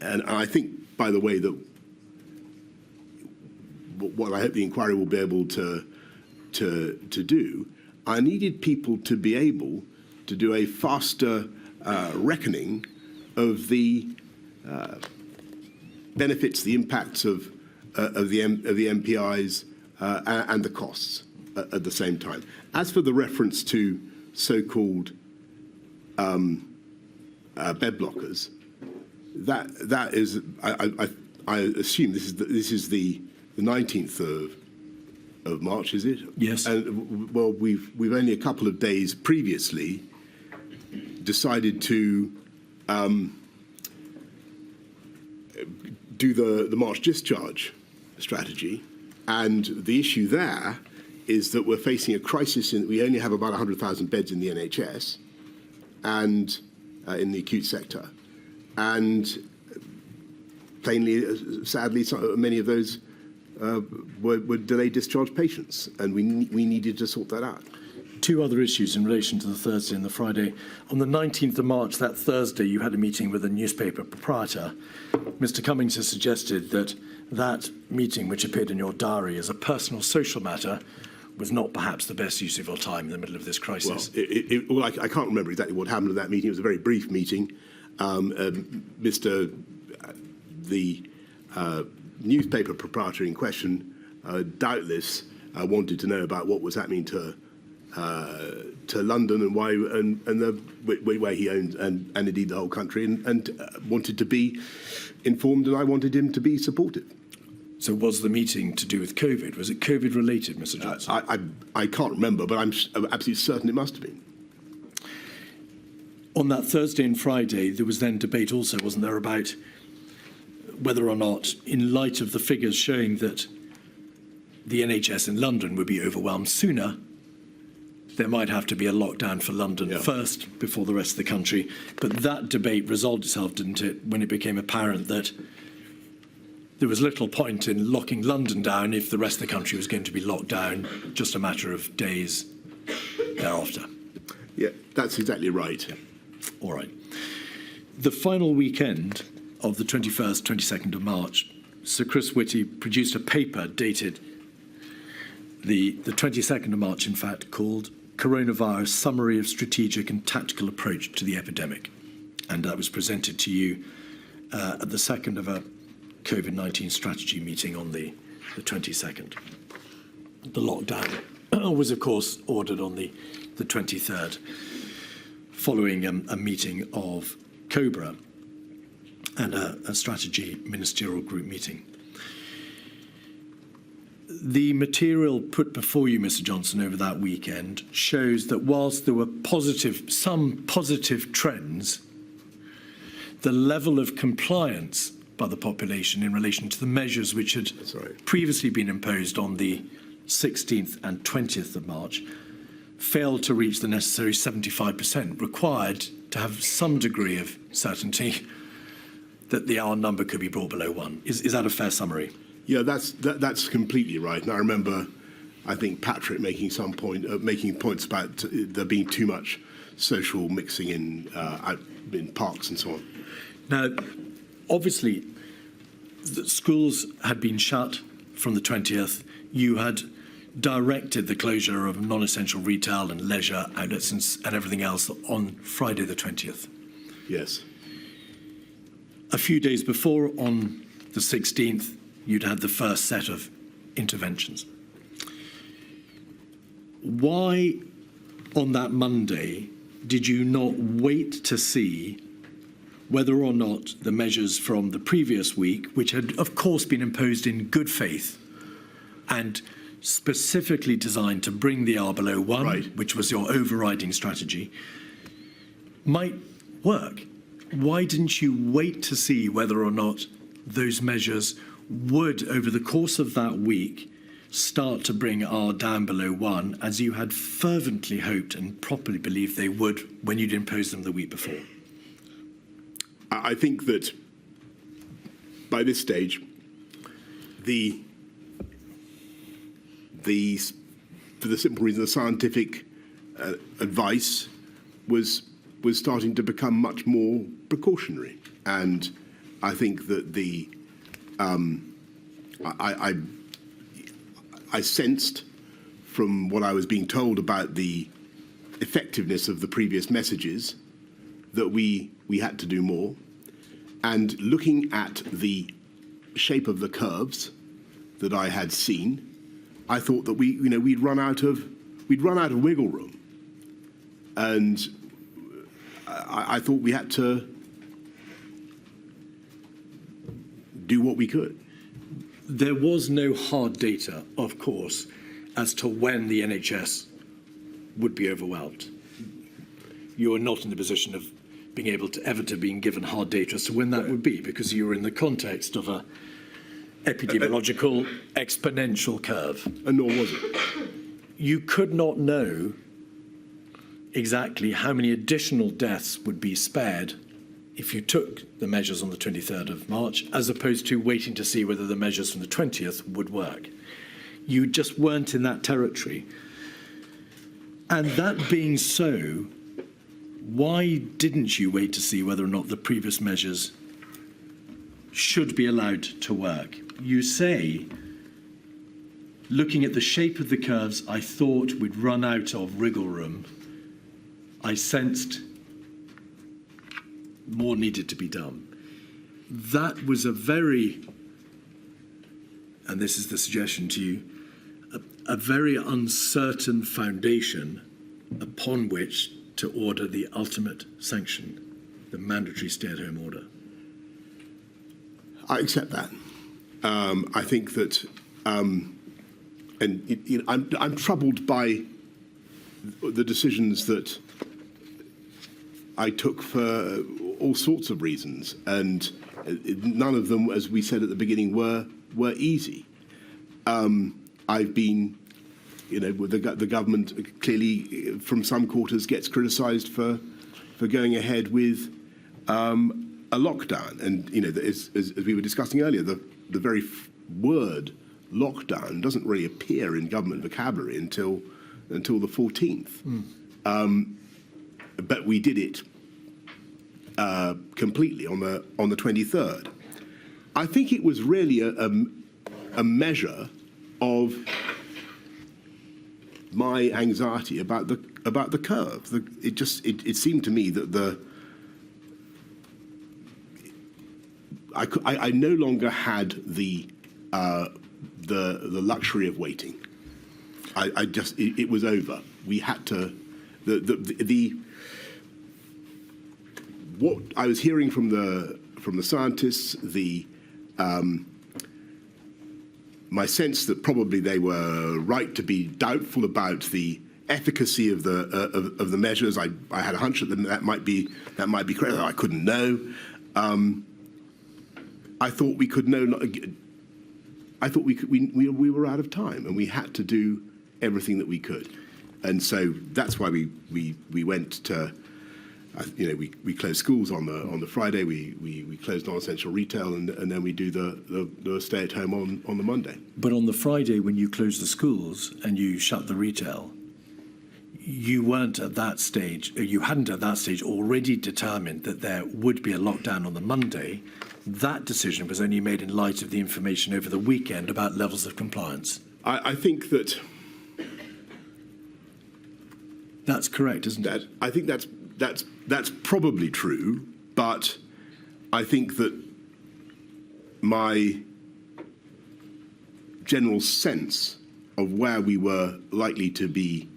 and I think, by the way, that what I hope the inquiry will be able to do, I needed people to be able to do a faster reckoning of the benefits, the impacts of the MPIs and the costs at the same time. As for the reference to so-called bed blockers, that is, I assume this is the 19th of March, is it? Yes. And well, we've only a couple of days previously decided to do the March discharge strategy, and the issue there is that we're facing a crisis in that we only have about 100,000 beds in the NHS and in the acute sector, and plainly, sadly, many of those were delayed discharge patients, and we needed to sort that out. Two other issues in relation to the Thursday and the Friday. On the 19th of March, that Thursday, you had a meeting with a newspaper proprietor. Mr. Cummings has suggested that that meeting, which appeared in your diary as a personal social matter, was not perhaps the best use of your time in the middle of this crisis. Well, I can't remember exactly what happened at that meeting. It was a very brief meeting. The newspaper proprietor in question doubtless wanted to know about what was happening to to London and why and the way he owns and indeed the whole country and wanted to be informed, and I wanted him to be supportive. So was the meeting to do with COVID? Was it COVID related, Mr. Johnson? I can't remember, but I'm absolutely certain it must have been. On that Thursday and Friday, there was then debate also, wasn't there, about whether or not, in light of the figures showing that the NHS in London would be overwhelmed sooner, there might have to be a lockdown for London first before the rest of the country. But that debate resolved itself, didn't it, when it became apparent that there was little point in locking London down if the rest of the country was going to be locked down just a matter of days thereafter. Yeah, that's exactly right. Yeah. All right. The final weekend of the 21st, 22nd of March, Sir Chris Whitty produced a paper dated the 22nd of March, in fact, called Coronavirus Summary of Strategic and Tactical Approach to the Epidemic. And that was presented to you at the second of a COVID-19 strategy meeting on the 22nd. The lockdown was, of course, ordered on the 23rd, following a meeting of COBRA and a strategy ministerial group meeting. The material put before you, Mr. Johnson, over that weekend shows that whilst there were some positive trends, the level of compliance by the population in relation to the measures which had previously been imposed on the 16th and 20th of March failed to reach the necessary 75% required to have some degree of certainty that the R number could be brought below 1. Is that a fair summary? Yeah, that's completely right. And I remember, I think, Patrick making points about there being too much social mixing in parks and so on. Now, obviously, the schools had been shut from the 20th. You had directed the closure of non-essential retail and leisure outlets and everything else on Friday the 20th. Yes. A few days before, on the 16th, you'd had the first set of interventions. Why, on that Monday, did you not wait to see whether or not the measures from the previous week, which had, of course, been imposed in good faith and specifically designed to bring the R below 1, which was your overriding strategy, might work? Why didn't you wait to see whether or not those measures would, over the course of that week, start to bring R down below 1, as you had fervently hoped and properly believed they would when you'd imposed them the week before? I think that by this stage, for the simple reason, the scientific advice was starting to become much more precautionary, and I think that I sensed from what I was being told about the effectiveness of the previous messages that we had to do more. And looking at the shape of the curves that I had seen, I thought that we'd run out of wiggle room, and I thought we had to do what we could. There was no hard data, of course, as to when the NHS would be overwhelmed. You were not in the position of being able to ever to being given hard data as to when that would be, because you were in the context of a epidemiological exponential curve. And nor was it. You could not know exactly how many additional deaths would be spared if you took the measures on the 23rd of March, as opposed to waiting to see whether the measures from the 20th would work. You just weren't in that territory. And that being so, why didn't you wait to see whether or not the previous measures should be allowed to work? You say, looking at the shape of the curves, I thought we'd run out of wriggle room. I sensed more needed to be done. That was a very, and this is the suggestion to you, a very uncertain foundation upon which to order the ultimate sanction, the mandatory stay-at-home order. I accept that. I think that, I'm troubled by the decisions that I took for all sorts of reasons, and none of them, as we said at the beginning, were easy. I've been, the government clearly, from some quarters, gets criticised for going ahead with a lockdown, and as we were discussing earlier, the very word lockdown doesn't really appear in government vocabulary until the 14th. But we did it completely on the 23rd. I think it was really a measure of my anxiety about the curve. It seemed to me that I no longer had the luxury of waiting. It was over. We had to what I was hearing from the scientists, my sense that probably they were right to be doubtful about the efficacy of the measures. I had a hunch that might be correct. I couldn't know. I thought we could know. I thought we were out of time, and we had to do everything that we could, and so that's why we went to. We closed schools on the Friday. We closed non-essential retail, and then we do the stay at home on the Monday. But on the Friday, when you closed the schools and you shut the retail, you weren't at that stage. You hadn't at that stage already determined that there would be a lockdown on the Monday. That decision was only made in light of the information over the weekend about levels of compliance. I think that that's correct, isn't it? I think that's probably true, but I think that my general sense of where we were likely to be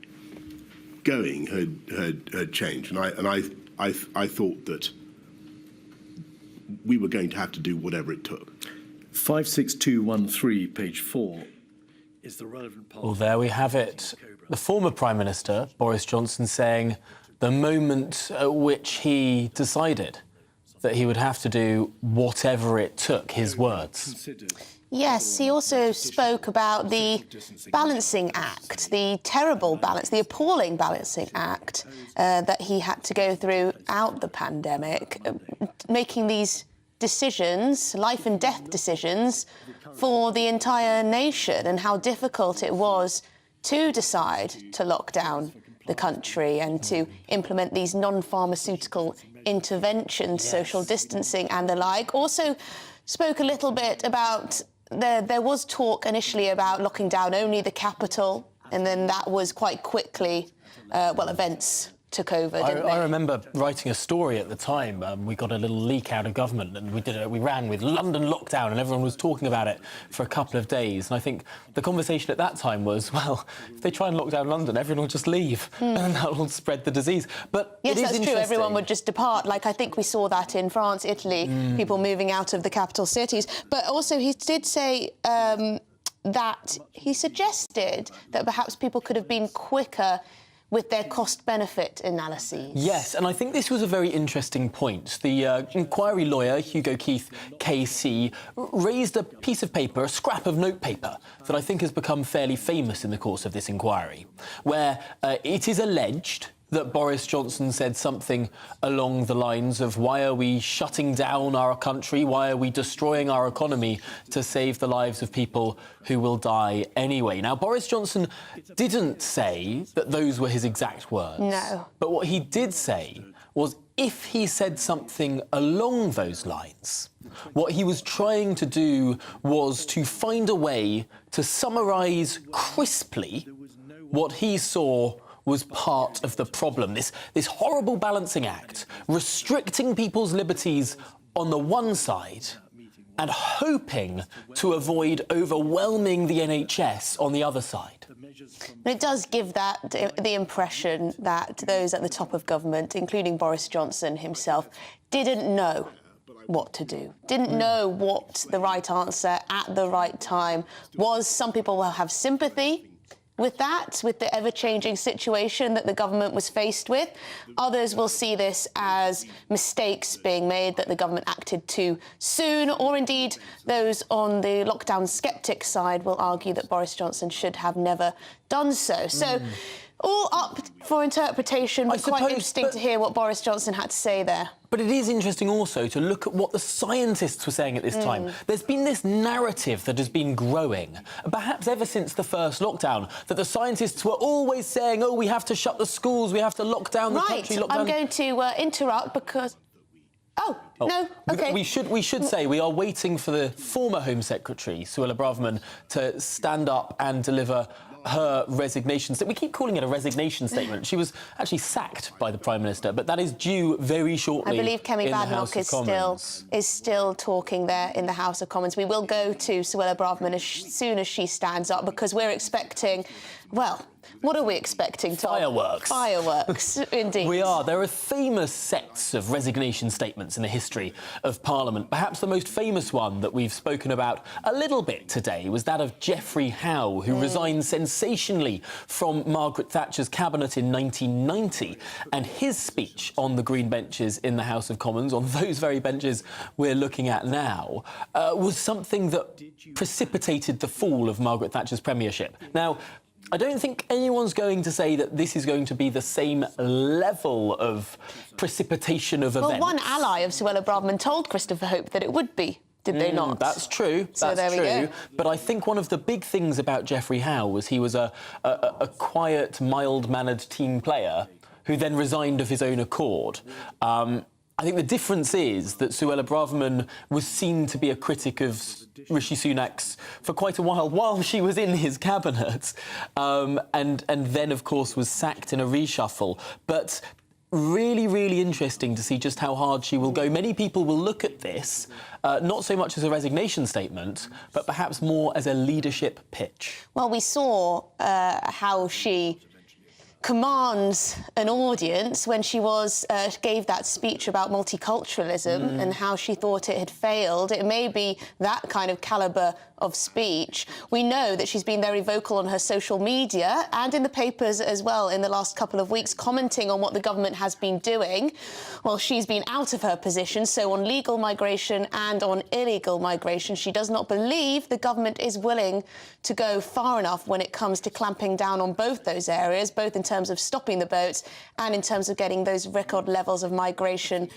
going had changed, and I thought that we were going to have to do whatever it took. 56213, page 4, is the relevant part. Well, there we have it. The former Prime Minister, Boris Johnson, saying the moment at which he decided that he would have to do whatever it took, his words. Yes, he also spoke about the balancing act, the terrible balance, the appalling balancing act that he had to go throughout the pandemic, making these decisions, life and death decisions, for the entire nation, and how difficult it was to decide to lock down the country and to implement these non-pharmaceutical interventions, social distancing and the like. Also spoke a little bit about, there was talk initially about locking down only the capital, and then that was quite quickly, events took over, didn't they? I remember writing a story at the time. We got a little leak out of government, and we ran with London lockdown, and everyone was talking about it for a couple of days. And I think the conversation at that time was, well, if they try and lock down London, everyone will just leave, and that will spread the disease. But yes, it is that's true. Everyone would just depart. Like, I think we saw that in France, Italy, people moving out of the capital cities. But also, he did say that he suggested that perhaps people could have been quicker with their cost-benefit analyses. Yes, and I think this was a very interesting point. The inquiry lawyer, Hugo Keith, KC, raised a piece of paper, a scrap of notepaper, that I think has become fairly famous in the course of this inquiry, where it is alleged that Boris Johnson said something along the lines of, why are we shutting down our country? Why are we destroying our economy to save the lives of people who will die anyway? Now, Boris Johnson didn't say that those were his exact words. No. But what he did say was, if he said something along those lines, what he was trying to do was to find a way to summarise crisply what he saw was part of the problem. This horrible balancing act, restricting people's liberties on the one side and hoping to avoid overwhelming the NHS on the other side. It does give the impression that those at the top of government, including Boris Johnson himself, didn't know what to do, didn't know what the right answer at the right time was. Some people will have sympathy with that, with the ever-changing situation that the government was faced with. Others will see this as mistakes being made, that the government acted too soon, or indeed those on the lockdown sceptic side will argue that Boris Johnson should have never done so. So all up for interpretation, but quite interesting to hear what Boris Johnson had to say there. But it is interesting also to look at what the scientists were saying at this time. There's been this narrative that has been growing, perhaps ever since the first lockdown, that the scientists were always saying, oh, we have to shut the schools, we have to lock down the country. Right, I'm going to interrupt because... No, OK. We should say we are waiting for the former Home Secretary, Suella Braverman, to stand up and deliver her resignation statement. We keep calling it a resignation statement. She was actually sacked by the Prime Minister, but that is due very shortly. I believe Kemi in the House Badenoch is still talking there in the House of Commons. We will go to Suella Braverman as soon as she stands up, because we're expecting, well, what are we expecting, Tom? Fireworks. Fireworks, indeed. We are. There are famous sets of resignation statements in the history of Parliament. Perhaps the most famous one that we've spoken about a little bit today was that of Geoffrey Howe, who resigned sensationally from Margaret Thatcher's cabinet in 1990. And his speech on the green benches in the House of Commons, on those very benches we're looking at now, was something that precipitated the fall of Margaret Thatcher's premiership. Now, I don't think anyone's going to say that this is going to be the same level of precipitation of events. Well, one ally of Suella Braverman told Christopher Hope that it would be, did they not? That's true. So that's there we true. go. But I think one of the big things about Geoffrey Howe was he was a quiet, mild-mannered team player who then resigned of his own accord. I think the difference is that Suella Braverman was seen to be a critic of Rishi Sunak's for quite a while she was in his cabinet, and then, of course, was sacked in a reshuffle. But really, really interesting to see just how hard she will go. Many people will look at this not so much as a resignation statement, but perhaps more as a leadership pitch. Well, we saw how she commands an audience when she gave that speech about multiculturalism and how she thought it had failed. It may be that kind of calibre of speech. We know that she's been very vocal on her social media and in the papers as well in the last couple of weeks, commenting on what the government has been doing. Well, she's been out of her position, so on legal migration and on illegal migration, she does not believe the government is willing to go far enough when it comes to clamping down on both those areas, both in terms of stopping the boats and in terms of getting those record levels of migration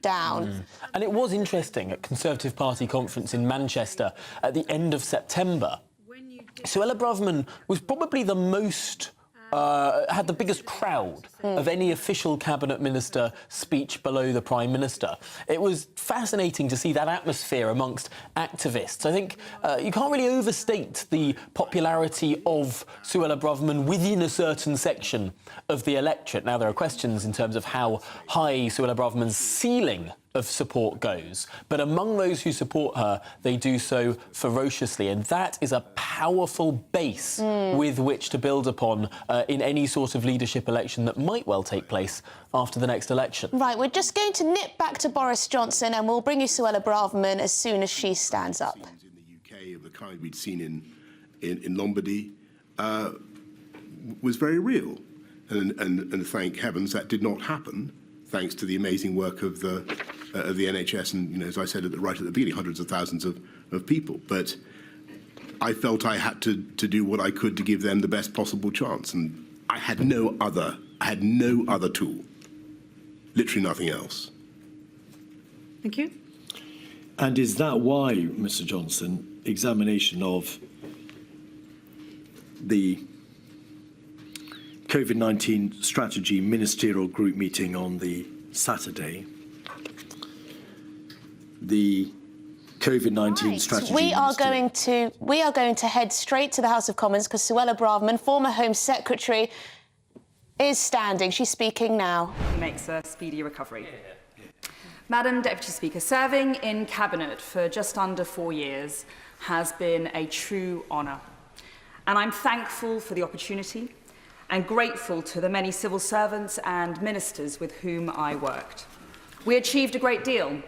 down. And it was interesting at Conservative Party conference in Manchester at the end of September. Suella Braverman was probably the most had the biggest crowd of any official cabinet minister speech below the Prime Minister. It was fascinating to see that atmosphere amongst activists. I think you can't really overstate the popularity of Suella Braverman within a certain section of the electorate. Now, there are questions in terms of how high Suella Braverman's ceiling of support goes, but among those who support her, they do so ferociously, and that is a powerful base with which to build upon in any sort of leadership election that might well take place after the next election. Right, we're just going to nip back to Boris Johnson and we'll bring you Suella Braverman as soon as she stands up. In the UK of the kind we'd seen in Lombardy was very real, and thank heavens that did not happen, thanks to the amazing work of the NHS and, you know, as I said right at the beginning, hundreds of thousands of people. But I felt I had to do what I could to give them the best possible chance, and I had no other tool, literally nothing else. Thank you. And is that why, Mr. Johnson, examination of the COVID-19 strategy ministerial group meeting on the Saturday, the COVID-19 strategy. We are going to head straight to the House of Commons because Suella Braverman, former Home Secretary, is standing. She's speaking now. Makes a speedy recovery. Madam Deputy Speaker, serving in Cabinet for just under 4 years has been a true honour. And I'm thankful for the opportunity and grateful to the many civil servants and ministers with whom I worked. We achieved a great deal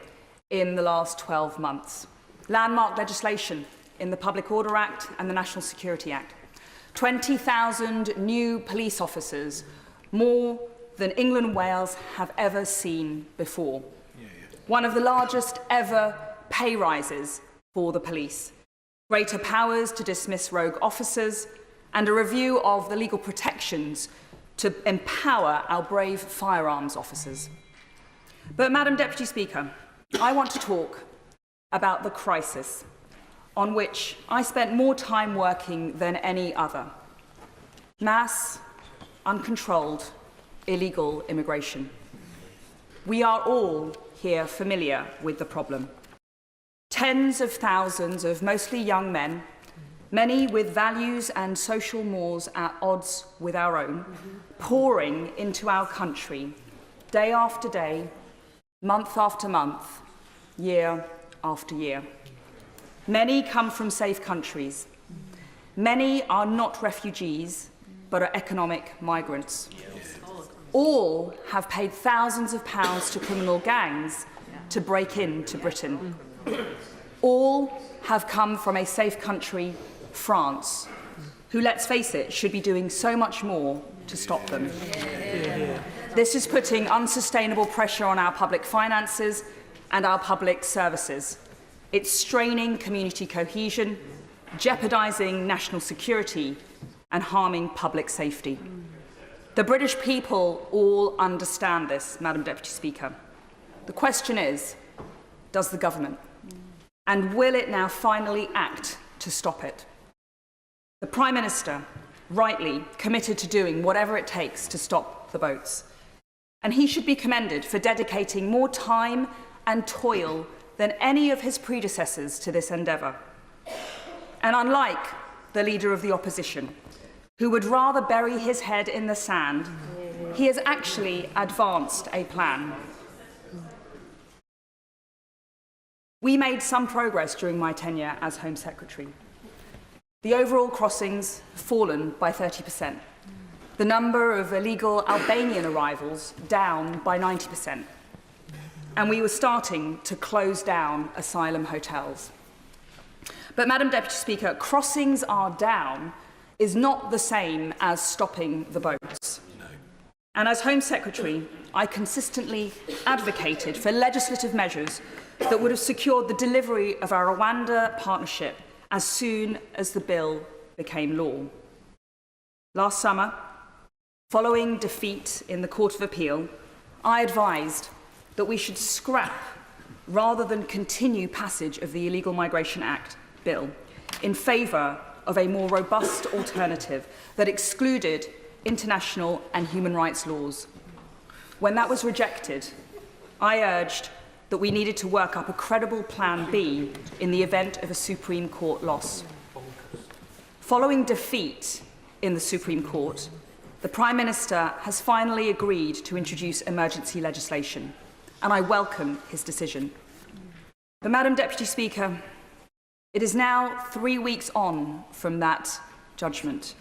in the last 12 months. Landmark legislation in the Public Order Act and the National Security Act. 20,000 new police officers, more than England and Wales have ever seen before. One of the largest ever pay rises for the police. Greater powers to dismiss rogue officers, and a review of the legal protections to empower our brave firearms officers. But, Madam Deputy Speaker, I want to talk about the crisis on which I spent more time working than any other. Mass, uncontrolled, illegal immigration. We are all here familiar with the problem. Tens of thousands of mostly young men, many with values and social mores at odds with our own, pouring into our country day after day, month after month, year after year. Many come from safe countries. Many are not refugees, but are economic migrants. All have paid thousands of pounds to criminal gangs to break into Britain. All have come from a safe country, France, who, let's face it, should be doing so much more to stop them. This is putting unsustainable pressure on our public finances and our public services. It's straining community cohesion, jeopardising national security, and harming public safety. The British people all understand this, Madam Deputy Speaker. The question is, does the government? And will it now finally act to stop it? The Prime Minister, rightly, committed to doing whatever it takes to stop the boats. And he should be commended for dedicating more time and toil than any of his predecessors to this endeavour. And unlike the Leader of the Opposition, who would rather bury his head in the sand, he has actually advanced a plan. We made some progress during my tenure as Home Secretary. The overall crossings have fallen by 30%. The number of illegal Albanian arrivals down by 90%. And we were starting to close down asylum hotels. But, Madam Deputy Speaker, crossings are down is not the same as stopping the boats. And as Home Secretary, I consistently advocated for legislative measures that would have secured the delivery of our Rwanda partnership as soon as the bill became law. Last summer, following defeat in the Court of Appeal, I advised that we should scrap rather than continue passage of the Illegal Migration Act bill in favour of a more robust alternative that excluded international and human rights laws. When that was rejected, I urged that we needed to work up a credible Plan B in the event of a Supreme Court loss. Following defeat in the Supreme Court, the Prime Minister has finally agreed to introduce emergency legislation, and I welcome his decision. But, Madam Deputy Speaker, it is now 3 weeks on from that judgment,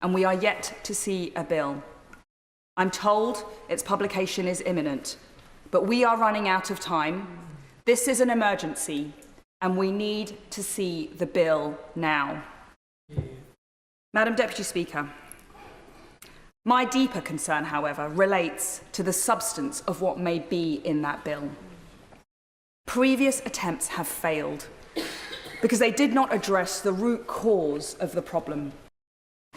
and we are yet to see a bill. I'm told its publication is imminent, but we are running out of time. This is an emergency, and we need to see the bill now. Madam Deputy Speaker, my deeper concern, however, relates to the substance of what may be in that bill. Previous attempts have failed because they did not address the root cause of the problem.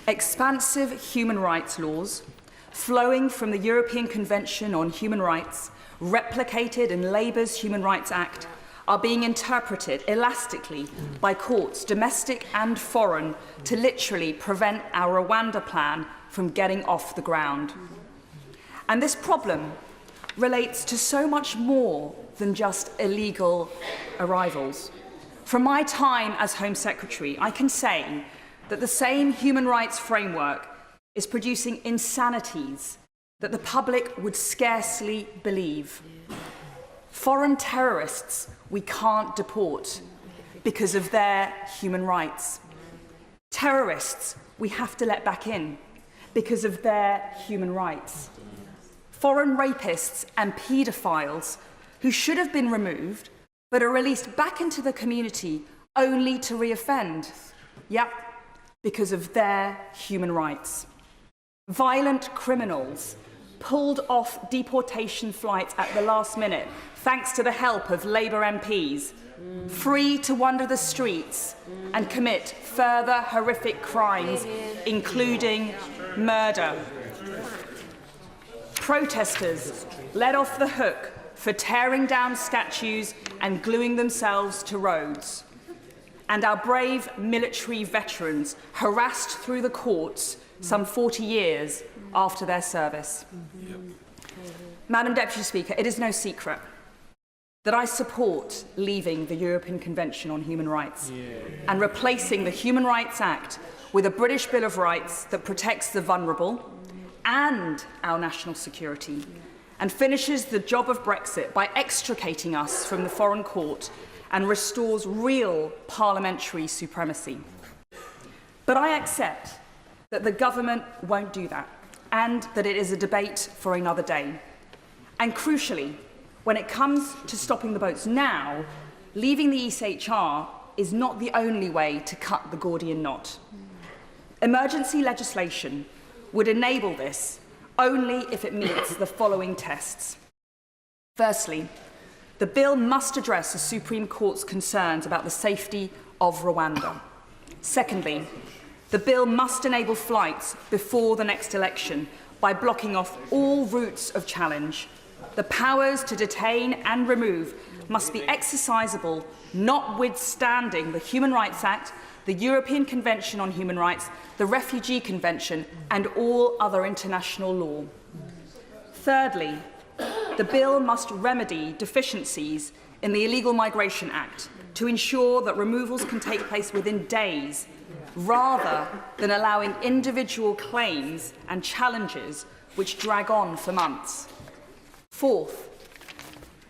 Expansive human rights laws, flowing from the European Convention on Human Rights, replicated in Labour's Human Rights Act, are being interpreted elastically by courts, domestic and foreign, to literally prevent our Rwanda plan from getting off the ground. And this problem relates to so much more than just illegal arrivals. From my time as Home Secretary, I can say that the same human rights framework is producing insanities that the public would scarcely believe. Foreign terrorists we can't deport because of their human rights. Terrorists we have to let back in because of their human rights. Foreign rapists and paedophiles who should have been removed but are released back into the community only to reoffend. Yep, because of their human rights. Violent criminals pulled off deportation flights at the last minute thanks to the help of Labour MPs, free to wander the streets and commit further horrific crimes, including murder. Protesters let off the hook for tearing down statues and gluing themselves to roads. And our brave military veterans harassed through the courts some 40 years after their service. Madam Deputy Speaker, it is no secret that I support leaving the European Convention on Human Rights and replacing the Human Rights Act with a British Bill of Rights that protects the vulnerable and our national security and finishes the job of Brexit by extricating us from the foreign court and restores real parliamentary supremacy. But I accept that the government won't do that and that it is a debate for another day. And crucially, when it comes to stopping the boats now, leaving the ECHR is not the only way to cut the Gordian knot. Emergency legislation would enable this only if it meets the following tests. Firstly, the bill must address the Supreme Court's concerns about the safety of Rwanda. Secondly, the bill must enable flights before the next election by blocking off all routes of challenge. The powers to detain and remove must be exercisable, notwithstanding the Human Rights Act, the European Convention on Human Rights, the Refugee Convention, and all other international law. Thirdly, the bill must remedy deficiencies in the Illegal Migration Act to ensure that removals can take place within days, rather than allowing individual claims and challenges which drag on for months. Fourth,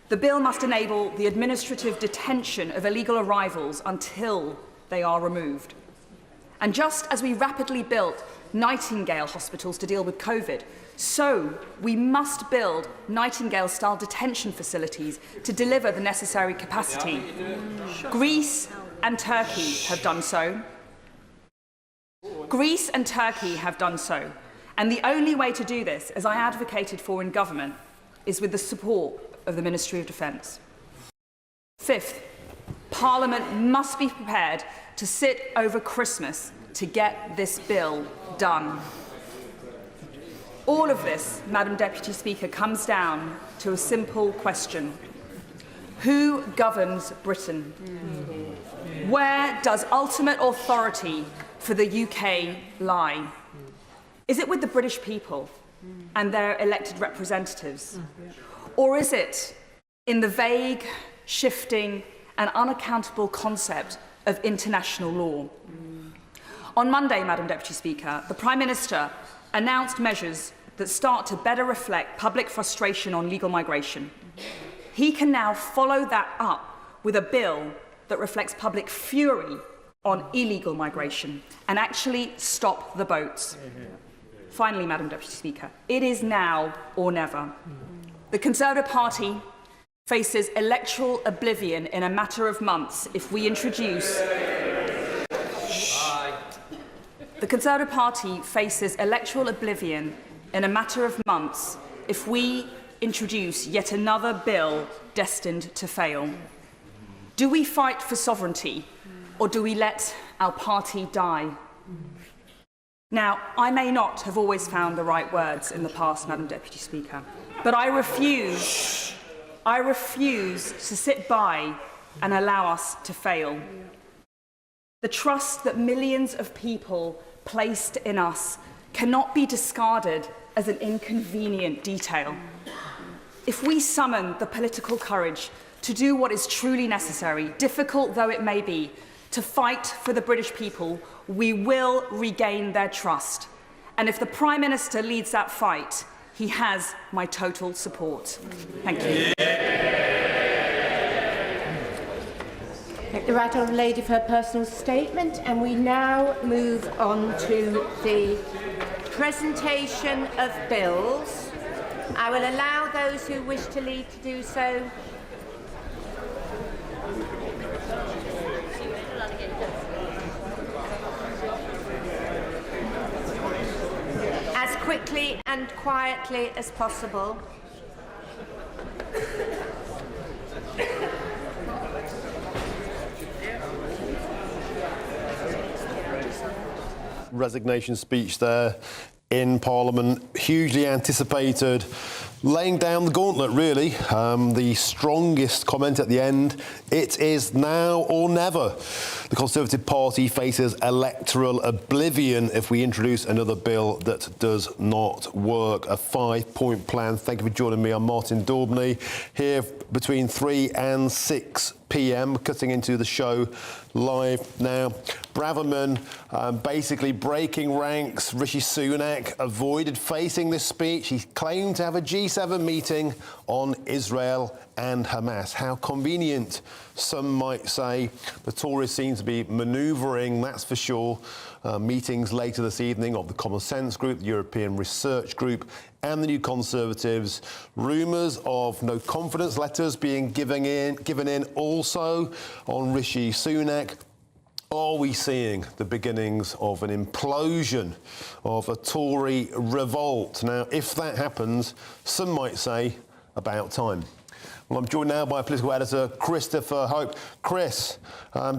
the bill must enable the administrative detention of illegal arrivals until they are removed. And just as we rapidly built Nightingale hospitals to deal with COVID, so we must build Nightingale-style detention facilities to deliver the necessary capacity. Greece and Turkey have done so. Greece and Turkey have done so. And the only way to do this, as I advocated for in government, is with the support of the Ministry of Defence. Fifth, Parliament must be prepared to sit over Christmas to get this bill done. All of this, Madam Deputy Speaker, comes down to a simple question. Who governs Britain? Where does ultimate authority for the UK lie? Is it with the British people and their elected representatives? Or is it in the vague, shifting and unaccountable concept of international law? On Monday, Madam Deputy Speaker, the Prime Minister announced measures that start to better reflect public frustration on legal migration. He can now follow that up with a bill that reflects public fury on illegal migration and actually stop the boats. Finally, Madam Deputy Speaker, it is now or never. The Conservative Party faces electoral oblivion in a matter of months if we introduce... The Conservative Party faces electoral oblivion in a matter of months if we introduce yet another bill destined to fail. Do we fight for sovereignty, or do we let our party die? Now, I may not have always found the right words in the past, Madam Deputy Speaker, but I refuse to sit by and allow us to fail. The trust that millions of people placed in us cannot be discarded as an inconvenient detail. If we summon the political courage to do what is truly necessary, difficult though it may be, to fight for the British people, we will regain their trust. And if the Prime Minister leads that fight, he has my total support. Thank you. Thank the right honourable lady for her personal statement, and we now move on to the presentation of bills. I will allow those who wish to leave to do so. As quickly and quietly as possible. Resignation speech there in Parliament, hugely anticipated, laying down the gauntlet really. The strongest comment at the end, it is now or never. The Conservative Party faces electoral oblivion if we introduce another bill that does not work. A 5-point plan. Thank you for joining me. I'm Martin Daubney, here between 3 and 6 p.m, cutting into the show live now. Braverman basically breaking ranks. Rishi Sunak avoided facing this speech. He claimed to have a G7 meeting on Israel and Hamas. How convenient, some might say. The Tories seem to be manoeuvring, that's for sure. Meetings later this evening of the Common Sense Group, the European Research Group, and the New Conservatives. Rumours of no confidence letters being given in also on Rishi Sunak. Are we seeing the beginnings of an implosion of a Tory revolt? Now, if that happens, some might say about time. Well, I'm joined now by political editor Christopher Hope. Chris,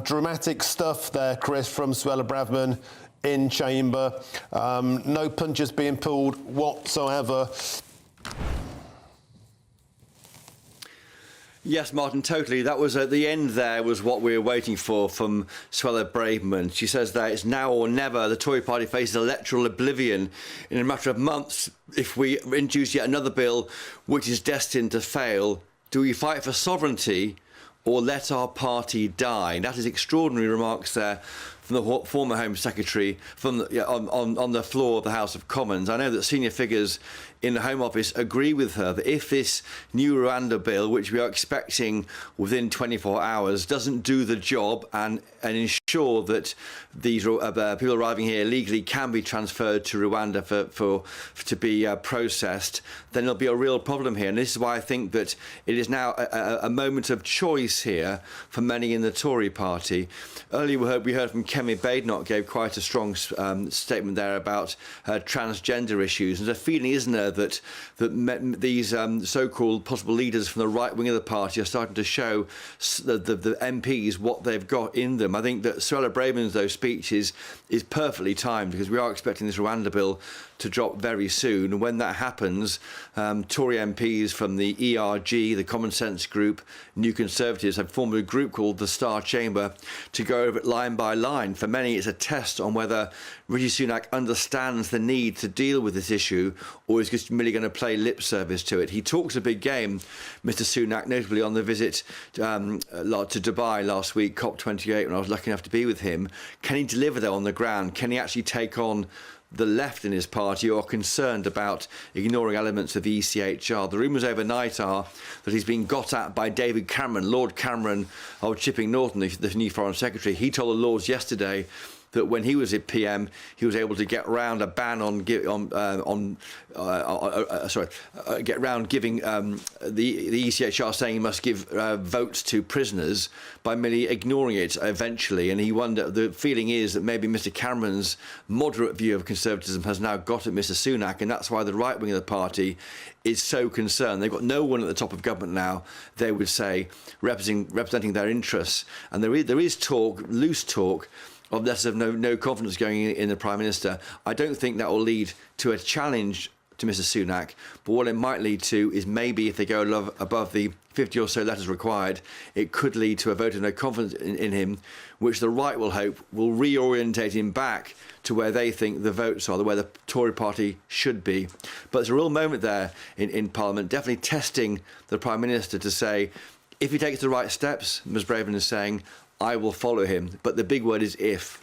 dramatic stuff there, Chris, from Suella Braverman in Chamber. No punches being pulled whatsoever. Yes, Martin, totally. That was at the end there was what we were waiting for from Suella Braverman. She says that it's now or never. The Tory party faces electoral oblivion in a matter of months if we introduce yet another bill which is destined to fail. Do we fight for sovereignty or let our party die? That is extraordinary remarks there from the former Home Secretary on the floor of the House of Commons. I know that senior figures in the Home Office agree with her that if this new Rwanda bill, which we are expecting within 24 hours, doesn't do the job and ensure that these people arriving here illegally can be transferred to Rwanda to be processed, then there'll be a real problem here. And this is why I think that it is now a moment of choice here for many in the Tory party. Earlier we heard from Kemi Badenoch gave quite a strong statement there about transgender issues. There's a feeling, isn't there, that these so-called possible leaders from the right wing of the party are starting to show the MPs what they've got in them. I think that Suella Braverman's speech is perfectly timed because we are expecting this Rwanda bill to drop very soon. And when that happens, Tory MPs from the ERG, the Common Sense Group, New Conservatives have formed a group called the Star Chamber to go over it line by line. For many, it's a test on whether Rishi Sunak understands the need to deal with this issue or is just merely going to play lip service to it. He talks a big game, Mr Sunak, notably on the visit to Dubai last week, COP28, when I was lucky enough to be with him. Can he deliver there on the ground? Can he actually take on the left in his party who are concerned about ignoring elements of the ECHR? The rumours overnight are that he's been got at by David Cameron, Lord Cameron of Chipping Norton, the new Foreign Secretary. He told the Lords yesterday that when he was at PM, he was able to get round a ban get round giving the ECHR saying he must give votes to prisoners by merely ignoring it eventually. And he wondered, the feeling is that maybe Mr Cameron's moderate view of conservatism has now got at Mr Sunak, and that's why the right wing of the party is so concerned. They've got no one at the top of government now, they would say, representing their interests. And there is talk, loose talk, of letters of no confidence going in the Prime Minister. I don't think that will lead to a challenge to Mr Sunak, but what it might lead to is maybe if they go above the 50 or so letters required, it could lead to a vote of no confidence in him, which the right will hope will reorientate him back to where they think the votes are, where the Tory party should be. But there's a real moment there in Parliament, definitely testing the Prime Minister to say, if he takes the right steps, Ms Braverman is saying, I will follow him. But the big word is if.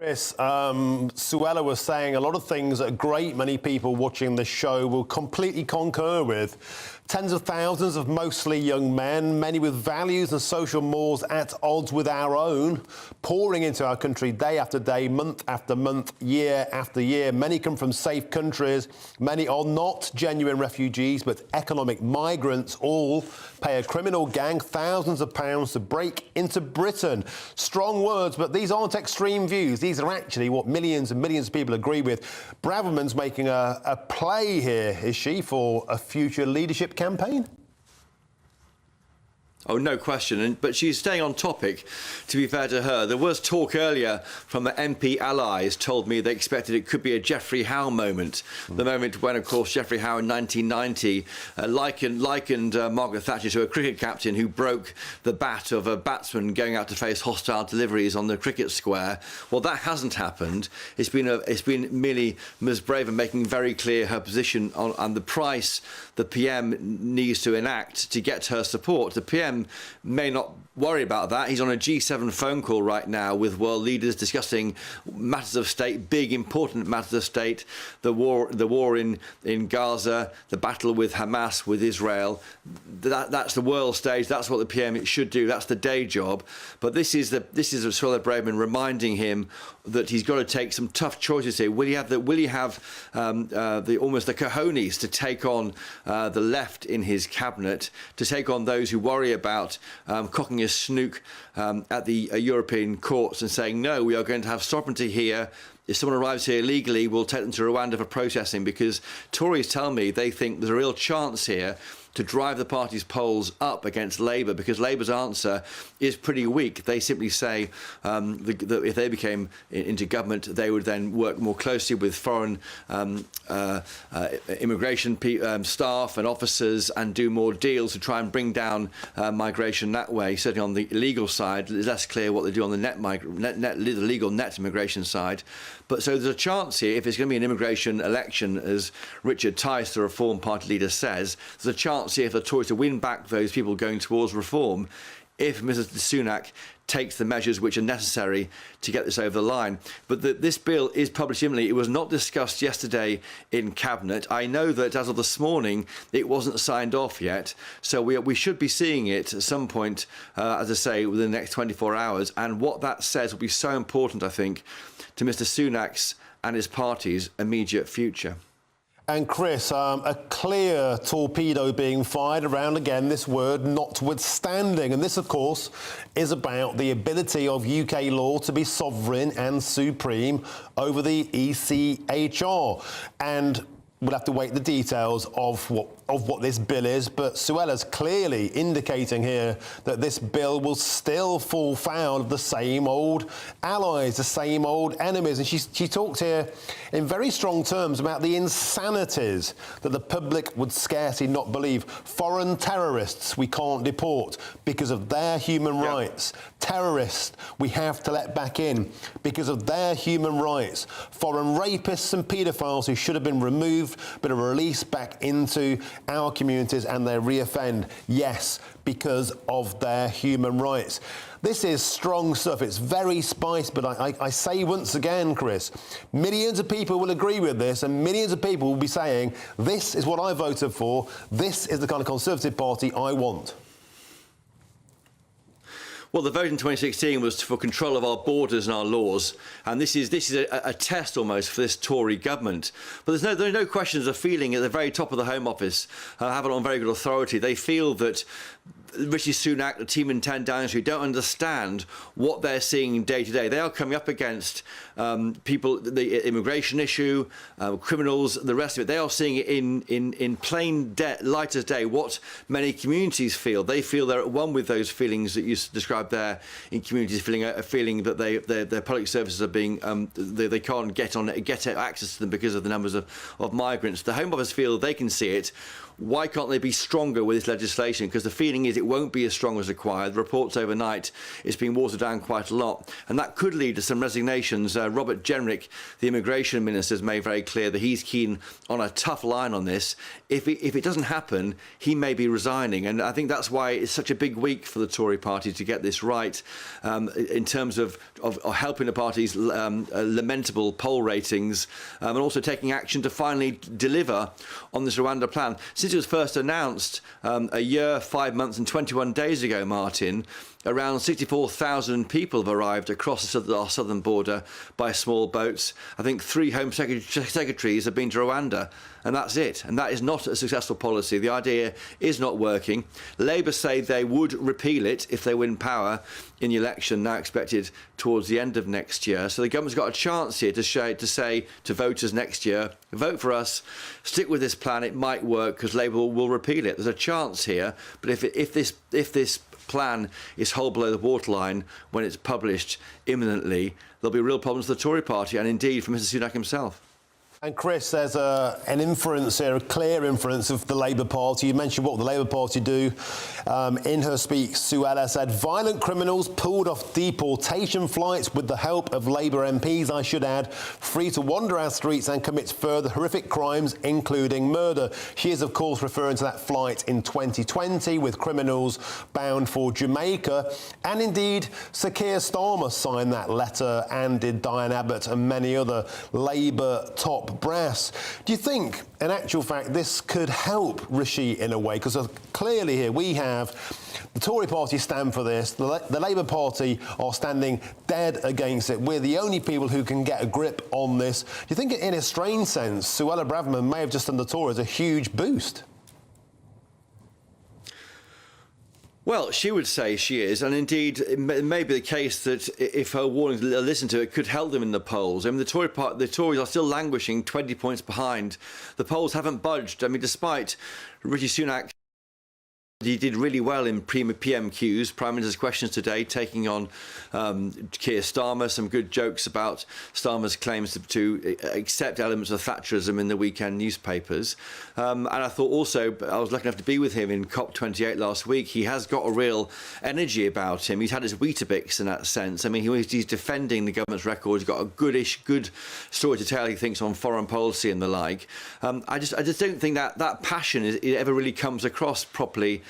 Chris, Suella was saying a lot of things that a great many people watching the show will completely concur with. Tens of thousands of mostly young men, many with values and social mores at odds with our own, pouring into our country day after day, month after month, year after year. Many come from safe countries. Many are not genuine refugees, but economic migrants. All pay a criminal gang thousands of pounds to break into Britain. Strong words, but these aren't extreme views. These are actually what millions and millions of people agree with. Braverman's making a play here, is she, for a future leadership campaign? Oh, no question. But she's staying on topic, to be fair to her. There was talk earlier from the MP allies told me they expected it could be a Geoffrey Howe moment. The moment when, of course, Geoffrey Howe in 1990 likened Margaret Thatcher to a cricket captain who broke the bat of a batsman going out to face hostile deliveries on the cricket square. Well, that hasn't happened. It's been merely Ms Braverman making very clear her position on the price the PM needs to enact to get her support. The PM may not worry about that. He's on a G7 phone call right now with world leaders discussing matters of state, big, important matters of state, the war in Gaza, the battle with Hamas, with Israel. That's the world stage. That's what the PM should do. That's the day job. But this is Suella Braverman reminding him that he's got to take some tough choices here. Will he have the almost the cojones to take on the left in his cabinet, to take on those who worry about cocking a snook at the European courts and saying, no, we are going to have sovereignty here. If someone arrives here illegally, we'll take them to Rwanda for processing, because Tories tell me they think there's a real chance here to drive the party's polls up against Labour, because Labour's answer is pretty weak. They simply say that if they became into government, they would then work more closely with foreign immigration staff and officers and do more deals to try and bring down migration that way. Certainly on the illegal side, it's less clear what they do on the legal net immigration side. But so there's a chance here, if it's going to be an immigration election, as Richard Tice, the Reform Party leader, says, there's a chance here for the Tories to win back those people going towards reform if Mrs Sunak takes the measures which are necessary to get this over the line. But this bill is published imminently. It was not discussed yesterday in Cabinet. I know that as of this morning, it wasn't signed off yet. So we should be seeing it at some point, as I say, within the next 24 hours. And what that says will be so important, I think, to Mr Sunak's and his party's immediate future. And Chris, a clear torpedo being fired around again, this word notwithstanding. And this, of course, is about the ability of UK law to be sovereign and supreme over the ECHR. And we'll have to wait the details of what this bill is, but Suella's clearly indicating here that this bill will still fall foul of the same old allies, the same old enemies. And she talked here in very strong terms about the insanities that the public would scarcely not believe. Foreign terrorists we can't deport because of their human rights. Terrorists we have to let back in because of their human rights. Foreign rapists and paedophiles who should have been removed but are released back into our communities and they reoffend, yes, because of their human rights. This is strong stuff. It's very spicy, but I say once again, Chris, millions of people will agree with this and millions of people will be saying, this is what I voted for, this is the kind of Conservative Party I want. Well, the vote in 2016 was for control of our borders and our laws, and this is a test almost for this Tory government. But there are no questions of feeling at the very top of the Home Office, have it on very good authority. They feel that Rishi Sunak, the team in 10 Downing Street, don't understand what they're seeing day to day. They are coming up against people, the immigration issue, criminals, the rest of it. They are seeing it in plain light as day what many communities feel. They feel they're at one with those feelings that you described there in communities, feeling that their public services are being they can't get access to them because of the numbers of migrants. The Home Office feel they can see it. why can't they be stronger with this legislation? Because the feeling is it won't be as strong as required. The reports overnight, it's been watered down quite a lot. And that could lead to some resignations. Robert Jenrick, the immigration minister, has made very clear that he's keen on a tough line on this. If it doesn't happen, he may be resigning. And I think that's why it's such a big week for the Tory party to get this right in terms of helping the party's lamentable poll ratings and also taking action to finally deliver on this Rwanda plan. Since it was first announced a year, 5 months and 21 days ago, Martin, around 64,000 people have arrived across our southern border by small boats. I think 3 Home Secretaries have been to Rwanda, and that's it. And that is not a successful policy. The idea is not working. Labour say they would repeal it if they win power in the election, now expected towards the end of next year. So the government's got a chance here to say to voters next year, vote for us, stick with this plan, it might work because Labour will repeal it. There's a chance here, but if this plan is hold below the waterline when it's published imminently, there'll be real problems for the Tory party and indeed for Mr Sunak himself. And Chris, there's an inference here, a clear inference of the Labour Party. You mentioned what the Labour Party do. In her speech, Suella said, violent criminals pulled off deportation flights with the help of Labour MPs, I should add, free to wander our streets and commit further horrific crimes, including murder. She is, of course, referring to that flight in 2020 with criminals bound for Jamaica. And indeed, Sir Keir Starmer signed that letter, and did Diane Abbott and many other Labour top brass. Do you think, in actual fact, this could help Rishi in a way? Because clearly here we have the Tory party stand for this, the Labour Party are standing dead against it. We're the only people who can get a grip on this. Do you think, in a strange sense, Suella Braverman may have just done the Tories a huge boost? Well, she would say she is, and indeed it may be the case that if her warnings are listened to, it could help them in the polls. I mean, the Tories are still languishing 20 points behind. The polls haven't budged. I mean, despite Rishi Sunak, he did really well in PMQs, Prime Minister's Questions today, taking on Keir Starmer. Some good jokes about Starmer's claims to accept elements of Thatcherism in the weekend newspapers. And I thought also, I was lucky enough to be with him in COP28 last week. He has got a real energy about him. He's had his Weetabix in that sense. I mean, he's defending the government's record. He's got a good story to tell, he thinks, on foreign policy and the like. I just don't think that passion it ever really comes across properly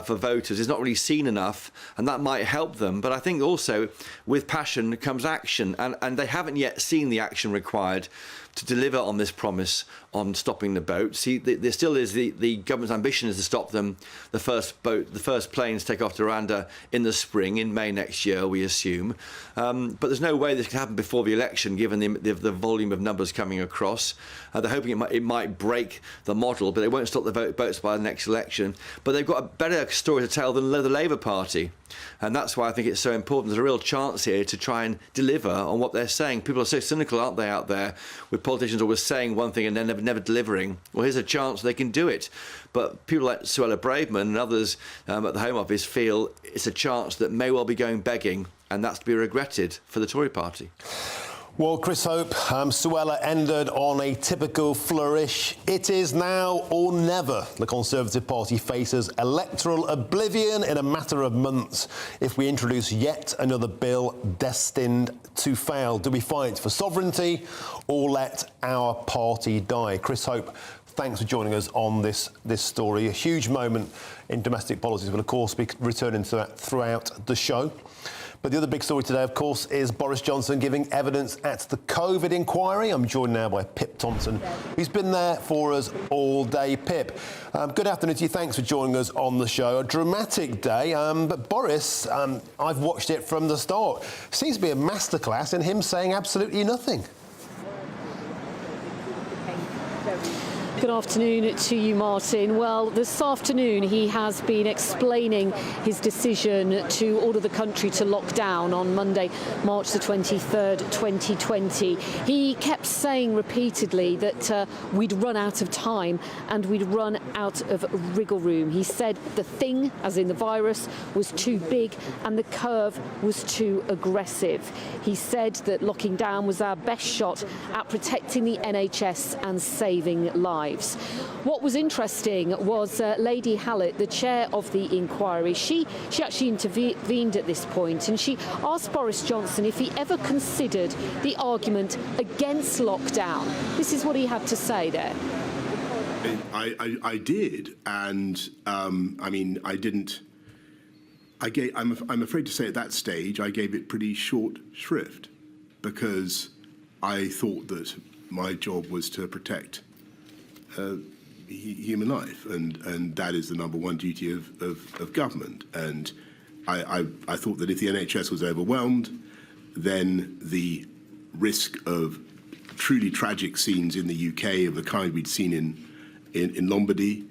for voters. It's not really seen enough, and that might help them. But I think also with passion comes action, and they haven't yet seen the action required to deliver on this promise on stopping the boats. There still is the government's ambition is to stop them, the first planes take off to Rwanda in the spring, in May next year, we assume. But there's no way this can happen before the election, given the volume of numbers coming across. They're hoping it might break the model, but they won't stop the boats by the next election. But they've got a better story to tell than the Labour Party. And that's why I think it's so important. There's a real chance here to try and deliver on what they're saying. People are so cynical, aren't they, out there, with politicians always saying one thing and then never delivering. Well, here's a chance they can do it. But people like Suella Braverman and others at the Home Office feel it's a chance that may well be going begging, and that's to be regretted for the Tory party. Well, Chris Hope, Suella ended on a typical flourish. It is now or never. The Conservative Party faces electoral oblivion in a matter of months if we introduce yet another bill destined to fail. Do we fight for sovereignty or let our party die? Chris Hope, thanks for joining us on this story. A huge moment in domestic politics. We'll, of course, be returning to that throughout the show. But the other big story today, of course, is Boris Johnson giving evidence at the COVID inquiry. I'm joined now by Pip Thompson, who's been there for us all day. Pip, good afternoon to you. Thanks for joining us on the show. A dramatic day, but Boris, I've watched it from the start. Seems to be a masterclass in him saying absolutely nothing. Good afternoon to you, Martin. Well, this afternoon he has been explaining his decision to order the country to lock down on Monday, March the 23rd, 2020. He kept saying repeatedly that we'd run out of time and we'd run out of wriggle room. He said the thing, as in the virus, was too big and the curve was too aggressive. He said that locking down was our best shot at protecting the NHS and saving lives. lives. What was interesting was Lady Hallett, the chair of the inquiry. She actually intervened at this point, and she asked Boris Johnson if he ever considered the argument against lockdown. This is what he had to say there. I did, and I mean, I didn't. I'm afraid to say at that stage I gave it pretty short shrift, because I thought that my job was to protect human life, and that is the number one duty of government. And I thought that if the NHS was overwhelmed, then the risk of truly tragic scenes in the UK of the kind we'd seen in Lombardy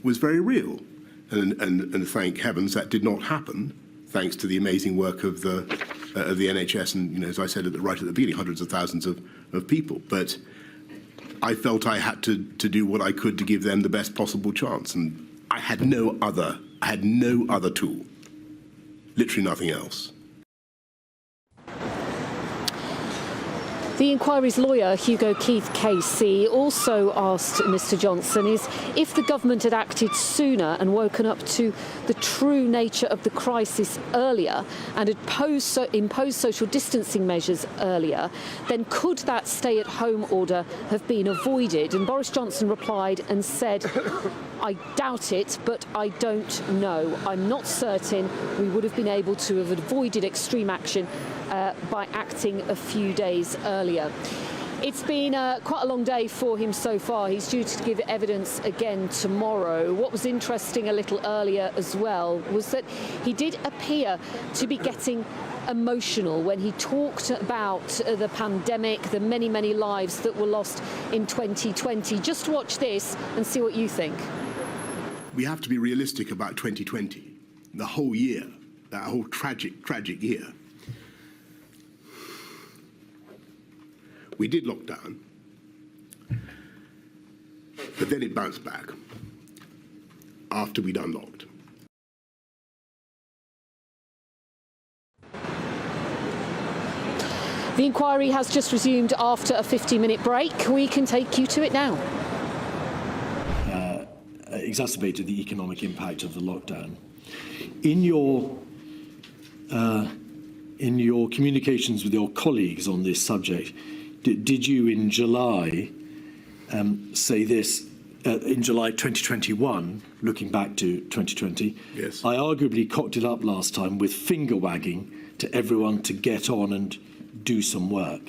was very real. And thank heavens that did not happen, thanks to the amazing work of the NHS and, you know, as I said right at the beginning, hundreds of thousands of people. But I felt I had to do what I could to give them the best possible chance, and I had no other tool, literally nothing else. The inquiry's lawyer, Hugo Keith KC, also asked Mr Johnson if the government had acted sooner and woken up to the true nature of the crisis earlier and had imposed social distancing measures earlier, then could that stay-at-home order have been avoided? And Boris Johnson replied and said, I doubt it, but I don't know. I'm not certain we would have been able to have avoided extreme action by acting a few days earlier. It's been quite a long day for him so far. He's due to give evidence again tomorrow. What was interesting a little earlier as well was that he did appear to be getting emotional when he talked about the pandemic, the many, many lives that were lost in 2020. Just watch this and see what you think. We have to be realistic about 2020, the whole year, that whole tragic year. We did lock down, but then it bounced back after we'd unlocked. The inquiry has just resumed after a 50-minute break. We can take you to it now. Exacerbated the economic impact of the lockdown. In your communications with your colleagues on this subject, did you in July say this, in July 2021, looking back to 2020, yes, I arguably cocked it up last time with finger wagging to everyone to get on and do some work.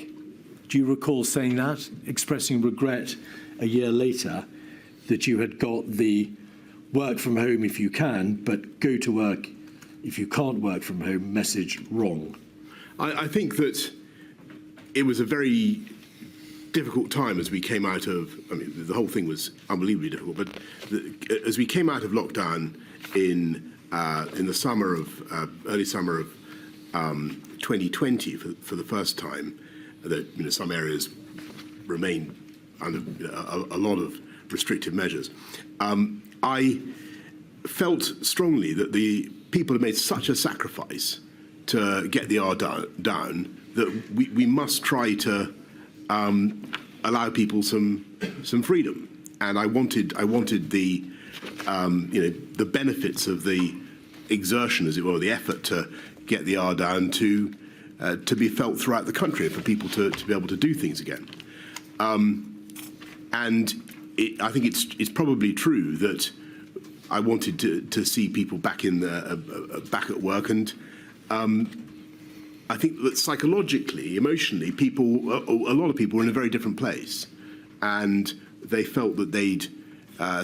Do you recall saying that, expressing regret a year later that you had got the work from home if you can, but go to work if you can't work from home message wrong? I think that it was a very difficult time as we came out of, I mean, the whole thing was unbelievably difficult, but as we came out of lockdown in the summer of, early summer of 2020 for the first time, that, you know, some areas remained under a lot of restrictive measures. I felt strongly that the people had made such a sacrifice to get the R down that we must try to allow people some freedom. And I wanted the the benefits of the exertion, as it were, the effort to get the R down to be felt throughout the country, for people to be able to do things again. And I think it's probably true that I wanted to see people back back at work, and I think that psychologically, emotionally, a lot of people were in a very different place, and they felt that they'd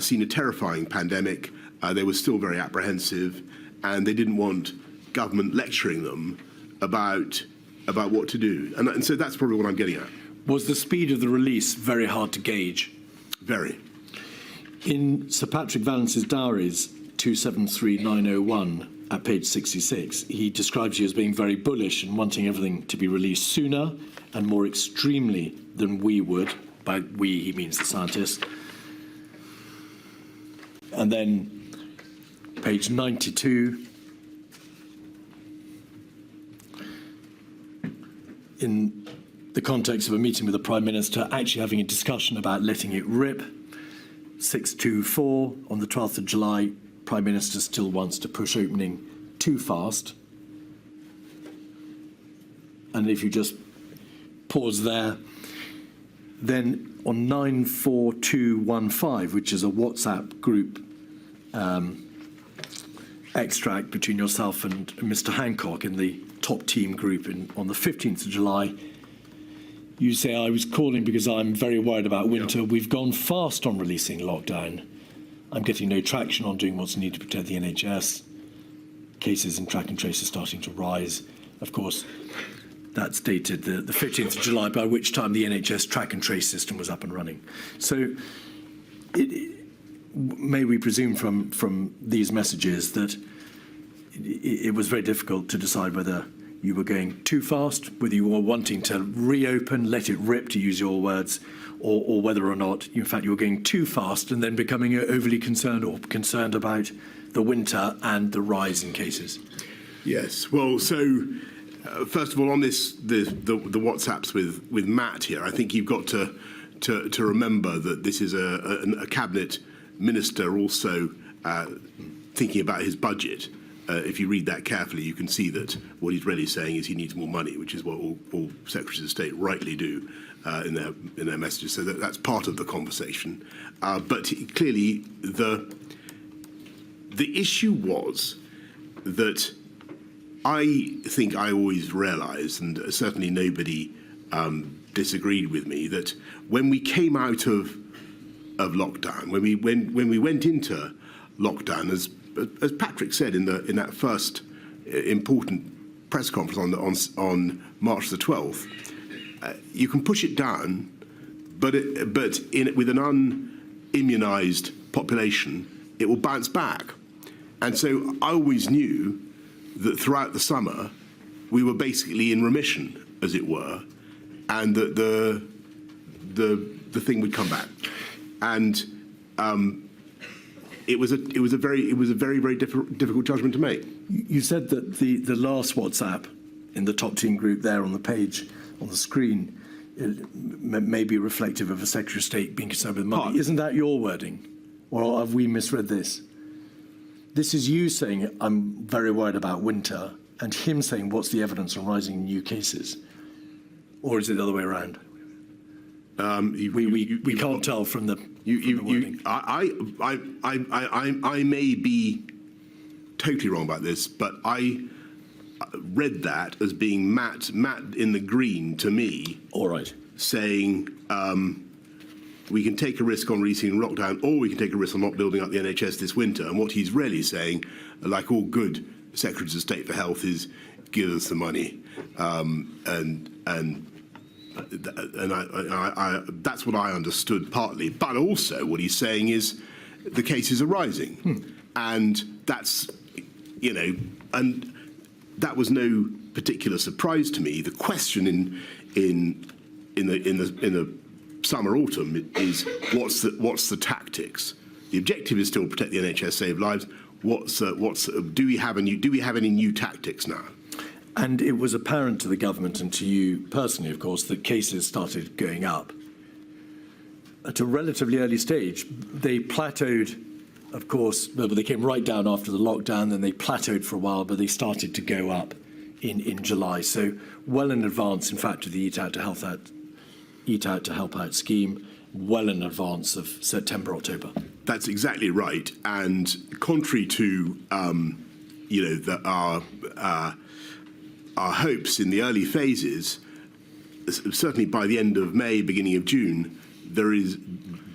seen a terrifying pandemic. They were still very apprehensive, and they didn't want government lecturing them about what to do. And so that's probably what I'm getting at. Was the speed of the release very hard to gauge? Very. In Sir Patrick Vallance's diaries, 273901, at page 66, he describes you as being very bullish and wanting everything to be released sooner and more extremely than we would. By we, he means the scientists. And then page 92, in the context of a meeting with the Prime Minister, actually having a discussion about letting it rip. 624 on the 12th of July, Prime Minister still wants to push opening too fast. And if you just pause there, then on 94215, which is a WhatsApp group extract between yourself and Mr. Hancock in the top team group on the 15th of July, you say, I was calling because I'm very worried about winter. Yeah. We've gone fast on releasing lockdown. I'm getting no traction on doing what's needed to protect the NHS. Cases in track and trace are starting to rise. Of course, that's dated the 15th of July, by which time the NHS track and trace system was up and running. So may we presume from these messages that it was very difficult to decide whether you were going too fast, whether you were wanting to reopen, let it rip, to use your words, or whether or not, in fact, you were going too fast and then becoming overly concerned or concerned about the winter and the rise in cases? Yes. Well, so first of all, on this, the WhatsApps with Matt here, I think you've got to remember that this is a cabinet minister also thinking about his budget. If you read that carefully, you can see that what he's really saying is he needs more money, which is what all secretaries of state rightly do in their messages. So that's part of the conversation. But clearly, the issue was that I think I always realised, and certainly nobody disagreed with me, that when we came out of lockdown, when we went into lockdown, as Patrick said in that first important press conference on March the 12th, you can push it down, but with an unimmunised population, it will bounce back. And so I always knew that throughout the summer we were basically in remission, as it were, and that the thing would come back. And it was a very difficult judgment to make. You said that the last WhatsApp in the top team group there on the page on the screen may be reflective of a Secretary of State being concerned with money. Isn't that your wording, or have we misread this? This is you saying I'm very worried about winter, and him saying what's the evidence on rising new cases, or is it the other way around? We can't tell from the wording. I may be totally wrong about this, but I read that as being Matt in the green to me. All right. Saying we can take a risk on releasing lockdown, or we can take a risk on not building up the NHS this winter. And what he's really saying, like all good secretaries of state for health, is give us the money, and that's what I understood partly. But also what he's saying is the cases are rising, and that's, and that was no particular surprise to me. The question in the summer autumn is what's the tactics? The objective is still protect the NHS, save lives. Do we have any new tactics now? And it was apparent to the government and to you personally, of course, that cases started going up. At a relatively early stage, they plateaued, of course, but they came right down after the lockdown, then they plateaued for a while, but they started to go up in July. So well in advance, in fact, of the Eat Out to Help Out scheme, well in advance of September, October. That's exactly right. And contrary to, our hopes in the early phases, certainly by the end of May, beginning of June, there is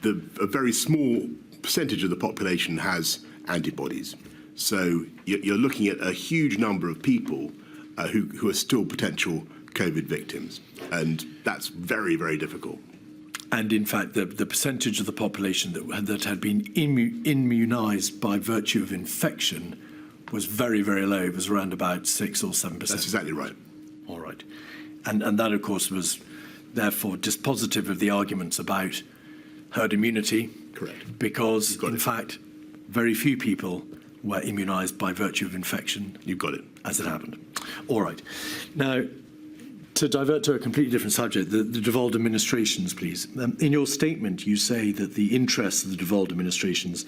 a very small percentage of the population has antibodies. So you're looking at a huge number of people who are still potential COVID victims, and that's very, very difficult. And in fact, the percentage of the population that had been immunised by virtue of infection was very, very low. It was around about 6 or 7%. That's exactly right. All right. And that, of course, was therefore dispositive of the arguments about herd immunity. Correct. Because, in fact, very few people were immunised by virtue of infection. You've got it. As it happened. All right. Now, To divert to a completely different subject, the devolved administrations, please. In your statement, you say that the interests of the devolved administrations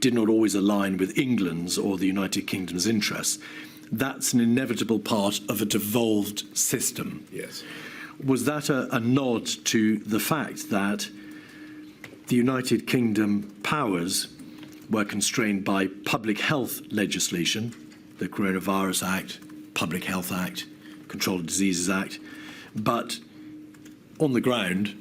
did not always align with England's or the United Kingdom's interests. That's an inevitable part of a devolved system. Yes. Was that a nod to the fact that the United Kingdom powers were constrained by public health legislation, the Coronavirus Act, Public Health Act, Control of Diseases Act, but on the ground,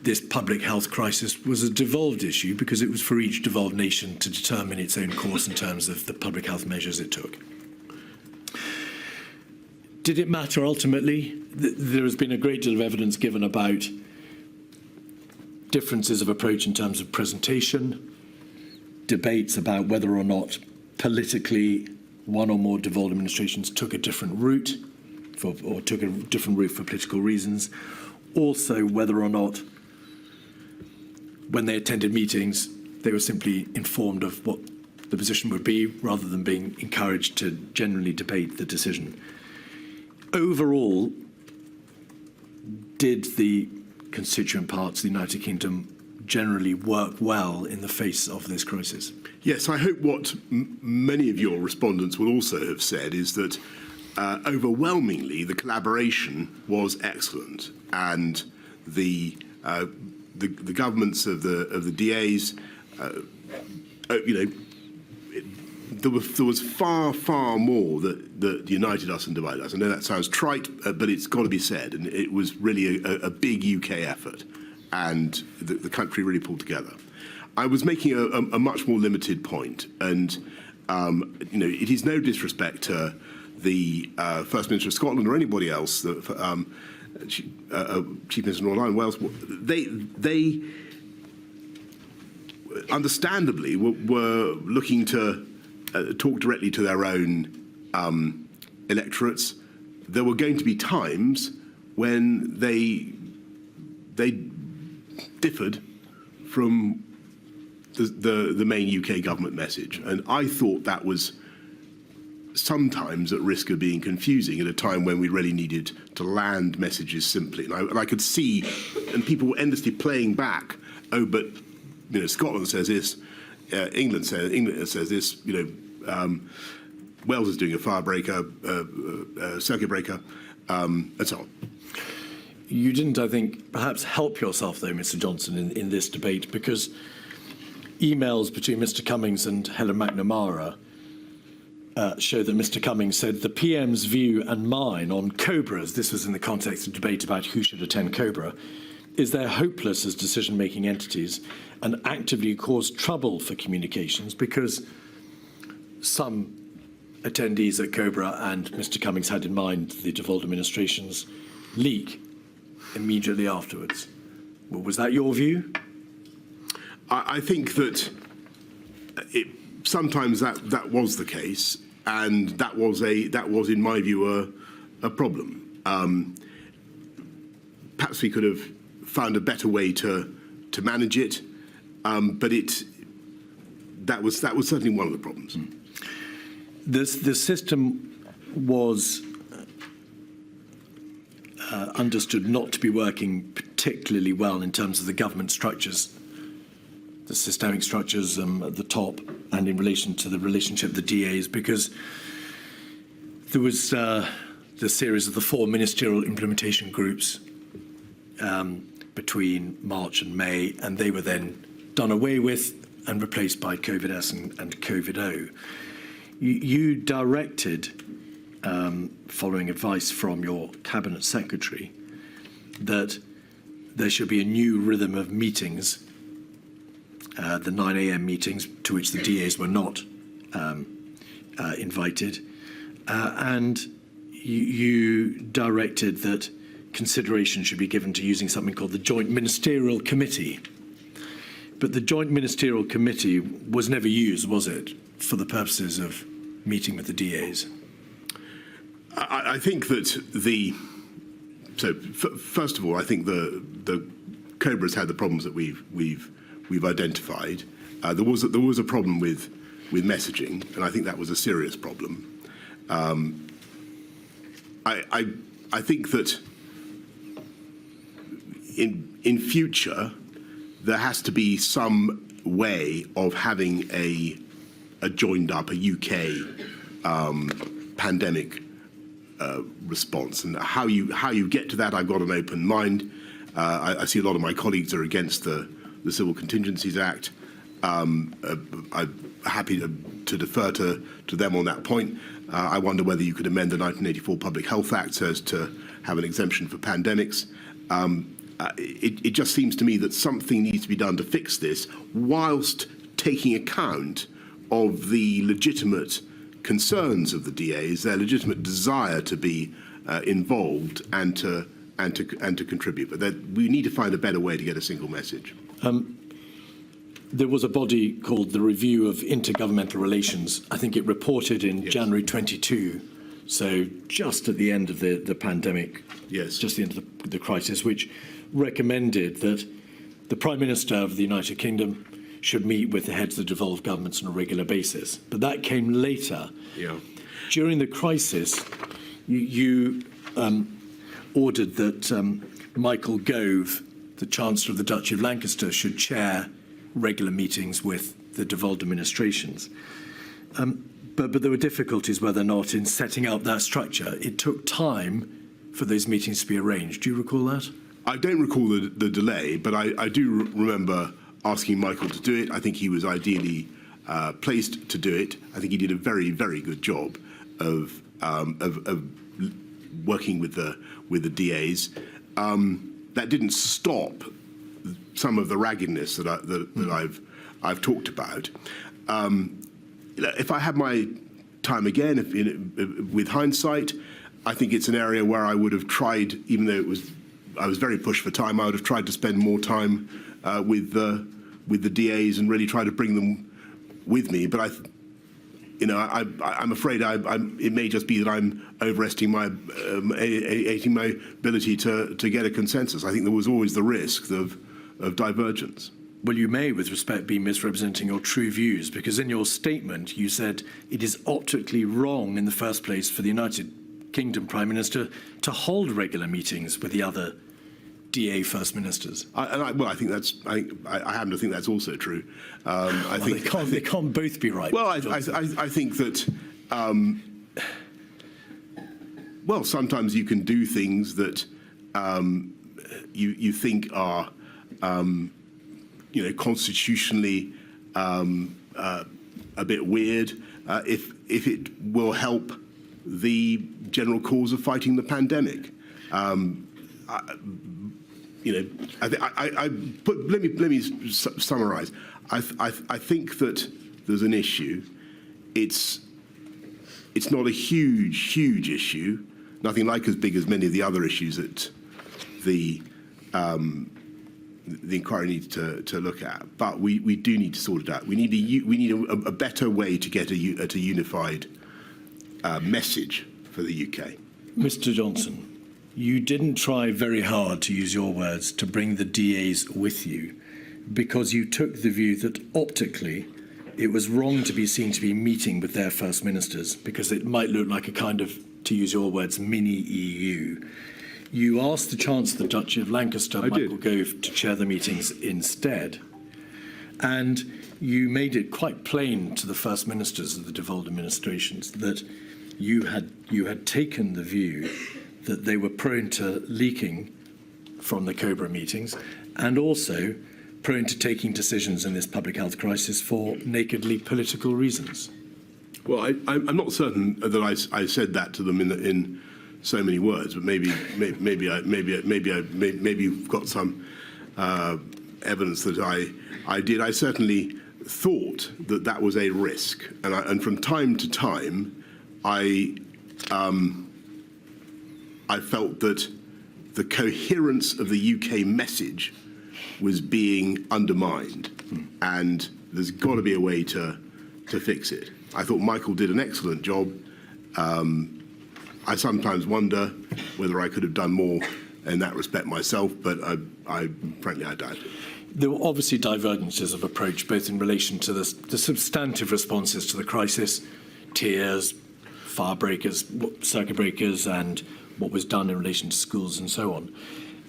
this public health crisis was a devolved issue because it was for each devolved nation to determine its own course in terms of the public health measures it took. Did it matter ultimately? There has been a great deal of evidence given about differences of approach in terms of presentation, debates about whether or not politically one or more devolved administrations took a different route or took a different route for political reasons. Also, whether or not when they attended meetings, they were simply informed of what the position would be rather than being encouraged to generally debate the decision. Overall, did the constituent parts of the United Kingdom generally work well in the face of this crisis? Yes, I hope what many of your respondents will also have said is that overwhelmingly the collaboration was excellent, and the governments of the DAs, there was far more that united us and divided us. I know that sounds trite, but it's got to be said, and it was really a big UK effort, and the country really pulled together. I was making a much more limited point, and it is no disrespect to the First Minister of Scotland or anybody else, the Chief Minister of Northern Ireland, Wales. They understandably were looking to talk directly to their own electorates. There were going to be times when they differed from the main UK government message, and I thought that was sometimes at risk of being confusing at a time when we really needed to land messages simply. And I could see, and people were endlessly playing back, oh, but Scotland says this, England says this, Wales is doing a firebreaker, circuit breaker, and so on. You didn't, I think, perhaps help yourself, though, Mr. Johnson, in this debate, because emails between Mr. Cummings and Helen McNamara show that Mr. Cummings said the PM's view and mine on Cobras, this was in the context of debate about who should attend Cobra, is they're hopeless as decision-making entities and actively cause trouble for communications because some attendees at Cobra, and Mr. Cummings had in mind the devolved administrations, leak immediately afterwards. Well, was that your view? I think that sometimes that was the case, and that was in my view a problem. Perhaps we could have found a better way to manage it, but that was certainly one of the problems. The system was understood not to be working particularly well in terms of the government structures, the systemic structures at the top, and in relation to the relationship of the DAs, because there was the series of the 4 ministerial implementation groups between March and May, and they were then done away with and replaced by COVID-S and COVID-O. You directed, following advice from your cabinet secretary, that there should be a new rhythm of meetings, the 9 a.m. meetings to which the DAs were not invited, and you directed that consideration should be given to using something called the Joint Ministerial Committee. But the Joint Ministerial Committee was never used, was it, for the purposes of meeting with the DAs? I think that first of all, I think the Cobras had the problems that we've identified. There was a problem with messaging, and I think that was a serious problem. I think that in future, there has to be some way of having a joined up, a UK pandemic response, and how you get to that, I've got an open mind. I see a lot of my colleagues are against the Civil Contingencies Act. I'm happy to defer to them on that point. I wonder whether you could amend the 1984 Public Health Act so as to have an exemption for pandemics. It just seems to me that something needs to be done to fix this, whilst taking account of the legitimate concerns of the DAs, their legitimate desire to be involved and to contribute. But we need to find a better way to get a single message. There was a body called the Review of Intergovernmental Relations. I think it reported in January 22, so just at the end of the pandemic, just the end of the crisis, which recommended that the Prime Minister of the United Kingdom should meet with the heads of the devolved governments on a regular basis. But that came later. During the crisis, you ordered that Michael Gove, the Chancellor of the Duchy of Lancaster, should chair regular meetings with the devolved administrations. But there were difficulties whether or not in setting up that structure. It took time for those meetings to be arranged. Do you recall that? I don't recall the delay, but I do remember asking Michael to do it. I think he was ideally placed to do it. I think he did a very, very good job of working with the DAs. That didn't stop some of the raggedness that I've talked about. If I had my time again, with hindsight, I think it's an area where I would have tried, even though I was very pushed for time, I would have tried to spend more time with the DAs and really try to bring them with me. But I'm afraid it may just be that I'm overestimating my ability to get a consensus. I think there was always the risk of divergence. Well, you may, with respect, be misrepresenting your true views, because in your statement you said it is optically wrong in the first place for the United Kingdom Prime Minister to hold regular meetings with the other DA First Ministers. I happen to think that's also true. They can't both be right. Well, I think that sometimes you can do things that you think are constitutionally a bit weird if it will help the general cause of fighting the pandemic. Let me summarise. I think that there's an issue. It's not a huge issue. Nothing like as big as many of the other issues that the inquiry needs to look at. But we do need to sort it out. We need a better way to get a unified message for the UK. Mr. Johnson, you didn't try very hard, to use your words, to bring the DAs with you, because you took the view that optically it was wrong to be seen to be meeting with their First Ministers, because it might look like a kind of, to use your words, mini EU. You asked the Chancellor of the Duchy of Lancaster, Michael Gove, to chair the meetings instead. And you made it quite plain to the First Ministers of the devolved administrations that you had taken the view that they were prone to leaking from the COBRA meetings and also prone to taking decisions in this public health crisis for nakedly political reasons. Well, I'm not certain that I said that to them in so many words, but maybe you've got some evidence that I did. I certainly thought that was a risk, and from time to time, I felt that the coherence of the UK message was being undermined, and there's got to be a way to fix it. I thought Michael did an excellent job. I sometimes wonder whether I could have done more in that respect myself, but frankly, I doubt it. There were obviously divergences of approach, both in relation to the substantive responses to the crisis, tiers, fire breakers, circuit breakers, and what was done in relation to schools and so on.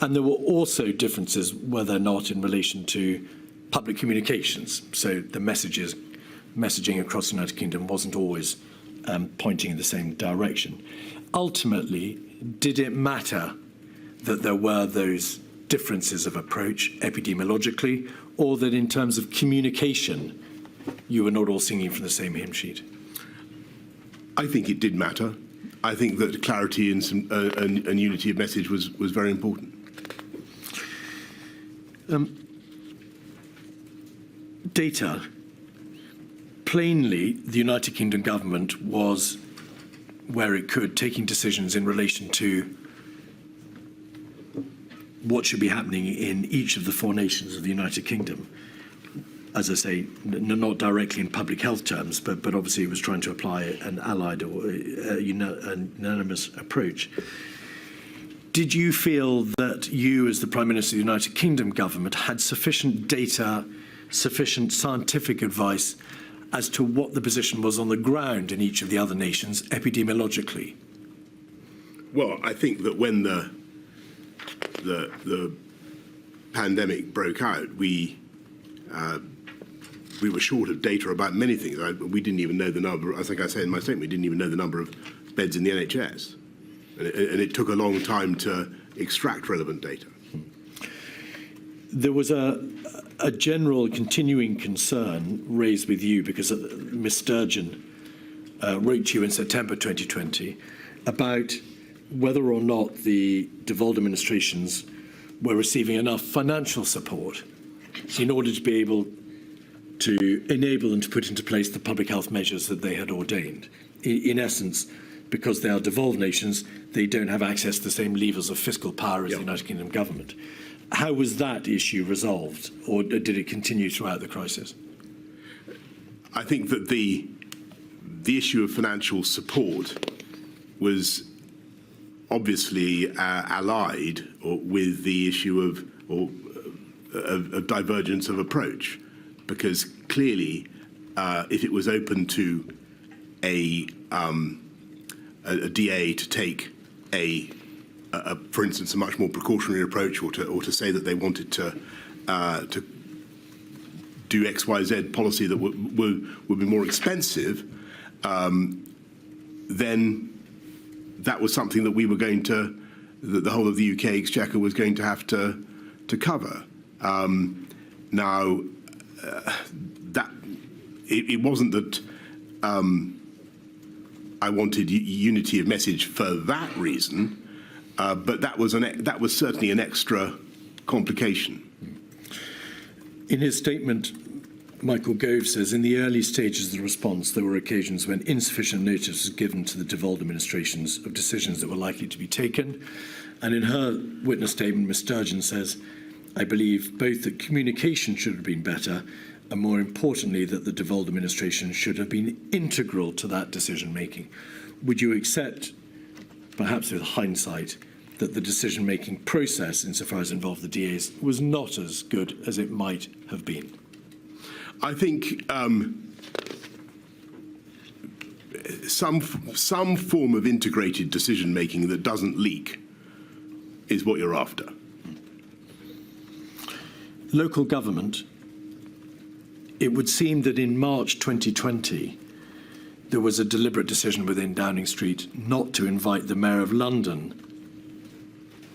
And there were also differences, were there not, in relation to public communications. So the messaging across the United Kingdom wasn't always pointing in the same direction. Ultimately, did it matter that there were those differences of approach epidemiologically, or that in terms of communication, you were not all singing from the same hymn sheet? I think it did matter. I think that clarity and unity of message was very important. Data. Plainly, the United Kingdom government was, where it could, taking decisions in relation to what should be happening in each of the 4 nations of the United Kingdom. As I say, not directly in public health terms, but obviously it was trying to apply an allied or a unanimous approach. Did you feel that you, as the Prime Minister of the United Kingdom government, had sufficient data, sufficient scientific advice as to what the position was on the ground in each of the other nations epidemiologically? Well, I think that when the pandemic broke out, we were short of data about many things. We didn't even know the number, I think I said in my statement, we didn't even know the number of beds in the NHS. And it took a long time to extract relevant data. There was a general continuing concern raised with you because Ms Sturgeon wrote to you in September 2020 about whether or not the devolved administrations were receiving enough financial support in order to be able to enable them to put into place the public health measures that they had ordained. In essence, because they are devolved nations, they don't have access to the same levers of fiscal power as the United Kingdom government. How was that issue resolved, or did it continue throughout the crisis? I think that the issue of financial support was obviously allied with the issue of divergence of approach, because clearly, if it was open to a DA to take for instance, a much more precautionary approach, or to say that they wanted to do X, Y, Z policy that would be more expensive, then that was something that we were going to, that the whole of the UK Exchequer was going to have to cover. Now, that it wasn't that I wanted unity of message for that reason. But that was certainly an extra complication. In his statement, Michael Gove says, in the early stages of the response, there were occasions when insufficient notice was given to the devolved administrations of decisions that were likely to be taken. And in her witness statement, Ms Sturgeon says, I believe both that communication should have been better, and more importantly, that the devolved administration should have been integral to that decision-making. Would you accept, perhaps with hindsight, that the decision-making process, insofar as it involved the DAs, was not as good as it might have been? I think some form of integrated decision-making that doesn't leak is what you're after. Local government. It would seem that in March 2020, there was a deliberate decision within Downing Street not to invite the Mayor of London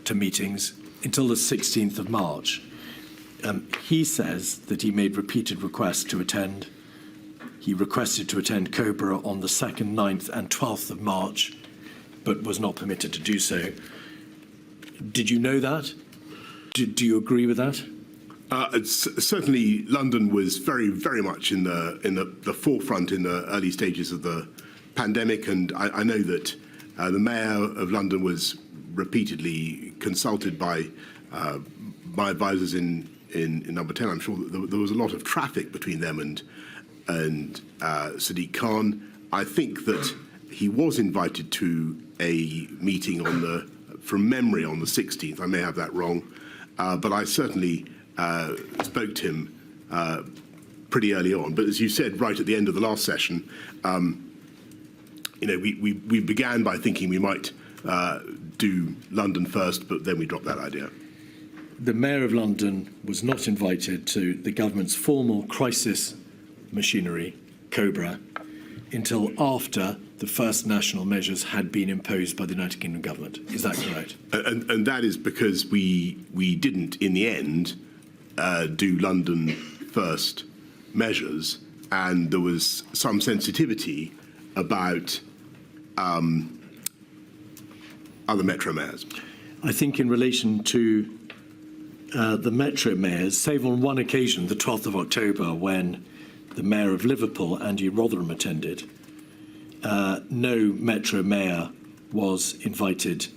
to meetings until the 16th of March. He says that he made repeated requests to attend. He requested to attend Cobra on the 2nd, 9th and 12th of March, but was not permitted to do so. Did you know that? Do you agree with that? Certainly, London was very, very much in the forefront in the early stages of the pandemic, and I know that the Mayor of London was repeatedly consulted by my advisors in Number 10. I'm sure that there was a lot of traffic between them and Sadiq Khan. I think that he was invited to a meeting from memory, on the 16th. I may have that wrong, but I certainly spoke to him pretty early on. But as you said, right at the end of the last session, we began by thinking we might do London first, but then we dropped that idea. the Mayor of London was not invited to the government's formal crisis machinery, COBRA, until after the first national measures had been imposed by the United Kingdom government. Is that correct? And that is because we didn't, in the end, do London first measures, and there was some sensitivity about other metro mayors. I think in relation to the metro mayors, save on one occasion, the 12th of October, when the Mayor of Liverpool, Andy Rotherham, attended, no metro mayor was invited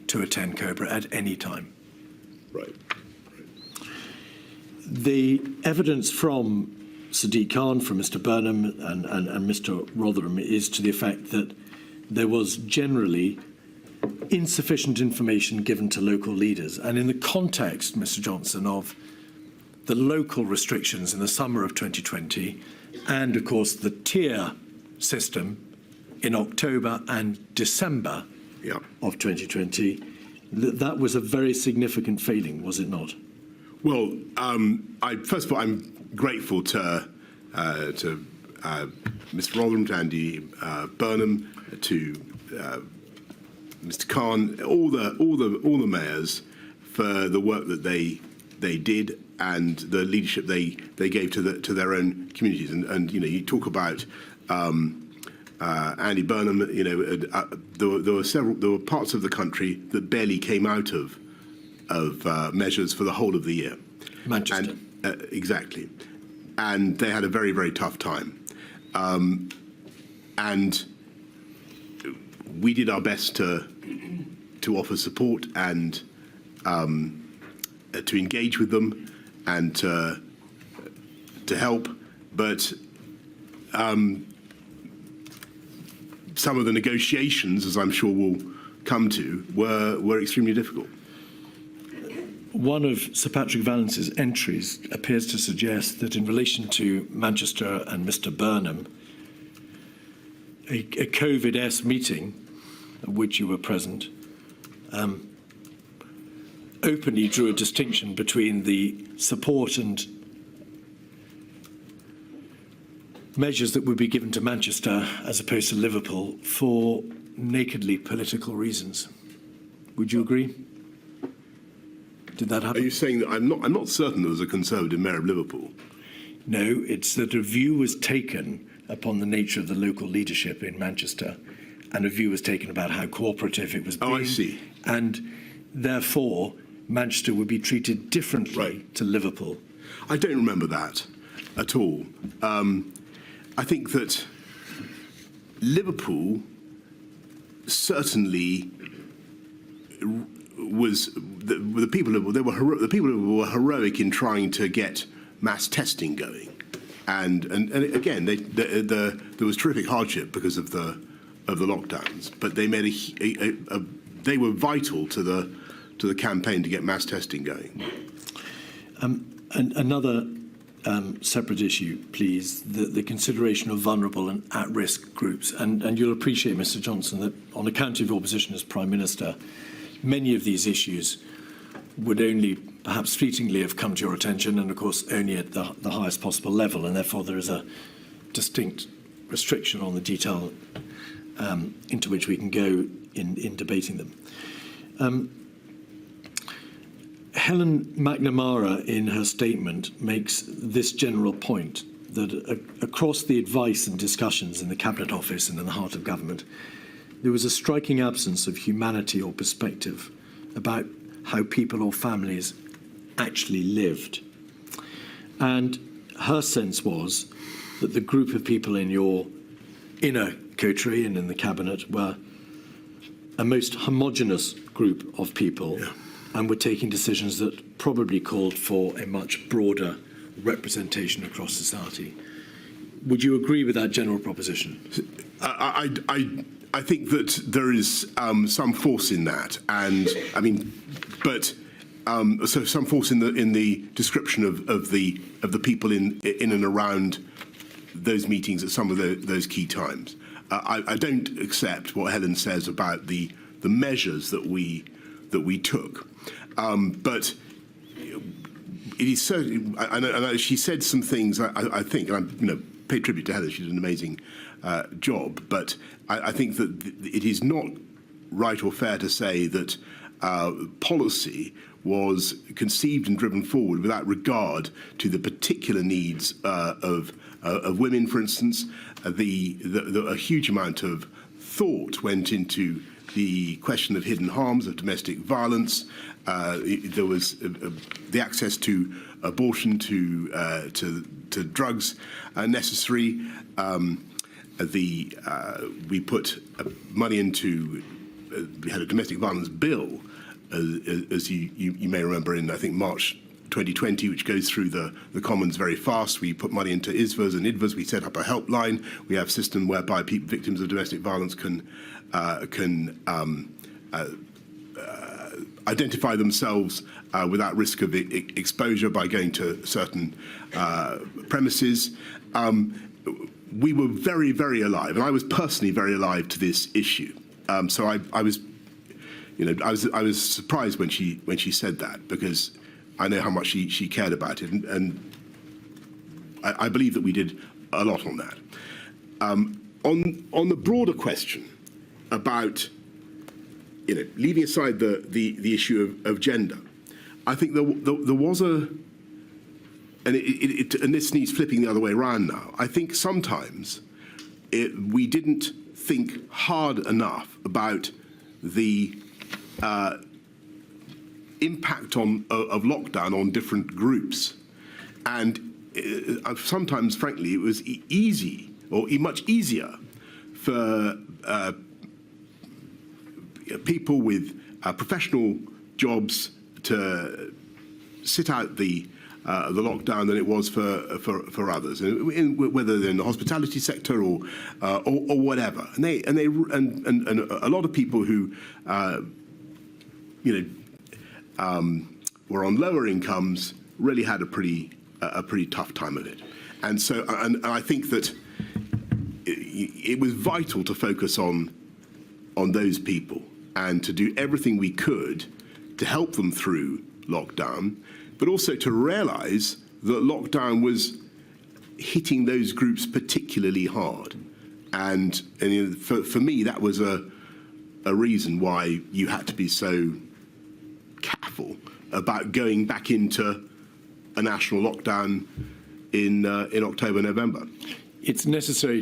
to attend COBRA at any time. Right. The evidence from Sadiq Khan, from Mr. Burnham and Mr. Rotherham is to the effect that there was generally insufficient information given to local leaders. And in the context, Mr. Johnson, of the local restrictions in the summer of 2020, and of course the tier system in October and December of 2020, that was a very significant failing, was it not? Well, first of all, I'm grateful to Mr. Rotherham, to Andy Burnham, to Mr. Khan, all the mayors for the work that they did and the leadership they gave to their own communities. And you know, you talk about Andy Burnham. You know, there were parts of the country that barely came out of measures for the whole of the year. Manchester. And, exactly. And they had a very, very tough time. And we did our best to offer support and to engage with them and to help. But some of the negotiations, as I'm sure we'll come to, were extremely difficult. One of Sir Patrick Vallance's entries appears to suggest that in relation to Manchester and Mr. Burnham, a COVID-esque meeting at which you were present openly drew a distinction between the support and measures that would be given to Manchester as opposed to Liverpool for nakedly political reasons. Would you agree? Did that happen? Are you saying that I'm not certain there was a Conservative Mayor of Liverpool? No, it's that a view was taken upon the nature of the local leadership in Manchester, and a view was taken about how cooperative it was being. Oh, I see. And therefore, Manchester would be treated differently to Liverpool. I don't remember that at all. I think that Liverpool certainly was the people who were heroic in trying to get mass testing going, and again there was terrific hardship because of the lockdowns, but they made they were vital to the campaign to get mass testing going. And another separate issue, please, the consideration of vulnerable and at-risk groups, and you'll appreciate, Mr. Johnson, that on account of your position as Prime Minister, many of these issues would only perhaps fleetingly have come to your attention, and of course only at the highest possible level, and therefore there is a distinct restriction on the detail into which we can go in debating them. Helen McNamara, in her statement, makes this general point, that across the advice and discussions in the Cabinet Office and in the heart of government, there was a striking absence of humanity or perspective about how people or families actually lived. And her sense was that the group of people in your inner coterie and in the Cabinet were a most homogenous group of people, and were taking decisions that probably called for a much broader representation across society. Would you agree with that general proposition? I think that there is some force in that, and I mean, but so some force in the description of the people in and around those meetings at some of those key times. I don't accept what Helen says about the measures that we took, but it is certainly. I know she said some things. I think, and I'm pay tribute to Heather. She did an amazing job. But I think that it is not right or fair to say that policy was conceived and driven forward without regard to the particular needs of women, for instance. A huge amount of thought went into the question of hidden harms of domestic violence. There was the access to abortion, to drugs necessary. We put money into. We had a domestic violence bill, as you may remember, in I think March 2020, which goes through the Commons very fast. We put money into ISVAs and IDVAs. We set up a helpline. We have a system whereby victims of domestic violence can identify themselves without risk of exposure by going to certain premises. We were very, very alive, and I was personally very alive to this issue. So I was surprised when she said that, because I know how much she cared about it, and I believe that we did a lot on that. On the broader question about leaving aside the issue of gender, I think there was and this needs flipping the other way around now. I think sometimes we didn't think hard enough about the impact of lockdown on different groups, and sometimes, frankly, it was easy or much easier for people with professional jobs to sit out the lockdown than it was for others, whether they're in the hospitality sector or whatever. And a lot of people who were on lower incomes really had a pretty tough time of it. And so, and I think that it was vital to focus on those people and to do everything we could to help them through lockdown, but also to realise that lockdown was hitting those groups particularly hard. And for me, that was a reason why you had to be so careful about going back into a national lockdown in October, November. It's necessary